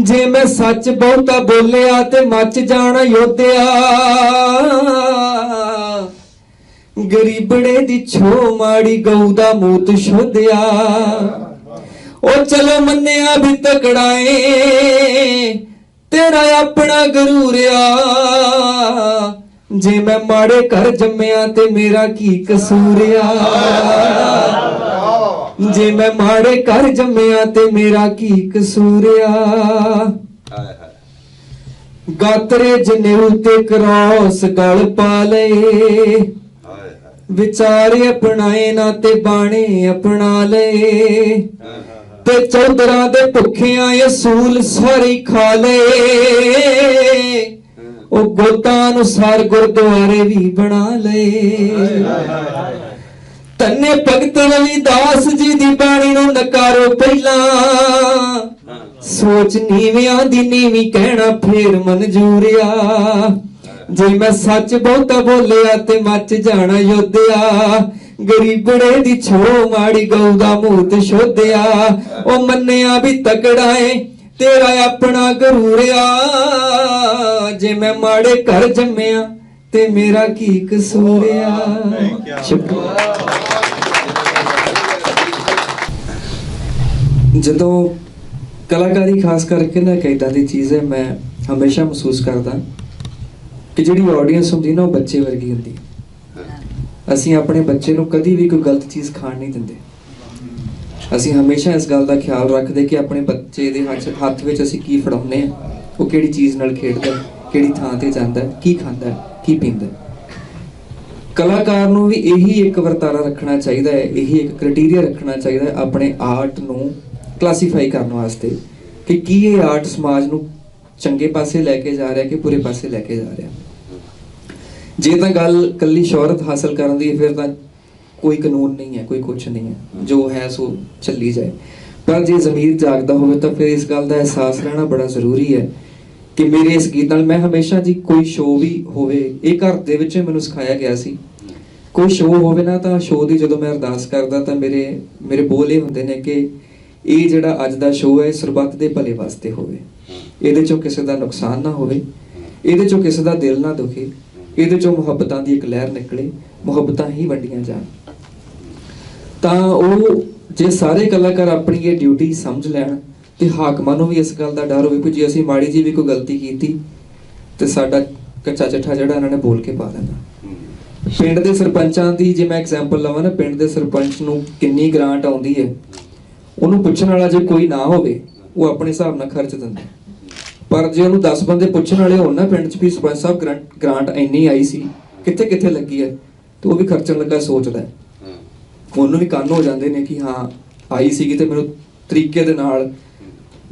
जे मैं सच बहुता बोलिया ते मच जाना योधिया गरीबड़े दी छो माड़ी गऊ दा मूत शोधिया ओ चलो मन्निया भी तकड़ाए तेरा अपना गरूरिया जे मैं माड़े घर जम्मिया ते मेरा की कसूरिया जे मैं माड़े घर जम्मिया ते मेरा की कसूरिया गातरे जनेऊ ते क्रॉस गल पा ले विचारे अपनाए ना ते बाणे अपना ले ते चौधरा दे भुखियां असूल सारे खा ले ओ गोता अनुसार गुरुद्वारे भी बना ले तन्ने भगत रविदास जी दी बाणी नूं नकारो पहला सोच नीवियां दी नीवी कहना फेर मंजूरिया जे मैं सच बहुता बोलिया ते मच जाना योधिया गरीबड़े दी छो माड़ी गऊ दा मूत शोधिया ओ मन्निया भी तकड़ा है तेरा अपना गरूरिया जे मैं माड़े घर जम्मिया ते मेरा की कसूरिया शुक्रिया जदों कलाकारी खास करके ना एक इदां दी चीज़ है मैं हमेशा महसूस करदा कि जिहड़ी ऑडियंस हुंदी ना वो बच्चे वर्गी हुंदी ਅਸੀਂ ਆਪਣੇ ਬੱਚੇ ਨੂੰ ਕਦੀ ਵੀ ਕੋਈ ਗਲਤ ਚੀਜ਼ ਖਾਣ ਨਹੀਂ ਦਿੰਦੇ ਅਸੀਂ ਹਮੇਸ਼ਾ ਇਸ ਗੱਲ ਦਾ ਖਿਆਲ ਰੱਖਦੇ ਕਿ ਆਪਣੇ ਬੱਚੇ ਦੇ ਹੱਥ ਵਿੱਚ ਅਸੀਂ ਕੀ ਫੜਾਉਂਦੇ ਆ ਉਹ ਕਿਹੜੀ ਚੀਜ਼ ਨਾਲ ਖੇਡਦਾ ਕਿਹੜੀ ਥਾਂ ਤੇ ਜਾਂਦਾ ਕੀ ਖਾਂਦਾ ਕੀ ਪੀਂਦਾ ਕਲਾਕਾਰ ਨੂੰ ਵੀ ਇਹੀ ਇੱਕ ਵਰਤਾਰਾ ਰੱਖਣਾ ਚਾਹੀਦਾ ਹੈ ਇਹੀ ਇੱਕ ਕ੍ਰਾਈਟੇਰੀਆ ਰੱਖਣਾ ਚਾਹੀਦਾ ਹੈ ਆਪਣੇ ਆਰਟ ਨੂੰ ਕਲਾਸੀਫਾਈ ਕਰਨ ਵਾਸਤੇ ਕਿ ਕੀ ਇਹ ਆਰਟ ਸਮਾਜ ਨੂੰ ਚੰਗੇ ਪਾਸੇ ਲੈ ਕੇ ਜਾ ਰਿਹਾ ਕਿ ਬੁਰੇ ਪਾਸੇ ਲੈ ਕੇ ਜਾ ਰਿਹਾ ਜੇ ਤਾਂ ਗੱਲ ਕੱਲੀ ਸ਼ੋਹਰਤ ਹਾਸਲ ਕਰਨ ਦੀ ਫਿਰ ਤਾਂ ਕੋਈ ਕਾਨੂੰਨ ਨਹੀਂ ਹੈ ਕੋਈ ਕੁਝ ਨਹੀਂ ਹੈ ਜੋ ਹੈ ਸੋ ਚੱਲੀ ਜਾਏ ਪਰ ਜੇ ਜ਼ਮੀਰ ਜਾਗਦਾ ਹੋਵੇ ਤਾਂ ਫਿਰ ਇਸ ਗੱਲ ਦਾ ਅਹਿਸਾਸ ਰਹਿਣਾ ਬੜਾ ਜ਼ਰੂਰੀ ਹੈ ਕਿ ਮੇਰੇ ਇਸ ਗੀਤ ਨਾਲ ਮੈਂ ਹਮੇਸ਼ਾ ਜੀ ਕੋਈ ਸ਼ੋਅ ਵੀ ਹੋਵੇ ਇਹ ਘਰ ਦੇ ਵਿੱਚ ਮੈਨੂੰ ਸਿਖਾਇਆ ਗਿਆ ਸੀ ਕੋਈ ਸ਼ੋਅ ਹੋਵੇ ਨਾ ਤਾਂ ਸ਼ੋਅ ਦੀ ਜਦੋਂ ਮੈਂ ਅਰਦਾਸ ਕਰਦਾ ਤਾਂ ਮੇਰੇ ਬੋਲ ਇਹ ਹੁੰਦੇ ਨੇ ਕਿ ਇਹ ਜਿਹੜਾ ਅੱਜ ਦਾ ਸ਼ੋਅ ਹੈ ਸਰਬੱਤ ਦੇ ਭਲੇ ਵਾਸਤੇ ਹੋਵੇ ਇਹਦੇ ਚੋਂ ਕਿਸੇ ਦਾ ਨੁਕਸਾਨ ਨਾ ਹੋਵੇ ਇਹਦੇ ਚੋਂ ਕਿਸੇ ਦਾ ਦਿਲ ਨਾ ਦੁਖੇ ਇਹਦੇ ਚੋਂ ਮੁਹੱਬਤਾਂ ਦੀ ਇੱਕ ਲਹਿਰ ਨਿਕਲੇ ਮੁਹੱਬਤਾਂ ਹੀ ਵੰਡੀਆਂ ਜਾਣ ਤਾਂ ਉਹ ਜੇ ਸਾਰੇ ਕਲਾਕਾਰ ਆਪਣੀ ਇਹ ਡਿਊਟੀ ਸਮਝ ਲੈਣ ਤੇ ਹਾਕਮਾਂ ਨੂੰ ਵੀ ਇਸ ਗੱਲ ਦਾ ਡਰ ਹੋਵੇ ਕਿ ਜੇ ਅਸੀਂ ਮਾੜੀ ਜੀ ਵੀ ਕੋਈ ਗਲਤੀ ਕੀਤੀ ਤੇ ਸਾਡਾ ਕੱਚਾ ਚੱਠਾ ਜਿਹੜਾ ਇਹਨਾਂ ਨੇ ਬੋਲ ਕੇ ਪਾ ਦੇਣਾ। ਪਿੰਡ ਦੇ ਸਰਪੰਚਾਂ ਦੀ ਜੇ ਮੈਂ ਐਗਜ਼ਾਮਪਲ ਲਵਾਂ ਨਾ, ਪਿੰਡ ਦੇ ਸਰਪੰਚ ਨੂੰ ਕਿੰਨੀ ਗ੍ਰਾਂਟ ਆਉਂਦੀ ਹੈ, ਉਹਨੂੰ ਪੁੱਛਣ ਵਾਲਾ ਜੇ ਕੋਈ ਨਾ ਹੋਵੇ ਉਹ ਆਪਣੇ ਹਿਸਾਬ ਨਾਲ ਖਰਚ ਦਿੰਦਾ। ਪਰ ਜੇ ਉਹਨੂੰ 10 ਬੰਦੇ ਪੁੱਛਣ ਵਾਲੇ ਹੋਣ ਨਾ ਪਿੰਡ 'ਚ ਵੀ ਸਰਪੰਚ ਸਾਹਿਬ ਗ੍ਰਾਂਟ ਇੰਨੀ ਆਈ ਸੀ, ਕਿੱਥੇ ਕਿੱਥੇ ਲੱਗੀ ਹੈ, ਤੇ ਉਹ ਵੀ ਖਰਚਣ ਲੱਗਾ ਸੋਚਦਾ ਹੈ। ਉਹਨੂੰ ਵੀ ਕੰਨ ਹੋ ਜਾਂਦੇ ਨੇ ਕਿ ਹਾਂ ਆਈ ਸੀਗੀ ਤੇ ਮੈਨੂੰ ਤਰੀਕੇ ਦੇ ਨਾਲ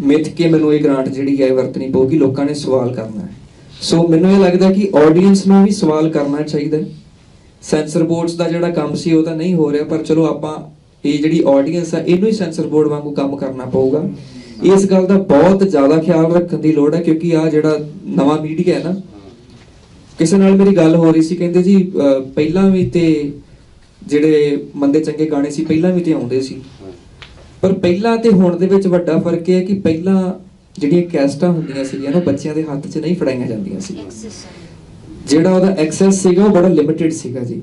ਮਿੱਥ ਕੇ ਮੈਨੂੰ ਇਹ ਗ੍ਰਾਂਟ ਜਿਹੜੀ ਹੈ ਵਰਤਣੀ ਪਊਗੀ, ਲੋਕਾਂ ਨੇ ਸਵਾਲ ਕਰਨਾ ਹੈ। ਸੋ ਮੈਨੂੰ ਇਹ ਲੱਗਦਾ ਕਿ ਆਡੀਅנס ਨੂੰ ਵੀ ਸਵਾਲ ਕਰਨਾ ਚਾਹੀਦਾ। ਸੈਂਸਰ ਬੋਰਡਸ ਦਾ ਜਿਹੜਾ ਕੰਮ ਸੀ ਉਹ ਤਾਂ ਨਹੀਂ ਹੋ ਰਿਹਾ, ਪਰ ਚਲੋ ਆਪਾਂ ਇਹ ਜਿਹੜੀ ਆਡੀਅנס ਹੈ ਇਹਨੂੰ ਹੀ ਸੈਂਸਰ ਬੋਰਡ ਵਾਂਗੂ ਕੰਮ ਕਰਨਾ ਪਊਗਾ। ਇਸ ਗੱਲ ਦਾ ਬਹੁਤ ਜ਼ਿਆਦਾ ਖਿਆਲ ਰੱਖਣ ਦੀ ਲੋੜ ਹੈ, ਕਿਉਂਕਿ ਆ ਜਿਹੜਾ ਨਵਾਂ ਮੀਡੀਆ ਹੈ ਨਾ, ਕਿਸੇ ਨਾਲ ਮੇਰੀ ਗੱਲ ਹੋ ਰਹੀ ਸੀ, ਕਹਿੰਦੇ ਜੀ ਪਹਿਲਾਂ ਵੀ ਤੇ ਜਿਹੜੇ ਮੰਦੇ ਚੰਗੇ ਗਾਣੇ ਸੀ ਪਹਿਲਾਂ ਵੀ ਤੇ ਆਉਂਦੇ ਸੀ, ਪਰ ਪਹਿਲਾਂ ਤੇ ਹੁਣ ਦੇ ਵਿੱਚ ਵੱਡਾ ਫਰਕ ਇਹ ਹੈ ਕਿ ਪਹਿਲਾਂ ਜਿਹੜੀਆਂ ਕੈਸਟਾਂ ਹੁੰਦੀਆਂ ਸੀਗੀਆਂ ਨਾ ਬੱਚਿਆਂ ਦੇ ਹੱਥ 'ਚ ਨਹੀਂ ਫੜਾਈਆਂ ਜਾਂਦੀਆਂ ਸੀ। ਜਿਹੜਾ ਉਹਦਾ ਐਕਸੈਸ ਸੀਗਾ ਉਹ ਬੜਾ ਲਿਮਿਟਿਡ ਸੀਗਾ ਜੀ।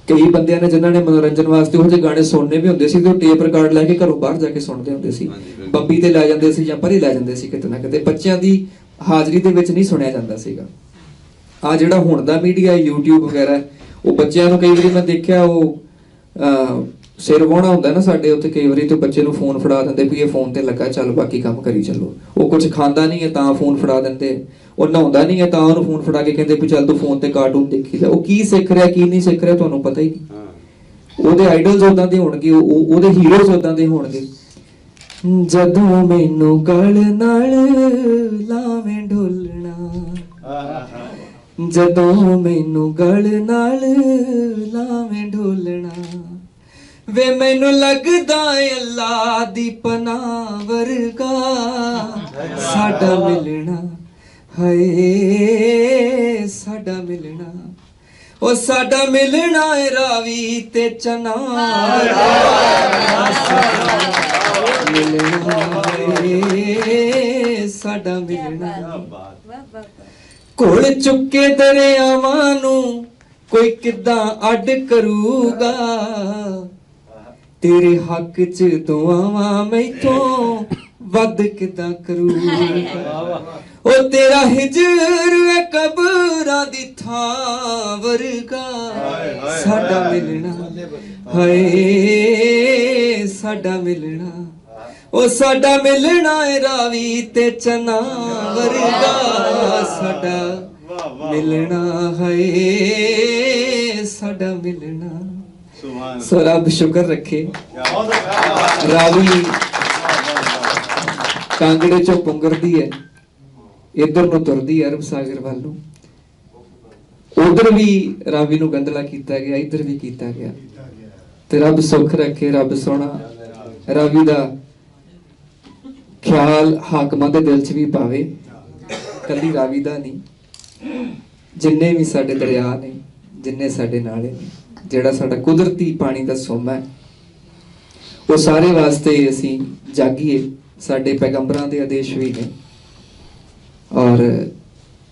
ਕਈ ਬੰਦਿਆਂ ਨੇ ਜਿਨ੍ਹਾਂ ਨੇ ਮਨੋਰੰਜਨ ਵਾਸਤੇ ਉਹ ਜਿਹੇ ਗਾਣੇ ਸੁਣਨੇ ਵੀ ਹੁੰਦੇ ਸੀ ਤੇ ਉਹ ਟੇਪ ਰਿਕਾਰਡ ਲੈ ਕੇ ਘਰੋਂ ਬਾਹਰ ਜਾ ਕੇ ਸੁਣਦੇ ਹੁੰਦੇ ਸੀ, ਬੰਬੀ ਤੇ ਲੈ ਜਾਂਦੇ ਸੀ ਜਾਂ ਪਰੇ ਲੈ ਜਾਂਦੇ ਸੀ ਕਿਤੇ ਨਾ ਕਿਤੇ, ਬੱਚਿਆਂ ਦੀ ਹਾਜ਼ਰੀ ਦੇ ਵਿੱਚ ਨਹੀਂ ਸੁਣਿਆ ਜਾਂਦਾ ਸੀਗਾ। ਆ ਜਿਹੜਾ ਹੁਣ ਦਾ ਮੀਡੀਆ YouTube ਵਗੈਰਾ, ਉਹ ਬੱਚਿਆਂ ਨੂੰ ਕਈ ਵਾਰੀ ਮੈਂ ਦੇਖਿਆ ਉਹ ਸਿਰ ਵਾਹੁਣਾ ਹੁੰਦਾ ਨਾ ਸਾਡੇ ਉੱਥੇ, ਕਈ ਵਾਰੀ ਤੇ ਬੱਚੇ ਨੂੰ ਫੋਨ ਫੜਾ ਦਿੰਦੇ ਵੀ ਇਹ ਫੋਨ ਤੇ ਲੱਗਾ, ਚੱਲ ਬਾਕੀ ਕੰਮ ਕਰੀ ਚੱਲੋ। ਉਹ ਕੁਝ ਖਾਂਦਾ ਨਹੀਂ ਹੈ ਤਾਂ ਫੋਨ ਫੜਾ ਦਿੰਦੇ, ਉਹ ਨਹਾਉਂਦਾ ਨਹੀਂ ਹੈ ਤਾਂ ਉਹਨੂੰ ਫੋਨ ਫੜਾ ਕੇ ਕਹਿੰਦੇ ਵੀ ਚੱਲ ਤੂੰ ਫੋਨ ਤੇ ਕਾਰਟੂਨ ਦੇਖੀ ਜਾ। ਉਹ ਕੀ ਸਿੱਖ ਰਿਹਾ ਕੀ ਨਹੀਂ ਸਿੱਖ ਰਿਹਾ ਤੁਹਾਨੂੰ ਪਤਾ ਹੀ ਨਹੀਂ। ਉਹਦੇ ਆਈਡਲਸ ਉਦਾਂ ਦੇ ਹੋਣਗੇ, ਉਹਦੇ ਹੀਰੋਜ਼ ਉਦਾਂ ਦੇ ਹੋਣਗੇ। ਜਦੋਂ ਮੈਨੂੰ ਗਲ ਨਾਲ ਲਾਵੇਂ ਢੋਲਣਾ, ਜਦੋਂ ਮੈਨੂੰ ਗਲ ਨਾਲ ਲਾਵੇਂ ਢੋਲਣਾ, ਵੇ ਮੈਨੂੰ ਲੱਗਦਾ ਅੱਲਾ ਦੀ ਪਨਾਹ ਵਰਗਾ ਸਾਡਾ ਮਿਲਣਾ, ਹਾਏ ਸਾਡਾ ਮਿਲਣਾ, ਉਹ ਸਾਡਾ ਮਿਲਣਾ ਏ ਰਾਵੀ ਤੇ ਚਨਾ ਮਿਲਣਾ, ਸਾਡਾ ਮਿਲਣਾ। ਘੋਲ ਚੁੱਕੇ ਦਰਿਆਵਾਂ ਨੂੰ ਕੋਈ ਕਿੱਦਾਂ ਅੱਡ ਕਰੂਗਾ, ਤੇਰੇ ਹੱਕ 'ਚ ਦੁਆਵਾਂ ਮੈਥੋਂ ਵੱਧ ਕਿੱਦਾਂ ਕਰੂਗਾ। ਉਹ ਤੇਰਾ ਹਿਜਰ ਏ ਕਬਰਾਂ ਦੀ ਥਾਂ ਵਰਗਾ ਸਾਡਾ ਮਿਲਣਾ, ਹਾਏ ਸਾਡਾ ਮਿਲਣਾ, ਉਹ ਸਾਡਾ ਮਿਲਣਾ ਏ ਰਾਵੀ ਤੇ ਚਨਾ ਵਰਗਾ ਸਾਡਾ ਮਿਲਣਾ, ਹਾਏ ਸਾਡਾ ਮਿਲਣਾ। ਸੋ ਰੱਬ ਸ਼ੁਕਰ ਰੱਖੇ, ਰਾਵੀ ਕਾਂਗੜੇ ਚੋਂ ਪੁੰਗਰਦੀ ਹੈ, ਇੱਧਰ ਨੂੰ ਤੁਰਦੀ ਹੈ ਅਰਬ ਸਾਗਰ ਵੱਲ ਨੂੰ। ਉਧਰ ਵੀ ਰਾਵੀ ਨੂੰ ਗੰਦਲਾ ਕੀਤਾ ਗਿਆ, ਇੱਧਰ ਵੀ ਕੀਤਾ ਗਿਆ। ਤੇ ਰੱਬ ਸੁੱਖ ਰੱਖੇ, ਰੱਬ ਸੋਹਣਾ ਰਾਵੀ ਦਾ ਖਿਆਲ ਹਾਕਮਾਂ ਦੇ ਦਿਲ 'ਚ ਵੀ ਪਾਵੇ, ਕੱਲੀ ਰਾਵੀ ਦਾ ਨਹੀਂ, ਜਿੰਨੇ ਵੀ ਸਾਡੇ ਦਰਿਆ ਨੇ, ਜਿੰਨੇ ਸਾਡੇ ਨਾਲੇ ਨੇ, ਜਿਹੜਾ ਸਾਡਾ ਕੁਦਰਤੀ ਪਾਣੀ ਦਾ ਸੋਮਾ ਹੈ, ਉਹ ਸਾਰੇ ਵਾਸਤੇ ਅਸੀਂ ਜਾਗੀਏ। ਸਾਡੇ ਪੈਗੰਬਰਾਂ ਦੇ ਆਦੇਸ਼ ਵੀ ਨੇ, ਔਰ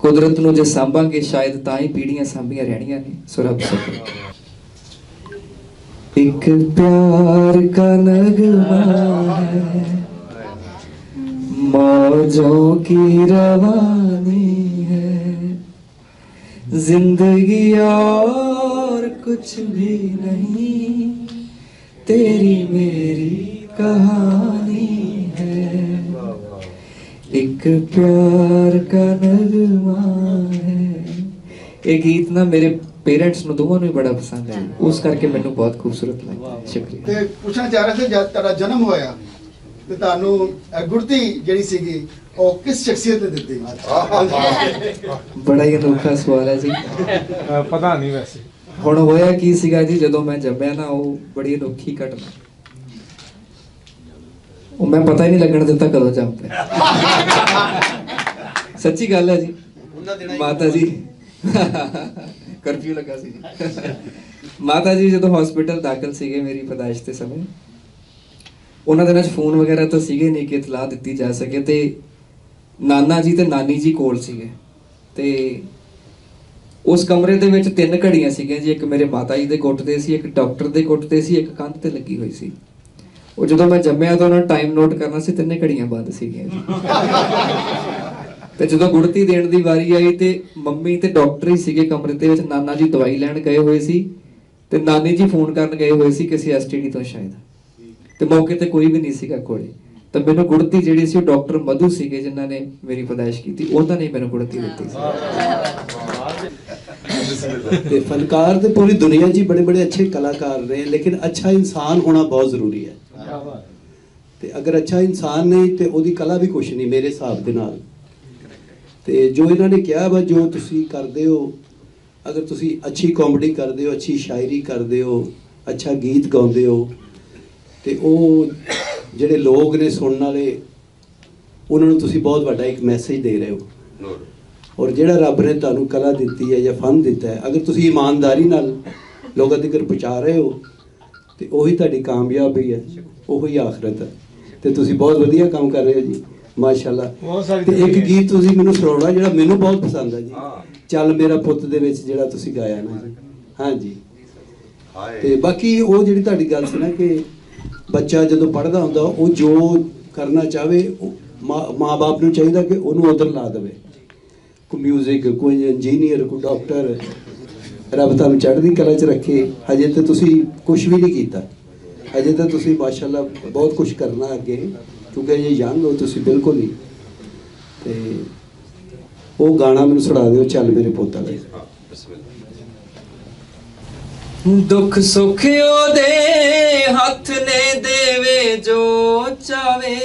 ਕੁਦਰਤ ਨੂੰ ਜੇ ਸਾਂਭਾਂਗੇ ਸ਼ਾਇਦ ਤਾਂ ਹੀ ਪੀੜ੍ਹੀਆਂ ਸਾਂਭੀਆਂ ਰਹਿਣੀਆਂ ਨੇ। ਸੋ ਰੱਬ ਸ਼ੁਕਰ। ਇੱਕ प्यार का नगमा है, मौजों की रवानी है, जिंदगी और कुछ भी नहीं, तेरी मेरी कहानी है, एक प्यार का नगमा है। ये गीत ना मेरे पेरेंट्स ਨੂੰ ਦੋਵਾਂ ਨੂੰ ਬੜਾ ਪਸੰਦ ਹੈ, ਉਸ ਕਰਕੇ ਮੈਨੂੰ ਬਹੁਤ ਖੂਬਸੂਰਤ ਲੱਗਾ। ਸ਼ੁਕਰੀਆ। ਤੇ ਪੁੱਛਣਾ ਚਾਹ ਰਿਹਾ ਸੀ, ਜਦ ਤੁਹਾਡਾ ਜਨਮ ਹੋਇਆ ਤੇ ਤੁਹਾਨੂੰ ਗੁਰਤੀ ਜਿਹੜੀ ਸੀਗੀ ਉਹ ਕਿਸ ਸ਼ਖਸੀਅਤ ਨੇ ਦਿੱਤੀ? ਬੜਾ ਹੀ ਅਨੋਖਾ ਸਵਾਲ ਹੈ ਜੀ। ਪਤਾ ਨਹੀਂ ਵੈਸੇ ਹੁਣ ਹੋਇਆ ਕੀ ਸੀਗਾ ਜੀ, ਜਦੋਂ ਮੈਂ ਜੰਮਿਆ ਨਾ, ਉਹ ਬੜੀ ਅਨੋਖੀ ਘਟਨਾ, ਉਹ ਮੈਂ ਪਤਾ ਹੀ ਨਹੀਂ ਲੱਗਣ ਦਿੱਤਾ ਕਦੋਂ ਜੰਮ ਪਿਆ। ਸੱਚੀ ਗੱਲ ਹੈ ਜੀ। ਮਾਤਾ ਜੀ ਕਰਫਿਊ ਲੱਗਾ ਸੀ ਜੀ। ਮਾਤਾ ਜੀ ਜਦੋਂ ਹਸਪੀਟਲ ਦਾਖਲ ਸੀਗੇ ਮੇਰੀ ਪੈਦਾਇਸ਼ ਦੇ ਸਮੇਂ, ਉਹਨਾਂ ਦਿਨਾਂ 'ਚ ਫੋਨ ਵਗੈਰਾ ਤਾਂ ਸੀਗੇ ਨਹੀਂ ਕਿ ਇਤਲਾਹ ਦਿੱਤੀ ਜਾ ਸਕੇ, ਤੇ ਨਾਨਾ ਜੀ ਤੇ ਨਾਨੀ ਜੀ ਕੋਲ ਸੀਗੇ, ਤੇ ਉਸ ਕਮਰੇ ਦੇ ਵਿੱਚ 3 ਘੜੀਆਂ ਸੀਗੀਆਂ ਜੀ। ਇੱਕ ਮੇਰੇ ਮਾਤਾ ਜੀ ਦੇ ਗੁੱਟ ਤੇ ਸੀ, ਇੱਕ ਡਾਕਟਰ ਦੇ ਗੁੱਟ ਤੇ ਸੀ, ਇੱਕ ਕੰਧ ਤੇ ਲੱਗੀ ਹੋਈ ਸੀ। ਉਹ ਜਦੋਂ ਮੈਂ ਜੰਮਿਆ ਤਾਂ ਉਹਨਾਂ ਟਾਈਮ ਨੋਟ ਕਰਨਾ ਸੀ, 3 ਘੜੀਆਂ ਬੰਦ ਸੀਗੀਆਂ ਜੀ। ਤੇ ਜਦੋਂ ਗੁੜਤੀ ਦੇਣ ਦੀ ਵਾਰੀ ਆਈ ਤੇ ਮੰਮੀ ਤੇ ਡਾਕਟਰ ਹੀ ਸੀਗੇ ਕਮਰੇ ਦੇ ਵਿੱਚ, ਨਾਨਾ ਜੀ ਦਵਾਈ ਲੈਣ ਗਏ ਹੋਏ ਸੀ ਤੇ ਨਾਨੀ ਜੀ ਫੋਨ ਕਰਨ ਗਏ ਹੋਏ ਸੀ ਕਿਸੇ ਐਸਟੀਡੀ ਤੋਂ ਸ਼ਾਇਦ, ਤੇ ਮੌਕੇ ਤੇ ਕੋਈ ਵੀ ਨਹੀਂ ਸੀਗਾ ਕੋਲੇ। ਤਾਂ ਮੈਨੂੰ ਗੁੜਤੀ ਜਿਹੜੀ ਸੀ ਉਹ ਡਾਕਟਰ ਮਧੂ ਸੀਗੇ ਜਿਨ੍ਹਾਂ ਨੇ ਮੇਰੀ ਪਦਾਇਸ਼ ਕੀਤੀ, ਉਹਨਾਂ ਨੇ ਮੈਨੂੰ ਗੁੜਤੀ ਦਿੱਤੀ ਸੀ। ਤੇ ਫਨਕਾਰ ਤੇ ਪੂਰੀ ਦੁਨੀਆ 'ਚ ਬੜੇ ਬੜੇ ਅੱਛੇ ਕਲਾਕਾਰ ਨੇ, ਲੇਕਿਨ ਅੱਛਾ ਇਨਸਾਨ ਹੋਣਾ ਬਹੁਤ ਜ਼ਰੂਰੀ ਹੈ। ਤੇ ਅਗਰ ਅੱਛਾ ਇਨਸਾਨ ਨਹੀਂ ਤੇ ਉਹਦੀ ਕਲਾ ਵੀ ਕੁਛ ਨਹੀਂ ਮੇਰੇ ਹਿਸਾਬ ਦੇ ਨਾਲ। ਤੇ ਜੋ ਇਹਨਾਂ ਨੇ ਕਿਹਾ ਵਾ, ਜੋ ਤੁਸੀਂ ਕਰਦੇ ਹੋ, ਅਗਰ ਤੁਸੀਂ ਅੱਛੀ ਕਾਮੇਡੀ ਕਰਦੇ ਹੋ, ਅੱਛੀ ਸ਼ਾਇਰੀ ਕਰਦੇ ਹੋ, ਅੱਛਾ ਗੀਤ ਗਾਉਂਦੇ ਹੋ, ਤੇ ਉਹ ਜਿਹੜੇ ਲੋਕ ਨੇ ਸੁਣਨ ਵਾਲੇ, ਉਹਨਾਂ ਨੂੰ ਤੁਸੀਂ ਬਹੁਤ ਵੱਡਾ ਇੱਕ ਮੈਸੇਜ ਦੇ ਰਹੇ ਹੋ। ਔਰ ਜਿਹੜਾ ਰੱਬ ਨੇ ਤੁਹਾਨੂੰ ਕਲਾ ਦਿੱਤੀ ਹੈ ਜਾਂ ਫਨ ਦਿੱਤਾ ਹੈ, ਅਗਰ ਤੁਸੀਂ ਇਮਾਨਦਾਰੀ ਨਾਲ ਲੋਕਾਂ ਤੱਕ ਪਹੁੰਚਾ ਰਹੇ ਹੋ ਤੇ ਉਹੀ ਤੁਹਾਡੀ ਕਾਮਯਾਬੀ ਹੈ, ਉਹੀ ਆਖਰਤ ਹੈ। ਤੇ ਤੁਸੀਂ ਬਹੁਤ ਵਧੀਆ ਕੰਮ ਕਰ ਰਹੇ ਹੋ ਜੀ, ਮਾਸ਼ਾਅੱਲਾ। ਤੇ ਇੱਕ ਗੀਤ ਤੁਸੀਂ ਮੈਨੂੰ ਸੁਣਾਉਣਾ ਜਿਹੜਾ ਮੈਨੂੰ ਬਹੁਤ ਪਸੰਦ ਹੈ ਜੀ, ਚੱਲ ਮੇਰਾ ਪੁੱਤ ਦੇ ਵਿੱਚ ਜਿਹੜਾ ਤੁਸੀਂ ਗਾਇਆ ਨਾ ਜੀ। ਹਾਂਜੀ। ਤੇ ਬਾਕੀ ਉਹ ਜਿਹੜੀ ਤੁਹਾਡੀ ਗੱਲ ਸੀ ਨਾ ਕਿ ਬੱਚਾ ਜਦੋਂ ਪੜ੍ਹਦਾ ਹੁੰਦਾ ਉਹ ਜੋ ਕਰਨਾ ਚਾਹਵੇ, ਮਾਂ-ਬਾਪ ਨੂੰ ਚਾਹੀਦਾ ਕਿ ਉਹਨੂੰ ਉਧਰ ਲਾ ਦੇਵੇ। ਕੋਈ ਮਿਊਜ਼ਿਕ, ਕੋਈ ਇੰਜੀਨੀਅਰ, ਕੋਈ ਡਾਕਟਰ, ਰੱਬ ਤੁਹਾਨੂੰ ਚੜ੍ਹਦੀ ਕਲਾ 'ਚ ਰੱਖੇ। ਹਜੇ ਤਾਂ ਤੁਸੀਂ ਕੁਝ ਵੀ ਨਹੀਂ ਕੀਤਾ, ਹਜੇ ਤਾਂ ਤੁਸੀਂ ਮਾਸ਼ਾਅੱਲਾ ਬਹੁਤ ਕੁਝ ਕਰਨਾ ਅੱਗੇ, ਕਿਉਂਕਿ ਜੇ ਯੰਗ ਹੋ ਤੁਸੀਂ ਬਿਲਕੁਲ ਨਹੀਂ। ਤੇ ਉਹ ਗਾਣਾ ਮੈਨੂੰ ਸੁਣਾ ਦਿਓ, ਚੱਲ ਮੇਰੇ ਪੁੱਤ ਵਾਲੇ। ਦੁੱਖ ਸੁੱਖ ਉਹਦੇ ਹੱਥ ਨੇ, ਦੇਵੇ ਜੋ ਚਾਵੇ,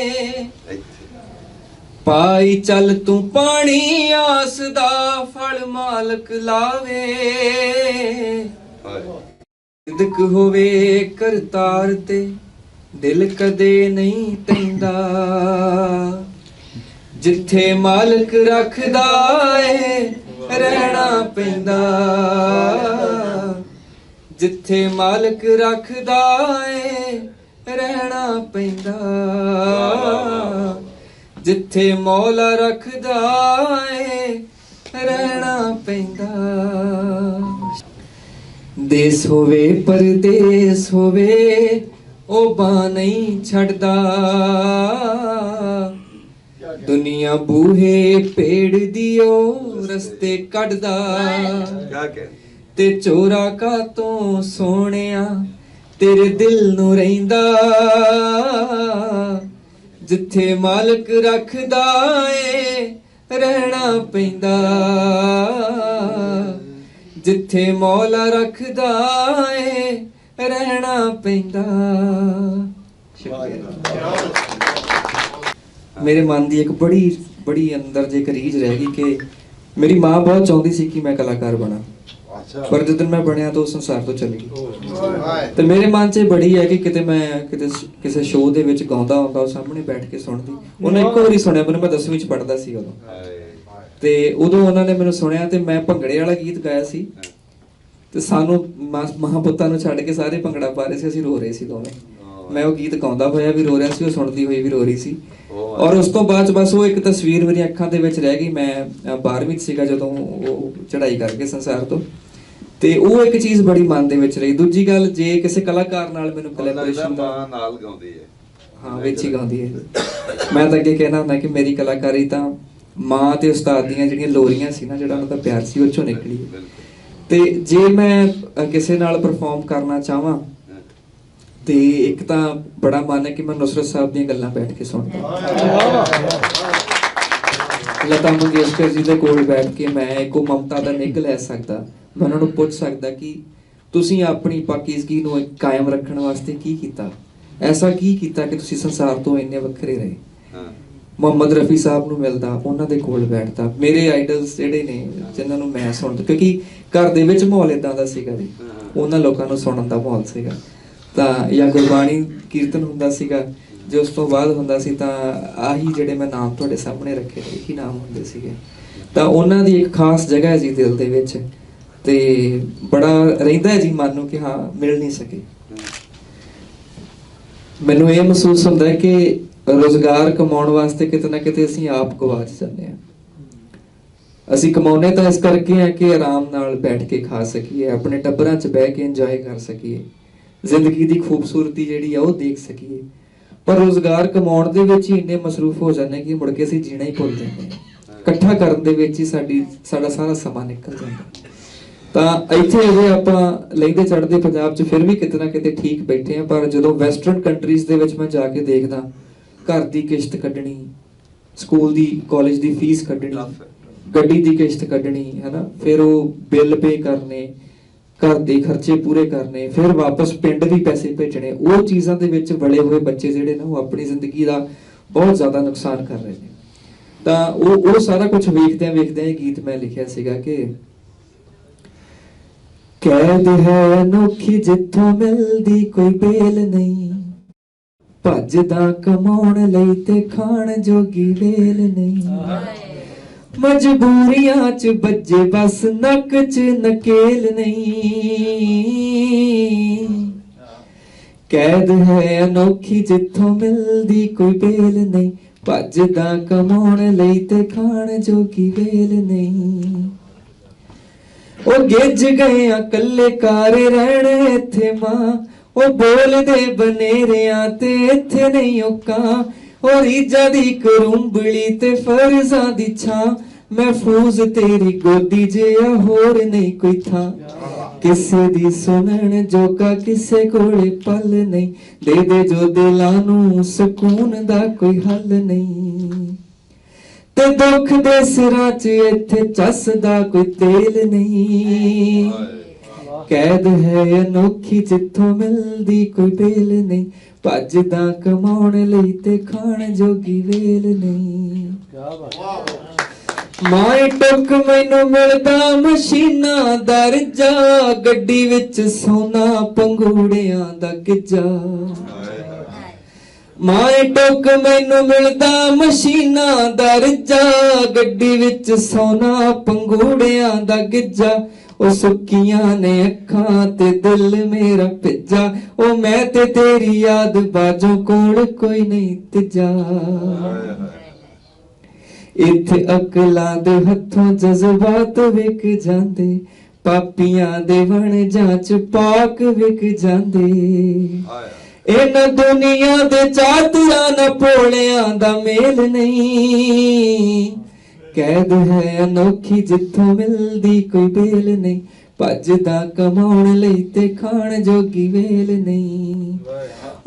ਪਾਈ ਚੱਲ ਤੂੰ ਪਾਣੀ, ਆਸ ਦਾ ਫਲ ਮਾਲਕ ਲਾਵੇ। ਸਿਦਕ ਹੋਵੇ ਕਰਤਾਰ ਤੇ, ਦਿਲ ਕਦੇ ਨਹੀਂ ਤੈਂਦਾ, ਜਿੱਥੇ ਮਾਲਕ ਰੱਖਦਾ ਏ ਰਹਿਣਾ ਪੈਂਦਾ, ਜਿੱਥੇ ਮਾਲਕ ਰੱਖਦਾ ਏ ਰਹਿਣਾ ਪੈਂਦਾ, ਜਿੱਥੇ ਮੌਲਾ ਰੱਖਦਾ ਏ ਰਹਿਣਾ ਪੈਂਦਾ। ਦੇਸ ਹੋਵੇ ਪਰਦੇਸ ਹੋਵੇ, ਉਹ ਬਾਂਹ ਨਹੀਂ ਛੱਡਦਾ, ਦੁਨੀਆ ਬੂਹੇ ਪੇੜ ਦਿਓ ਰਸਤੇ ਕੱਢਦਾ, ਤੇ ਚੋਰਾ ਕਾ ਤੋਂ ਸੋਹਣਿਆ ਤੇਰੇ ਦਿਲ ਨੂੰ ਰਹਿੰਦਾ, ਜਿੱਥੇ ਮਾਲਕ ਰੱਖਦਾ ਏ ਰਹਿਣਾ ਪੈਂਦਾ, ਜਿੱਥੇ ਮੌਲਾ ਰੱਖਦਾ ਏ ਰਹਿਣਾ ਪੈਂਦਾ। ਮੇਰੇ ਮਨ ਦੀ ਇੱਕ ਬੜੀ ਅੰਦਰ ਜੇ ਇੱਕ ਰੀਝ ਰਹਿ ਗਈ ਕਿ ਮੇਰੀ ਮਾਂ ਬਹੁਤ ਚਾਹੁੰਦੀ ਸੀ ਕਿ ਮੈਂ ਕਲਾਕਾਰ ਬਣਾ, ਪਰ ਜਦੋਂ ਮੈਂ ਬਣਿਆ ਤਾਂ ਉਹ ਸੰਸਾਰ ਤੋਂ ਚਲੀ ਗਈ। ਤੇ ਮੇਰੇ ਮਨ 'ਚ ਬੜੀ ਹੈ ਕਿ ਕਿਤੇ ਕਿਸੇ ਸ਼ੋਅ ਦੇ ਵਿੱਚ ਗਾਉਂਦਾ ਹੁੰਦਾ, ਉਹ ਸਾਹਮਣੇ ਬੈਠ ਕੇ ਸੁਣਦੀ। ਉਹਨੇ ਇੱਕੋ ਵਾਰੀ ਸੁਣਿਆ ਮੈਨੂੰ, ਮੈਂ 10ਵੀਂ 'ਚ ਪੜ੍ਹਦਾ ਸੀ ਉਦੋਂ, ਤੇ ਉਦੋਂ ਉਹਨਾਂ ਨੇ ਮੈਨੂੰ ਸੁਣਿਆ ਤੇ ਮੈਂ ਭੰਗੜੇ ਵਾਲਾ ਗੀਤ ਗਾਇਆ ਸੀ, ਤੇ ਸਾਨੂੰ ਮਾਂ ਪੁੱਤਾਂ ਨੂੰ ਛੱਡ ਕੇ ਸਾਰੇ ਭੰਗੜਾ ਪਾ ਰਹੇ ਸੀ, ਅਸੀਂ ਰੋ ਰਹੇ ਸੀ ਦੋਵੇਂ। ਮੈਂ ਉਹ ਗੀਤ ਗਾਉਂਦਾ ਹੋਇਆ ਵੀ ਰੋ ਰਿਹਾ ਸੀ, ਉਹ ਸੁਣਦੀ ਹੋਈ ਵੀ ਰੋ ਰਹੀ ਸੀ। ਔਰ ਉਸ ਤੋਂ ਬਾਅਦ ਬਸ ਉਹ ਇੱਕ ਤਸਵੀਰ ਮੇਰੀ ਅੱਖਾਂ ਦੇ ਵਿੱਚ ਰਹਿ ਗਈ। ਮੈਂ 12ਵੀਂ 'ਚ ਸੀਗਾ ਜਦੋਂ ਉਹ ਚੜ੍ਹਾਈ ਕਰਕੇ ਸੰਸਾਰ ਤੋਂ, ਤੇ ਉਹ ਇੱਕ ਚੀਜ਼ ਬੜੀ ਮਨ ਦੇ ਵਿੱਚ ਰਹੀ। ਦੂਜੀ ਗੱਲ, ਜੇ ਕਿਸੇ ਕਲਾਕਾਰ ਨਾਲ ਮੈਨੂੰ ਕੋਲੈਬੋਰੇਸ਼ਨ ਦਾ ਨਾਲ ਗਾਉਂਦੀ ਹੈ, ਹਾਂ ਵਿੱਚ ਹੀ ਗਾਉਂਦੀ ਹੈ। ਮੈਂ ਤਾਂ ਅੱਗੇ ਕਹਿਣਾ ਹੁੰਦਾ ਕਿ ਮੇਰੀ ਕਲਾਕਾਰੀ ਤਾਂ ਮਾਂ ਤੇ ਉਸਤਾਦ ਦੀਆਂ ਜਿਹੜੀਆਂ ਲੋਰੀਆਂ ਸੀ ਨਾ, ਜਿਹੜਾ ਉਹਨਾਂ ਦਾ ਪਿਆਰ ਸੀ, ਉਹ ਚੋਂ ਨਿਕਲੀ। ਤੇ ਜੇ ਮੈਂ ਕਿਸੇ ਨਾਲ ਪਰਫਾਰਮ ਕਰਨਾ ਚਾਹਾਂ ਤੇ ਇੱਕ ਤਾਂ ਬੜਾ ਮਨ ਹੈ ਕਿ ਮੈਂ ਨੁਸਰਤ ਸਾਹਿਬ ਦੀਆਂ ਗੱਲਾਂ ਬੈਠ ਕੇ ਸੁਣਦਾ, ਲਤਾ ਮੰਗੇਸ਼ਕਰ ਜੀ ਦੇ ਕੋਲ ਬੈਠ ਕੇ ਮੈਂ ਇੱਕੋ ਮਮਤਾ ਦਾ ਨਿੱਘ ਲੈ ਸਕਦਾ। ਮੈਂ ਉਹਨਾਂ ਨੂੰ ਪੁੱਛ ਸਕਦਾ ਕਿ ਤੁਸੀਂ ਆਪਣੀ ਪਾਕੀਜ਼ਗੀ ਨੂੰ ਕਾਇਮ ਰੱਖਣ ਵਾਸਤੇ ਕੀ ਕੀਤਾ, ਐਸਾ ਕੀ ਕੀਤਾ ਕਿ ਤੁਸੀਂ ਸੰਸਾਰ ਤੋਂ ਇੰਨੇ ਵੱਖਰੇ ਰਹੇ। ਮੁਹੰਮਦ ਰਫੀ ਸਾਹਿਬ ਨੂੰ ਮਿਲਦਾ, ਉਹਨਾਂ ਦੇ ਕੋਲ ਬੈਠਦਾ। ਮੇਰੇ ਆਈਡਲਸ ਜਿਹੜੇ ਨੇ ਜਿਨ੍ਹਾਂ ਨੂੰ ਮੈਂ ਸੁਣਦਾ, ਕਿਉਂਕਿ ਘਰ ਦੇ ਵਿੱਚ ਮਾਹੌਲ ਇਦਾਂ ਦਾ ਸੀਗਾ ਜੀ, ਉਹਨਾਂ ਲੋਕਾਂ ਨੂੰ ਸੁਣਨ ਦਾ ਮਾਹੌਲ ਸੀਗਾ। ਤਾਂ ਜਾਂ ਗੁਰਬਾਣੀ ਕੀਰਤਨ ਹੁੰਦਾ ਸੀਗਾ, ਜੇ ਉਸ ਤੋਂ ਬਾਅਦ ਹੁੰਦਾ ਸੀ ਤਾਂ ਆਹੀ ਜਿਹੜੇ ਮੈਂ ਨਾਮ ਤੁਹਾਡੇ ਸਾਹਮਣੇ ਰੱਖੇ ਨੇ, ਇਹੀ ਨਾਮ ਹੁੰਦੇ ਸੀਗੇ। ਤਾਂ ਉਹਨਾਂ ਦੀ ਇੱਕ ਖਾਸ ਜਗ੍ਹਾ ਹੈ ਜੀ ਦਿਲ ਦੇ ਵਿੱਚ, ਤੇ ਬੜਾ ਰਹਿੰਦਾ ਹੈ ਜੀ ਮਨ ਨੂੰ ਕਿ ਹਾਂ ਮਿਲ ਨਹੀਂ ਸਕੇ। ਮੈਨੂੰ ਇਹ ਮਹਿਸੂਸ ਹੁੰਦਾ ਹੈ ਕਿ ਰੁਜ਼ਗਾਰ ਕਮਾਉਣ ਵਾਸਤੇ ਕਿਤੇ ਨਾ ਕਿਤੇ ਅਸੀਂ ਆਪ ਗਵਾਚ ਜਾਂਦੇ ਹਾਂ। ਅਸੀਂ ਕਮਾਉਨੇ ਤਾਂ ਇਸ ਕਰਕੇ ਆ ਕਿ ਆਰਾਮ ਨਾਲ ਬੈਠ ਕੇ ਖਾ ਸਕੀਏ, ਆਪਣੇ ਟੱਬਰਾਂ 'ਚ ਬਹਿ ਕੇ ਇੰਜੋਏ ਕਰ ਸਕੀਏ, ਜ਼ਿੰਦਗੀ ਦੀ ਖੂਬਸੂਰਤੀ ਜਿਹੜੀ ਆ ਉਹ ਦੇਖ ਸਕੀਏ। ਪਰ ਰੁਜ਼ਗਾਰ ਕਮਾਉਣ ਦੇ ਵਿੱਚ ਹੀ ਇੰਨੇ ਮਸਰੂਫ ਹੋ ਜਾਂਦੇ ਕਿ ਮੁੜ ਕੇ ਅਸੀਂ ਜੀਣਾ ਹੀ ਭੁੱਲ ਜਾਂਦੇ ਹਾਂ। ਇਕੱਠਾ ਕਰਨ ਦੇ ਵਿੱਚ ਹੀ ਸਾਡਾ ਸਾਰਾ ਸਮਾਂ ਨਿਕਲ ਜਾਂਦਾ। ਤਾਂ ਇੱਥੇ ਅਜੇ ਆਪਾਂ ਲੈਂਦੇ ਚੜ੍ਹਦੇ ਪੰਜਾਬ 'ਚ ਫਿਰ ਵੀ ਕਿਤੇ ਨਾ ਕਿਤੇ ਠੀਕ ਬੈਠੇ ਆ, ਪਰ ਜਦੋਂ ਵੈਸਟਰਨ ਕੰਟਰੀਜ਼ ਦੇ ਵਿੱਚ ਮੈਂ ਜਾ ਕੇ ਦੇਖਦਾ, ਘਰ ਦੀ ਕਿਸ਼ਤ ਕੱਢਣੀ, ਸਕੂਲ ਦੀ ਕਾਲਜ ਦੀ ਫੀਸ ਕੱਢਣੀ, ਗੱਡੀ ਦੀ ਕਿਸ਼ਤ ਕੱਢਣੀ, ਹੈਨਾ, ਫਿਰ ਉਹ ਬਿੱਲ ਪੇ ਕਰਨੇ, ਘਰ ਦੇ ਖਰਚੇ ਪੂਰੇ ਕਰਨੇ, ਫਿਰ ਵਾਪਸ ਪਿੰਡ ਵੀ ਪੈਸੇ ਭੇਜਣੇ, ਉਹ ਚੀਜ਼ਾਂ ਦੇ ਵਿੱਚ ਵੜੇ ਹੋਏ ਬੱਚੇ ਜਿਹੜੇ ਨੇ ਉਹ ਆਪਣੀ ਜ਼ਿੰਦਗੀ ਦਾ ਬਹੁਤ ਜ਼ਿਆਦਾ ਨੁਕਸਾਨ ਕਰ ਰਹੇ ਨੇ। ਤਾਂ ਉਹ ਸਾਰਾ ਕੁਝ ਵੇਖਦਿਆਂ ਇਹ ਗੀਤ ਮੈਂ ਲਿਖਿਆ ਸੀਗਾ ਕਿ ਕੈਦ ਹੈ ਅਨੋਖੀ ਜਿੱਥੋਂ ਮਿਲਦੀ ਕੋਈ ਬੇਲ ਨਹੀਂ, ਭੱਜਦਾ ਕਮਾਉਣ ਲਈ ਤੇ ਖਾਣ ਜੋਗੀ ਵੇਲ ਨਹੀਂ, ਮਜਬੂਰੀਆਂ 'ਚ ਬੱਜੇ ਬਸ ਨੱਕ 'ਚ ਨਕੇਲ ਨਹੀਂ। ਕੈਦ ਹੈ ਅਨੋਖੀ ਜਿੱਥੋਂ ਮਿਲਦੀ ਕੋਈ ਬੇਲ ਨਹੀਂ, ਭੱਜਦਾ ਕਮਾਉਣ ਲਈ ਤੇ ਖਾਣ ਜੋਗੀ ਵੇਲ ਨਹੀਂ। ਉਹ ਗਿੱਜ ਗਏ ਆ ਕੱਲੇ ਕਾਰੇ ਰਹਿਣ ਇੱਥੇ ਮਾਂ, ਉਹ ਬੋਲਦੇ ਬਨੇਰਿਆਂ ਤੇ ਇੱਥੇ ਨਹੀਂ ਔਕਾਂ, ਉਹ ਰੀਝਾਂ ਦੀ ਕਰੂੰਬਲੀ ਤੇ ਫਰਜ਼ਾਂ ਦੀ ਛਾਂ, ਮਹਿਫੂਜ਼ ਤੇਰੀ ਗੋਦੀ ਜਿਹਾ ਹੋਰ ਨਹੀਂ ਕੋਈ ਥਾਂ, ਕਿਸੇ ਦੀ ਸੁਣਨ ਜੋਗਾ ਕਿਸੇ ਕੋਲੇ ਪਲ ਨਹੀਂ, ਦੇ ਜੋ ਦਿਲਾਂ ਨੂੰ ਸਕੂਨ ਦਾ ਕੋਈ ਹੱਲ ਨਹੀਂ, ਤੇ ਦੁੱਖ ਦੇ ਸਿਰਾਂ 'ਚ ਇੱਥੇ ਚੱਸਦਾ ਕੋਈ ਤੇਲ ਨਹੀਂ। ਕੈਦ ਹੈ ਅਨੋਖੀ ਜਿੱਥੋਂ ਮਿਲਦੀ ਕੋਈ ਬੇਲ ਨਹੀਂ, ਭੱਜਦਾ ਕਮਾਉਣ ਲਈ ਤੇ ਖਾਣ ਜੋਗੀ ਵੇਲ ਨਹੀਂ। ਮਾਏ ਟੁੱਕ ਮੈਨੂੰ ਮਿਲਦਾ ਮਸ਼ੀਨਾਂ ਦਾ ਰੱਜਾ, ਗੱਡੀ ਵਿੱਚ ਸੋਨਾ ਪੰਗੂੜਿਆਂ ਦਾ ਗਿੱਜਾ। ਮਾਏ ਟੁੱਕ ਮੈਨੂੰ ਮਿਲਦਾ ਮਸ਼ੀਨਾਂ ਦਾ ਰੱਜਾ, ਗੱਡੀ ਵਿੱਚ ਸੋਨਾ ਪੰਗੂੜਿਆਂ ਦਾ ਗਿੱਜਾ, ਉਹ ਸੁੱਕੀਆਂ ਨੇ ਅੱਖਾਂ ਤੇ ਦਿਲ ਮੇਰਾ ਭਿੱਜਾ, ਉਹ ਮੈਂ ਤੇ ਤੇਰੀ ਯਾਦ ਬਾਝੋਂ ਕੋਲ ਕੋਈ ਨਹੀਂ ਤੀਜਾ। ਇੱਥੇ ਅਕਲਾਂ ਦੇ ਹੱਥੋਂ ਜਜ਼ਬਾਤ ਵਿਕ ਜਾਂਦੇ, ਪਾਪੀਆਂ ਦੇ ਵਣਜਾਂ 'ਚ ਪਾਕ ਵਿਕ ਜਾਂਦੇ, ਇਹਨਾਂ ਦੁਨੀਆ ਦੇ ਚਾਤਰਾਂ ਨਾ ਭੋਲਿਆਂ ਦਾ ਮੇਲ ਨਹੀਂ। ਕੈਦ ਹੈ ਅਨੋਖੀ ਜਿੱਥੋਂ ਮਿਲਦੀ ਕੋਈ ਬੇਲ ਨਹੀਂ, ਭੱਜਦਾ ਕਮਾਉਣ ਲਈ ਤੇ ਖਾਣ ਜੋਗੀ ਵੇਲ ਨਹੀਂ।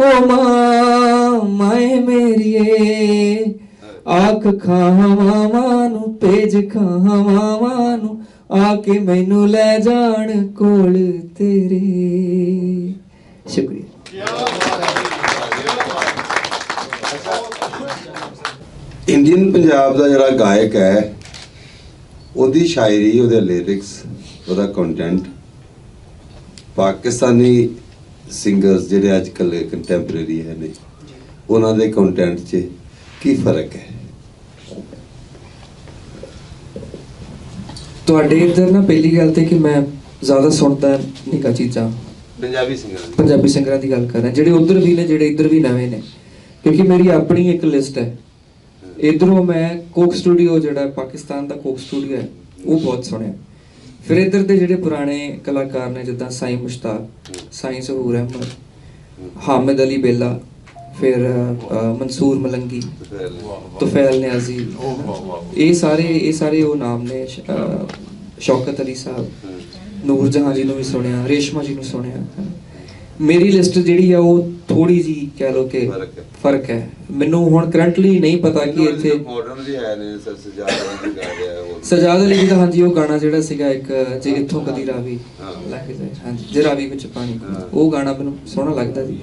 ਓ ਮਾਂ ਮਾਏ ਮੇਰੀਏ, ਆਖ ਖਾਵਾਂ ਨੂੰ ਭੇਜ ਖਾਵਾਂ ਨੂੰ, ਆ ਕੇ ਮੈਨੂੰ ਲੈ ਜਾਣ ਕੋਲ ਤੇਰੇ। ਸ਼ੁਕਰੀਆ। ਇੰਡੀਅਨ ਪੰਜਾਬ ਦਾ ਜਿਹੜਾ ਗਾਇਕ ਹੈ, ਉਹਦੀ ਸ਼ਾਇਰੀ, ਉਹਦੇ ਲਿਰਿਕਸ, ਉਹਦਾ ਕੰਟੈਂਟ ਪਾਕਿਸਤਾਨੀ ਸਿੰਗਰਸ ਜਿਹੜੇ ਅੱਜ ਕੱਲ੍ਹ ਕੰਟੈਂਪਰੇਰੀ ਹੈ ਨੇ, ਉਹਨਾਂ ਦੇ ਕੰਟੈਂਟ 'ਚ ਕੀ ਫਰਕ ਹੈ? ਤੁਹਾਡੇ ਇੱਧਰ ਨਾ ਪਹਿਲੀ ਗੱਲ ਤੇ ਕਿ ਮੈਂ ਜ਼ਿਆਦਾ ਸੁਣਦਾ ਨਹੀਂ ਚੀਜ਼ਾਂ, ਪੰਜਾਬੀ ਸਿੰਗਰਾਂ ਦੀ ਗੱਲ ਕਰ ਰਿਹਾ, ਜਿਹੜੇ ਉਧਰ ਵੀ ਨੇ ਜਿਹੜੇ ਇੱਧਰ ਵੀ ਨਵੇਂ ਨੇ, ਕਿਉਂਕਿ ਮੇਰੀ ਆਪਣੀ ਇੱਕ ਲਿਸਟ ਹੈ। ਇੱਧਰੋਂ ਮੈਂ ਕੋਕ ਸਟੂਡੀਓ, ਜਿਹੜਾ ਪਾਕਿਸਤਾਨ ਦਾ ਕੋਕ ਸਟੂਡੀਓ ਹੈ, ਉਹ ਬਹੁਤ ਸੁਣਿਆ। ਫਿਰ ਇੱਧਰ ਦੇ ਜਿਹੜੇ ਪੁਰਾਣੇ ਕਲਾਕਾਰ ਨੇ, ਜਿੱਦਾਂ ਸਾਈਂ ਮੁਸ਼ਤਾਕ, ਸਾਈਂ ਜ਼ਹੂਰ ਅਹਿਮਦ, ਹਾਮਿਦ ਅਲੀ ਬੇਲਾ, ਫਿਰ ਮਨਸੂਰ ਮਲੰਗੀ, ਤੁਫੈਲ ਨਿਆਜ਼ੀ, ਇਹ ਸਾਰੇ ਉਹ ਨਾਮ ਨੇ। ਸ਼ੌਕਤ ਅਲੀ ਸਾਹਿਬ, ਨੂਰ ਜਹਾਂ ਜੀ ਨੂੰ ਵੀ ਸੁਣਿਆ, ਰੇਸ਼ਮਾ ਜੀ ਨੂੰ ਸੁਣਿਆ। ਮੇਰੀ ਲਿਸਟ ਜਿਹੜੀ ਆ ਉਹ ਥੋੜੀ ਜੀ ਕਹਿ ਲੋ ਕਿ ਫਰਕ ਹੈ। ਮੈਨੂੰ ਹੁਣ ਕਰੰਟਲੀ ਨਹੀਂ ਪਤਾ ਕਿ ਇੱਥੇ ਸਜਾਦ ਅਲੀ ਜੀ ਦਾ, ਹਾਂਜੀ, ਉਹ ਗਾਣਾ ਜਿਹੜਾ ਸੀਗਾ ਇੱਕ, ਜੇ ਇੱਥੋਂ ਕਦੀ ਰਾਵੀ ਲੈ ਕੇ ਜਾਏ, ਹਾਂਜੀ, ਜੇ ਰਾਵੀ ਵਿੱਚ ਪਾਣੀ, ਉਹ ਗਾਣਾ ਮੈਨੂੰ ਸੋਹਣਾ ਲੱਗਦਾ ਜੀ।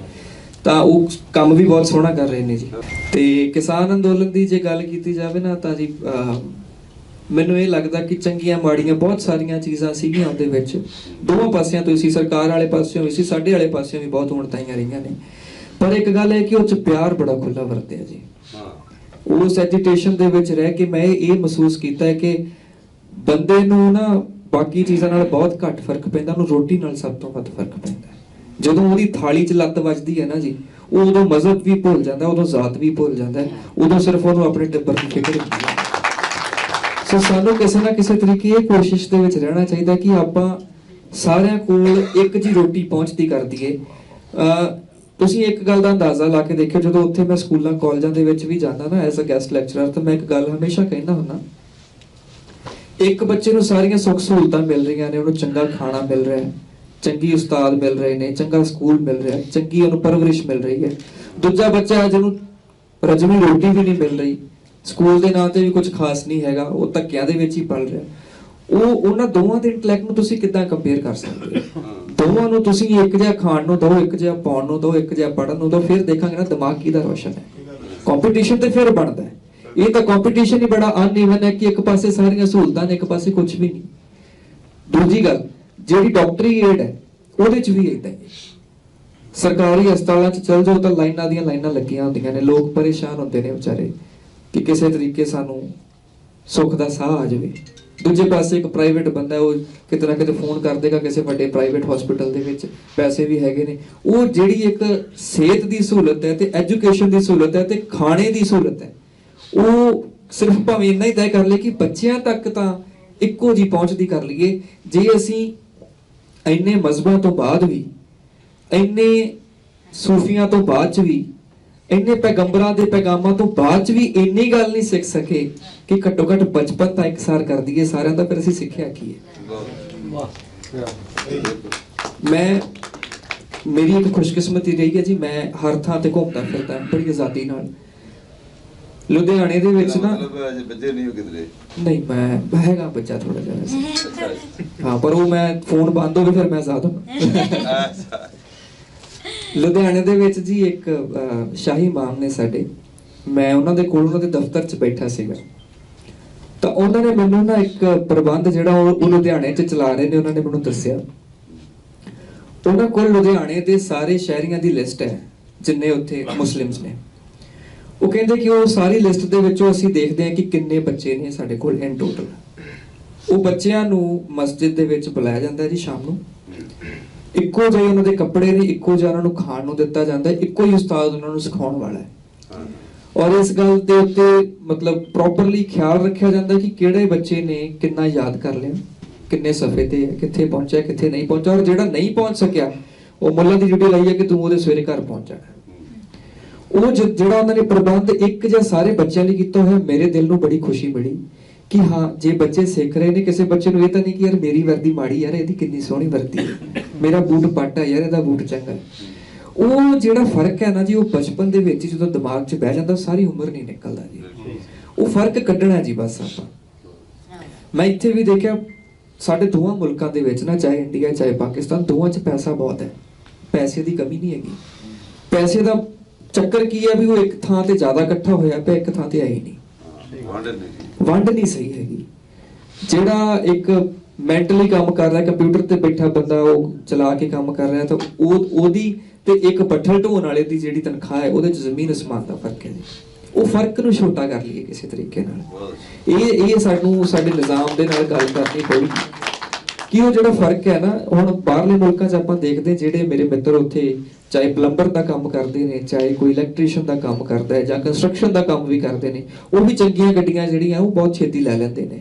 ਤਾਂ ਉਹ ਕੰਮ ਵੀ ਬਹੁਤ ਸੋਹਣਾ ਕਰ ਰਹੇ ਨੇ ਜੀ। ਤੇ ਕਿਸਾਨ ਅੰਦੋਲਨ ਦੀ ਜੇ ਗੱਲ ਕੀਤੀ ਜਾਵੇ ਨਾ, ਤਾਂ ਜੀ ਮੈਨੂੰ ਇਹ ਲੱਗਦਾ ਕਿ ਚੰਗੀਆਂ ਮਾੜੀਆਂ ਬਹੁਤ ਸਾਰੀਆਂ ਚੀਜ਼ਾਂ ਸੀਗੀਆਂ ਉਹਦੇ ਵਿੱਚ, ਦੋਵਾਂ ਪਾਸਿਆਂ ਤੋਂ ਸੀ, ਸਰਕਾਰ ਵਾਲੇ ਪਾਸਿਓਂ ਵੀ ਸੀ, ਸਾਡੇ ਵਾਲੇ ਪਾਸਿਓਂ ਵੀ ਬਹੁਤ ਉਣਤਾਈਆਂ ਰਹੀਆਂ ਨੇ। ਪਰ ਇੱਕ ਗੱਲ ਹੈ ਕਿ ਉਹ 'ਚ ਪਿਆਰ ਬੜਾ ਖੁੱਲਾ ਵਰਤਿਆ ਜੀ। ਉਸ ਐਜੀਟੇਸ਼ਨ ਦੇ ਵਿੱਚ ਰਹਿ ਕੇ ਮੈਂ ਇਹ ਮਹਿਸੂਸ ਕੀਤਾ ਹੈ ਕਿ ਬੰਦੇ ਨੂੰ ਨਾ ਬਾਕੀ ਚੀਜ਼ਾਂ ਨਾਲ ਬਹੁਤ ਘੱਟ ਫਰਕ ਪੈਂਦਾ, ਉਹਨੂੰ ਰੋਟੀ ਨਾਲ ਸਭ ਤੋਂ ਵੱਧ ਫਰਕ ਪੈਂਦਾ। ਜਦੋਂ ਉਹਦੀ ਥਾਲੀ 'ਚ ਲੱਤ ਵੱਜਦੀ ਹੈ ਨਾ ਜੀ, ਉਹ ਉਦੋਂ ਮਜ਼ਹਬ ਵੀ ਭੁੱਲ ਜਾਂਦਾ, ਉਦੋਂ ਜ਼ਾਤ ਵੀ ਭੁੱਲ ਜਾਂਦਾ, ਉਦੋਂ ਸਿਰਫ ਉਹਨੂੰ ਆਪਣੇ ਟੱਬਰ ਦੀ ਫਿਕਰ ਹੁੰਦੀ ਹੈ। ਸੋ ਸਾਨੂੰ ਕਿਸੇ ਨਾ ਕਿਸੇ ਤਰੀਕੇ ਇਹ ਕੋਸ਼ਿਸ਼ ਦੇ ਵਿੱਚ ਰਹਿਣਾ ਚਾਹੀਦਾ ਕਿ ਆਪਾਂ ਸਾਰਿਆਂ ਕੋਲ ਇੱਕ ਜੀ ਰੋਟੀ ਪਹੁੰਚਦੀ ਕਰ ਦਈਏ। ਤੁਸੀਂ ਇੱਕ ਗੱਲ ਦਾ ਅੰਦਾਜ਼ਾ ਲਾ ਕੇ ਦੇਖਿਓ, ਜਦੋਂ ਉੱਥੇ ਮੈਂ ਸਕੂਲਾਂ ਕਾਲਜਾਂ ਦੇ ਵਿੱਚ ਵੀ ਜਾਂਦਾ ਨਾ ਐਜ਼ ਅ ਗੈਸਟ ਲੈਕਚਰਰ, ਤਾਂ ਮੈਂ ਇੱਕ ਗੱਲ ਹਮੇਸ਼ਾ ਕਹਿੰਦਾ ਹੁੰਦਾ ਇੱਕ ਬੱਚੇ ਨੂੰ ਸਾਰੀਆਂ ਸੁੱਖ ਸਹੂਲਤਾਂ ਮਿਲ ਰਹੀਆਂ ਨੇ, ਉਹਨੂੰ ਚੰਗਾ ਖਾਣਾ ਮਿਲ ਰਿਹਾ ਹੈ, ਚੰਗੀ ਉਸਤਾਦ ਮਿਲ ਰਹੇ ਨੇ, ਚੰਗਾ ਸਕੂਲ ਮਿਲ ਰਿਹਾ ਹੈ, ਚੰਗੀ ਉਹਨੂੰ ਪਰਵਰਿਸ਼ ਮਿਲ ਰਹੀ ਹੈ। ਦੂਜਾ ਬੱਚਾ ਜਿਹਨੂੰ ਰਜਮੀ ਰੋਟੀ ਵੀ ਨਹੀਂ ਮਿਲ ਰਹੀ, ਸਕੂਲ ਦੇ ਨਾਂ ਤੇ ਵੀ ਕੁਝ ਖਾਸ ਨਹੀਂ ਹੈਗਾ, ਉਹ ਧੱਕਿਆਂ ਦੇ ਵਿੱਚ ਹੀ ਪਲ ਰਿਹਾ। ਉਹਨਾਂ ਦੋਵਾਂ ਦੇ ਇੰਟੈਲੈਕਟ ਨੂੰ ਤੁਸੀਂ ਕਿੱਦਾਂ ਕੰਪੇਅਰ ਕਰ ਸਕਦੇ ਹੋ? ਦੋਵਾਂ ਨੂੰ ਤੁਸੀਂ ਇੱਕ ਜਿਹਾ ਖਾਣ ਨੂੰ ਦਿਓ, ਇੱਕ ਜਿਹਾ ਪਾਉਣ ਨੂੰ ਦਿਓ, ਇੱਕ ਜਿਹਾ ਪੜ੍ਹਨ ਨੂੰ ਦਿਓ, ਫਿਰ ਦੇਖਾਂਗੇ ਨਾ ਦਿਮਾਗ ਕਿਹਦਾ ਰੋਸ਼ਨ ਹੈ। ਕੰਪੀਟੀਸ਼ਨ ਤੇ ਫਿਰ ਬਣਦਾ ਹੈ। ਇਹ ਤਾਂ ਕੰਪੀਟੀਸ਼ਨ ਹੀ ਬੜਾ ਅਨਈਵਨ ਹੈ ਕਿ ਇੱਕ ਪਾਸੇ ਸਾਰੀਆਂ ਸਹੂਲਤਾਂ ਨੇ, ਇੱਕ ਪਾਸੇ ਕੁਝ ਵੀ ਨਹੀਂ। ਦੂਜੀ ਗੱਲ, ਜਿਹੜੀ ਡਾਕਟਰੀ ਏਡ ਹੈ ਉਹਦੇ 'ਚ ਵੀ ਇਦਾਂ ਹੀ। ਸਰਕਾਰੀ ਹਸਪਤਾਲਾਂ 'ਚ ਚਲ ਜਾਓ ਤਾਂ ਲਾਈਨਾਂ ਦੀਆਂ ਲਾਈਨਾਂ ਲੱਗੀਆਂ ਹੁੰਦੀਆਂ ਨੇ, ਲੋਕ ਪਰੇਸ਼ਾਨ ਹੁੰਦੇ ਨੇ ਵਿਚਾਰੇ ਕਿ ਕਿਸੇ ਤਰੀਕੇ ਸਾਨੂੰ ਸੁੱਖ ਦਾ ਸਾਹ ਆ ਜਾਵੇ। ਦੂਜੇ ਪਾਸੇ ਇੱਕ ਪ੍ਰਾਈਵੇਟ ਬੰਦਾ, ਉਹ ਕਿਤੇ ਨਾ ਕਿਤੇ ਫੋਨ ਕਰ ਦੇਗਾ ਕਿਸੇ ਵੱਡੇ ਪ੍ਰਾਈਵੇਟ ਹਸਪੀਟਲ ਦੇ ਵਿੱਚ, ਪੈਸੇ ਵੀ ਹੈਗੇ ਨੇ। ਉਹ ਜਿਹੜੀ ਇੱਕ ਸਿਹਤ ਦੀ ਸਹੂਲਤ ਹੈ ਤੇ ਐਜੂਕੇਸ਼ਨ ਦੀ ਸਹੂਲਤ ਹੈ ਤੇ ਖਾਣੇ ਦੀ ਸਹੂਲਤ ਹੈ, ਉਹ ਸਿਰਫ ਭਾਵੇਂ ਇੰਨਾ ਹੀ ਤੈਅ ਕਰ ਲਏ ਕਿ ਬੱਚਿਆਂ ਤੱਕ ਤਾਂ ਇੱਕੋ ਜੀ ਪਹੁੰਚਦੀ ਕਰ ਲਈਏ। ਜੇ ਅਸੀਂ ਇੰਨੇ ਮਜ਼ਹਬਾਂ ਤੋਂ ਬਾਅਦ ਵੀ, ਇੰਨੇ ਸੂਫੀਆਂ ਤੋਂ ਬਾਅਦ ਚ ਵੀ, ਇੰਨੇ ਪੈਗੰਬਰਾਂ ਦੇ ਪੈਗਾਮਾਂ ਤੋਂ ਬਾਅਦ ਚ ਵੀ ਇੰਨੀ ਗੱਲ ਨਹੀਂ ਸਿੱਖ ਸਕੇ ਕਿ ਘੱਟੋ ਘੱਟ ਬਚਪਨ ਤਾਂ ਇਕਸਾਰ ਕਰ ਦਈਏ ਸਾਰਿਆਂ ਦਾ, ਫਿਰ ਅਸੀਂ ਸਿੱਖਿਆ ਕੀ ਹੈ? ਮੇਰੀ ਇੱਕ ਖੁਸ਼ਕਿਸਮਤੀ ਰਹੀ ਹੈ ਜੀ, ਮੈਂ ਹਰ ਥਾਂ ਤੇ ਘੁੰਮਦਾ ਫਿਰਦਾ ਬੜੀ ਆਜ਼ਾਦੀ ਨਾਲ। ਲੁਧਿਆਣੇ ਦੇ ਵਿੱਚ ਨਾ ਬੱਚੇ ਨਹੀਂ ਹੋ ਕਿਧਰੇ? ਨਹੀਂ, ਮੈਂ ਹੈਗਾ ਬੱਚਾ ਥੋੜਾ ਜਿਹਾ ਹਾਂ, ਪਰ ਉਹ ਮੈਂ ਫੋਨ ਬੰਦ ਹੋ ਗਿਆ ਫਿਰ ਮੈਂ ਆਜ਼ਾਦ ਹਾਂ। ਲੁਧਿਆਣੇ ਦੇ ਵਿੱਚ ਜੀ ਇੱਕ ਸ਼ਾਹੀ ਇਮਾਮ ਨੇ ਸਾਡੇ, ਮੈਂ ਉਹਨਾਂ ਦੇ ਕੋਲ ਉਹਨਾਂ ਦੇ ਦਫ਼ਤਰ 'ਚ ਬੈਠਾ ਸੀਗਾ, ਤਾਂ ਉਹਨਾਂ ਨੇ ਮੈਨੂੰ ਨਾ ਇੱਕ ਪ੍ਰਬੰਧ ਜਿਹੜਾ ਉਹ ਲੁਧਿਆਣੇ 'ਚ ਚਲਾ ਰਹੇ ਨੇ, ਉਹਨਾਂ ਨੇ ਮੈਨੂੰ ਦੱਸਿਆ। ਉਹਨਾਂ ਕੋਲ ਲੁਧਿਆਣੇ ਦੇ ਸਾਰੇ ਸ਼ਹਿਰੀਆਂ ਦੀ ਲਿਸਟ ਹੈ ਜਿੰਨੇ ਉੱਥੇ ਮੁਸਲਿਮਸ ਨੇ। ਉਹ ਕਹਿੰਦੇ ਕਿ ਉਹ ਸਾਰੀ ਲਿਸਟ ਦੇ ਵਿੱਚੋਂ ਅਸੀਂ ਦੇਖਦੇ ਹਾਂ ਕਿ ਕਿੰਨੇ ਬੱਚੇ ਨੇ ਸਾਡੇ ਕੋਲ ਇਨ ਟੋਟਲ। ਉਹ ਬੱਚਿਆਂ ਨੂੰ ਮਸਜਿਦ ਦੇ ਵਿੱਚ ਬੁਲਾਇਆ ਜਾਂਦਾ ਹੈ ਜੀ ਸ਼ਾਮ ਨੂੰ, ਇੱਕੋ ਜਿਹੇ ਉਹਨਾਂ ਦੇ ਕੱਪੜੇ ਨੇ, ਇੱਕੋ ਜਿਹਾ ਉਹਨਾਂ ਨੂੰ ਖਾਣ ਨੂੰ ਦਿੱਤਾ ਜਾਂਦਾ ਹੈ, ਇੱਕੋ ਹੀ ਉਸਤਾਦ ਉਹਨਾਂ ਨੂੰ ਸਿਖਾਉਣ ਵਾਲਾ ਹੈ। ਔਰ ਇਸ ਗੱਲ ਦੇ ਉੱਤੇ ਮਤਲਬ ਪ੍ਰੋਪਰਲੀ ਖਿਆਲ ਰੱਖਿਆ ਜਾਂਦਾ ਕਿ ਕਿਹੜੇ ਬੱਚੇ ਨੇ ਕਿੰਨਾ ਯਾਦ ਕਰ ਲਿਆ, ਕਿੰਨੇ ਸਫੇ ਤੇ ਹੈ, ਕਿੱਥੇ ਪਹੁੰਚਿਆ, ਕਿੱਥੇ ਨਹੀਂ ਪਹੁੰਚਿਆ, ਔਰ ਜਿਹੜਾ ਨਹੀਂ ਪਹੁੰਚ ਸਕਿਆ ਉਹ ਮੁੱਲਾ ਦੀ ਡਿਊਟੀ ਲਾਈ ਹੈ ਕਿ ਤੂੰ ਉਹਦੇ ਸਵੇਰੇ ਘਰ ਪਹੁੰਚ ਜਾਣਾ। ਉਹ ਜਿਹੜਾ ਉਹਨਾਂ ਨੇ ਪ੍ਰਬੰਧ ਇੱਕ ਜਾਂ ਸਾਰੇ ਬੱਚਿਆਂ ਲਈ ਕੀਤਾ ਹੋਇਆ, ਮੇਰੇ ਦਿਲ ਨੂੰ ਬੜੀ ਖੁਸ਼ੀ ਮਿਲੀ ਕਿ ਹਾਂ, ਜੇ ਬੱਚੇ ਸਿੱਖ ਰਹੇ ਨੇ, ਕਿਸੇ ਬੱਚੇ ਨੂੰ ਇਹ ਤਾਂ ਨਹੀਂ ਕਿ ਯਾਰ ਮੇਰੀ ਵਰਦੀ ਮਾੜੀ, ਯਾਰ ਇਹਦੀ ਕਿੰਨੀ ਸੋਹਣੀ ਵਰਦੀ ਹੈ, ਮੇਰਾ ਬੂਟ ਪਾਟਾ, ਯਾਰ ਇਹਦਾ ਬੂਟ ਚੰਗਾ। ਉਹ ਜਿਹੜਾ ਫਰਕ ਹੈ ਨਾ ਜੀ, ਉਹ ਬਚਪਨ ਦੇ ਵਿੱਚ ਜਦੋਂ ਦਿਮਾਗ 'ਚ ਬਹਿ ਜਾਂਦਾ ਸਾਰੀ ਉਮਰ ਨਹੀਂ ਨਿਕਲਦਾ ਜੀ। ਉਹ ਫਰਕ ਕੱਢਣਾ ਜੀ ਬਸ ਆਪਾਂ। ਮੈਂ ਇੱਥੇ ਵੀ ਦੇਖਿਆ ਸਾਡੇ ਦੋਵਾਂ ਮੁਲਕਾਂ ਦੇ ਵਿੱਚ ਨਾ, ਚਾਹੇ ਇੰਡੀਆ ਚਾਹੇ ਪਾਕਿਸਤਾਨ, ਦੋਵਾਂ 'ਚ ਪੈਸਾ ਬਹੁਤ ਹੈ, ਪੈਸੇ ਦੀ ਕਮੀ ਨਹੀਂ ਹੈਗੀ। ਪੈਸੇ ਦਾ ਚੱਕਰ ਕੀ ਹੈ ਵੀ ਉਹ ਇੱਕ ਥਾਂ ਤੇ ਜ਼ਿਆਦਾ ਇਕੱਠਾ ਹੋਇਆ ਪਿਆ, ਇੱਕ ਥਾਂ ਤੇ ਹੈ ਹੀ ਨਹੀਂ, ਵੰਡ ਨਹੀਂ ਸਹੀ ਹੈਗੀ। ਜਿਹੜਾ ਇੱਕ ਮੈਂਟਲੀ ਕੰਮ ਕਰ ਰਿਹਾ, ਕੰਪਿਊਟਰ ਤੇ ਬੈਠਾ ਬੰਦਾ ਉਹ ਚਲਾ ਕੇ ਕੰਮ ਕਰ ਰਿਹਾ, ਤਾਂ ਉਹਦੀ ਤੇ ਇੱਕ ਬੱਠਲ ਢੋਣ ਵਾਲੇ ਦੀ ਜਿਹੜੀ ਤਨਖਾਹ ਹੈ, ਉਹਦੇ 'ਚ ਜ਼ਮੀਨ ਅਸਮਾਨ ਦਾ ਫਰਕ ਹੈ ਜੀ। ਉਹ ਫਰਕ ਨੂੰ ਛੋਟਾ ਕਰ ਲਈਏ ਕਿਸੇ ਤਰੀਕੇ ਨਾਲ। ਇਹ ਸਾਨੂੰ ਸਾਡੇ ਨਿਜ਼ਾਮ ਦੇ ਨਾਲ ਗੱਲ ਕਰਨੀ ਪਊਗੀ ਕਿ ਉਹ ਜਿਹੜਾ ਫਰਕ ਹੈ ਨਾ, ਹੁਣ ਬਾਹਰਲੇ ਮੁਲਕਾਂ 'ਚ ਆਪਾਂ ਦੇਖਦੇ, ਜਿਹੜੇ ਮੇਰੇ ਮਿੱਤਰ ਉੱਥੇ ਚਾਹੇ ਪਲੰਬਰ ਦਾ ਕੰਮ ਕਰਦੇ ਨੇ, ਚਾਹੇ ਕੋਈ ਇਲੈਕਟ੍ਰੀਸ਼ੀਅਨ ਦਾ ਕੰਮ ਕਰਦਾ ਹੈ, ਜਾਂ ਕੰਸਟਰਕਸ਼ਨ ਦਾ ਕੰਮ ਵੀ ਕਰਦੇ ਨੇ, ਉਹ ਵੀ ਚੰਗੀਆਂ ਗੱਡੀਆਂ ਜਿਹੜੀਆਂ ਉਹ ਬਹੁਤ ਛੇਤੀ ਲੈ ਲੈਂਦੇ ਨੇ।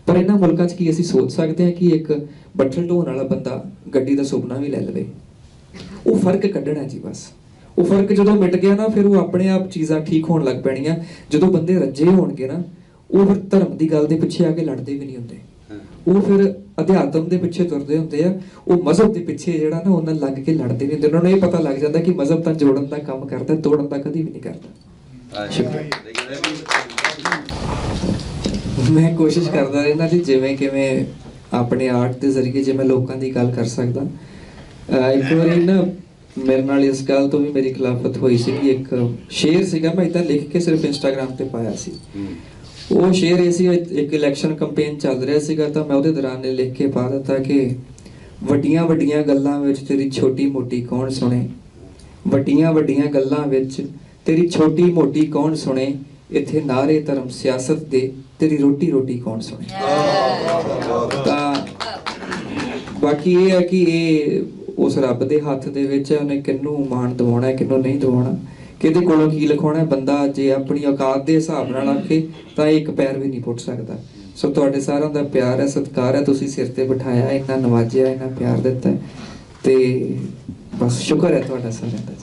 ਪਰ ਇਹਨਾਂ ਮੁਲਕਾਂ 'ਚ ਕੀ ਅਸੀਂ ਸੋਚ ਸਕਦੇ ਹਾਂ ਕਿ ਇੱਕ ਬੱਠਲ ਢੋਣ ਵਾਲਾ ਬੰਦਾ ਗੱਡੀ ਦਾ ਸੁਪਨਾ ਵੀ ਲੈ ਲਵੇ? ਉਹ ਫਰਕ ਕੱਢਣਾ ਜੀ ਬਸ। ਉਹ ਫਰਕ ਜਦੋਂ ਮਿਟ ਗਿਆ ਨਾ, ਫਿਰ ਉਹ ਆਪਣੇ ਆਪ ਚੀਜ਼ਾਂ ਠੀਕ ਹੋਣ ਲੱਗ ਪੈਣੀਆਂ। ਜਦੋਂ ਬੰਦੇ ਰੱਜੇ ਹੋਣਗੇ ਨਾ, ਉਹ ਫਿਰ ਧਰਮ ਦੀ ਗੱਲ ਦੇ ਪਿੱਛੇ ਆ ਕੇ ਲੜਦੇ ਵੀ ਨਹੀਂ ਹੁੰਦੇ, ਉਹ ਫਿਰ ਅਧਿਆਤਮ ਦੇ ਪਿੱਛੇ ਤੁਰਦੇ ਹੁੰਦੇ ਆ। ਉਹ ਮਜ਼ਹਬ ਦੇ ਪਿੱਛੇ ਜਿਹੜਾ ਨਾ ਉਹਨਾਂ ਲੱਗ ਕੇ ਲੜਦੇ ਨਹੀਂ ਹੁੰਦੇ। ਉਹਨਾਂ ਨੂੰ ਇਹ ਪਤਾ ਲੱਗ ਜਾਂਦਾ ਕਿ ਮਜ਼ਹਬ ਤਾਂ ਜੋੜਨ ਦਾ ਕੰਮ ਕਰਦਾ, ਤੋੜਨ ਦਾ ਕਦੀ ਵੀ ਨਹੀਂ ਕਰਦਾ। ਮੈਂ ਕੋਸ਼ਿਸ਼ ਕਰਦਾ ਰਹਿੰਦਾ ਜੀ ਜਿਵੇਂ ਕਿਵੇਂ ਆਪਣੇ ਆਰਟ ਦੇ ਜ਼ਰੀਏ ਜੇ ਮੈਂ ਲੋਕਾਂ ਦੀ ਗੱਲ ਕਰ ਸਕਦਾ। ਇੱਕ ਵਾਰੀ ਨਾ ਮੇਰੇ ਨਾਲ ਇਸ ਗੱਲ ਤੋਂ ਵੀ ਮੇਰੀ ਖਿਲਾਫਤ ਹੋਈ ਸੀ ਕਿ ਇੱਕ ਸ਼ੇਰ ਸੀਗਾ, ਮੈਂ ਇੱਦਾਂ ਲਿਖ ਕੇ ਸਿਰਫ ਇੰਸਟਾਗ੍ਰਾਮ ਤੇ ਪਾਇਆ ਸੀ। ਉਹ ਸ਼ੇਰ ਇਹ ਸੀ, ਇੱਕ ਇਲੈਕਸ਼ਨ ਕੈਂਪੇਨ ਚੱਲ ਰਿਹਾ ਸੀਗਾ, ਤਾਂ ਮੈਂ ਉਹਦੇ ਦੌਰਾਨ ਨੇ ਲਿਖ ਕੇ ਪਾ ਦਿੱਤਾ ਕਿ ਵੱਡੀਆਂ ਵੱਡੀਆਂ ਗੱਲਾਂ ਵਿੱਚ ਤੇਰੀ ਛੋਟੀ ਮੋਟੀ ਕੌਣ ਸੁਣੇ, ਵੱਡੀਆਂ ਵੱਡੀਆਂ ਗੱਲਾਂ ਵਿੱਚ ਤੇਰੀ ਛੋਟੀ ਮੋਟੀ ਕੌਣ ਸੁਣੇ, ਇੱਥੇ ਨਾਰੇ ਧਰਮ ਸਿਆਸਤ ਦੇ ਤੇਰੀ ਰੋਟੀ ਰੋਟੀ ਕੌਣ ਸੁਣੇ। ਤਾਂ ਬਾਕੀ ਇਹ ਹੈ ਕਿ ਇਹ ਉਸ ਰੱਬ ਦੇ ਹੱਥ ਦੇ ਵਿੱਚ ਹੈ, ਉਹਨੇ ਕਿਹਨੂੰ ਮਾਣ ਦਿਵਾਉਣਾ, ਕਿਹਨੂੰ ਨਹੀਂ ਦਿਵਾਉਣਾ, ਕਿਹਦੇ ਕੋਲੋਂ ਕੀ ਲਿਖਾਉਣਾ। ਬੰਦਾ ਜੇ ਆਪਣੀ ਔਕਾਤ ਦੇ ਹਿਸਾਬ ਨਾਲ ਆਖੇ ਤਾਂ ਇੱਕ ਪੈਰ ਵੀ ਨਹੀਂ ਪੁੱਟ ਸਕਦਾ। ਸੋ ਤੁਹਾਡੇ ਸਾਰਿਆਂ ਦਾ ਪਿਆਰ ਹੈ, ਸਤਿਕਾਰ ਹੈ, ਤੁਸੀਂ ਸਿਰ ਤੇ ਬਿਠਾਇਆ, ਇੰਨਾ ਨਵਾਜਿਆ, ਇੰਨਾ ਪਿਆਰ ਦਿੱਤਾ, ਤੇ ਬਸ ਸ਼ੁਕਰ ਹੈ ਤੁਹਾਡਾ ਸਾਰਿਆਂ ਦਾ।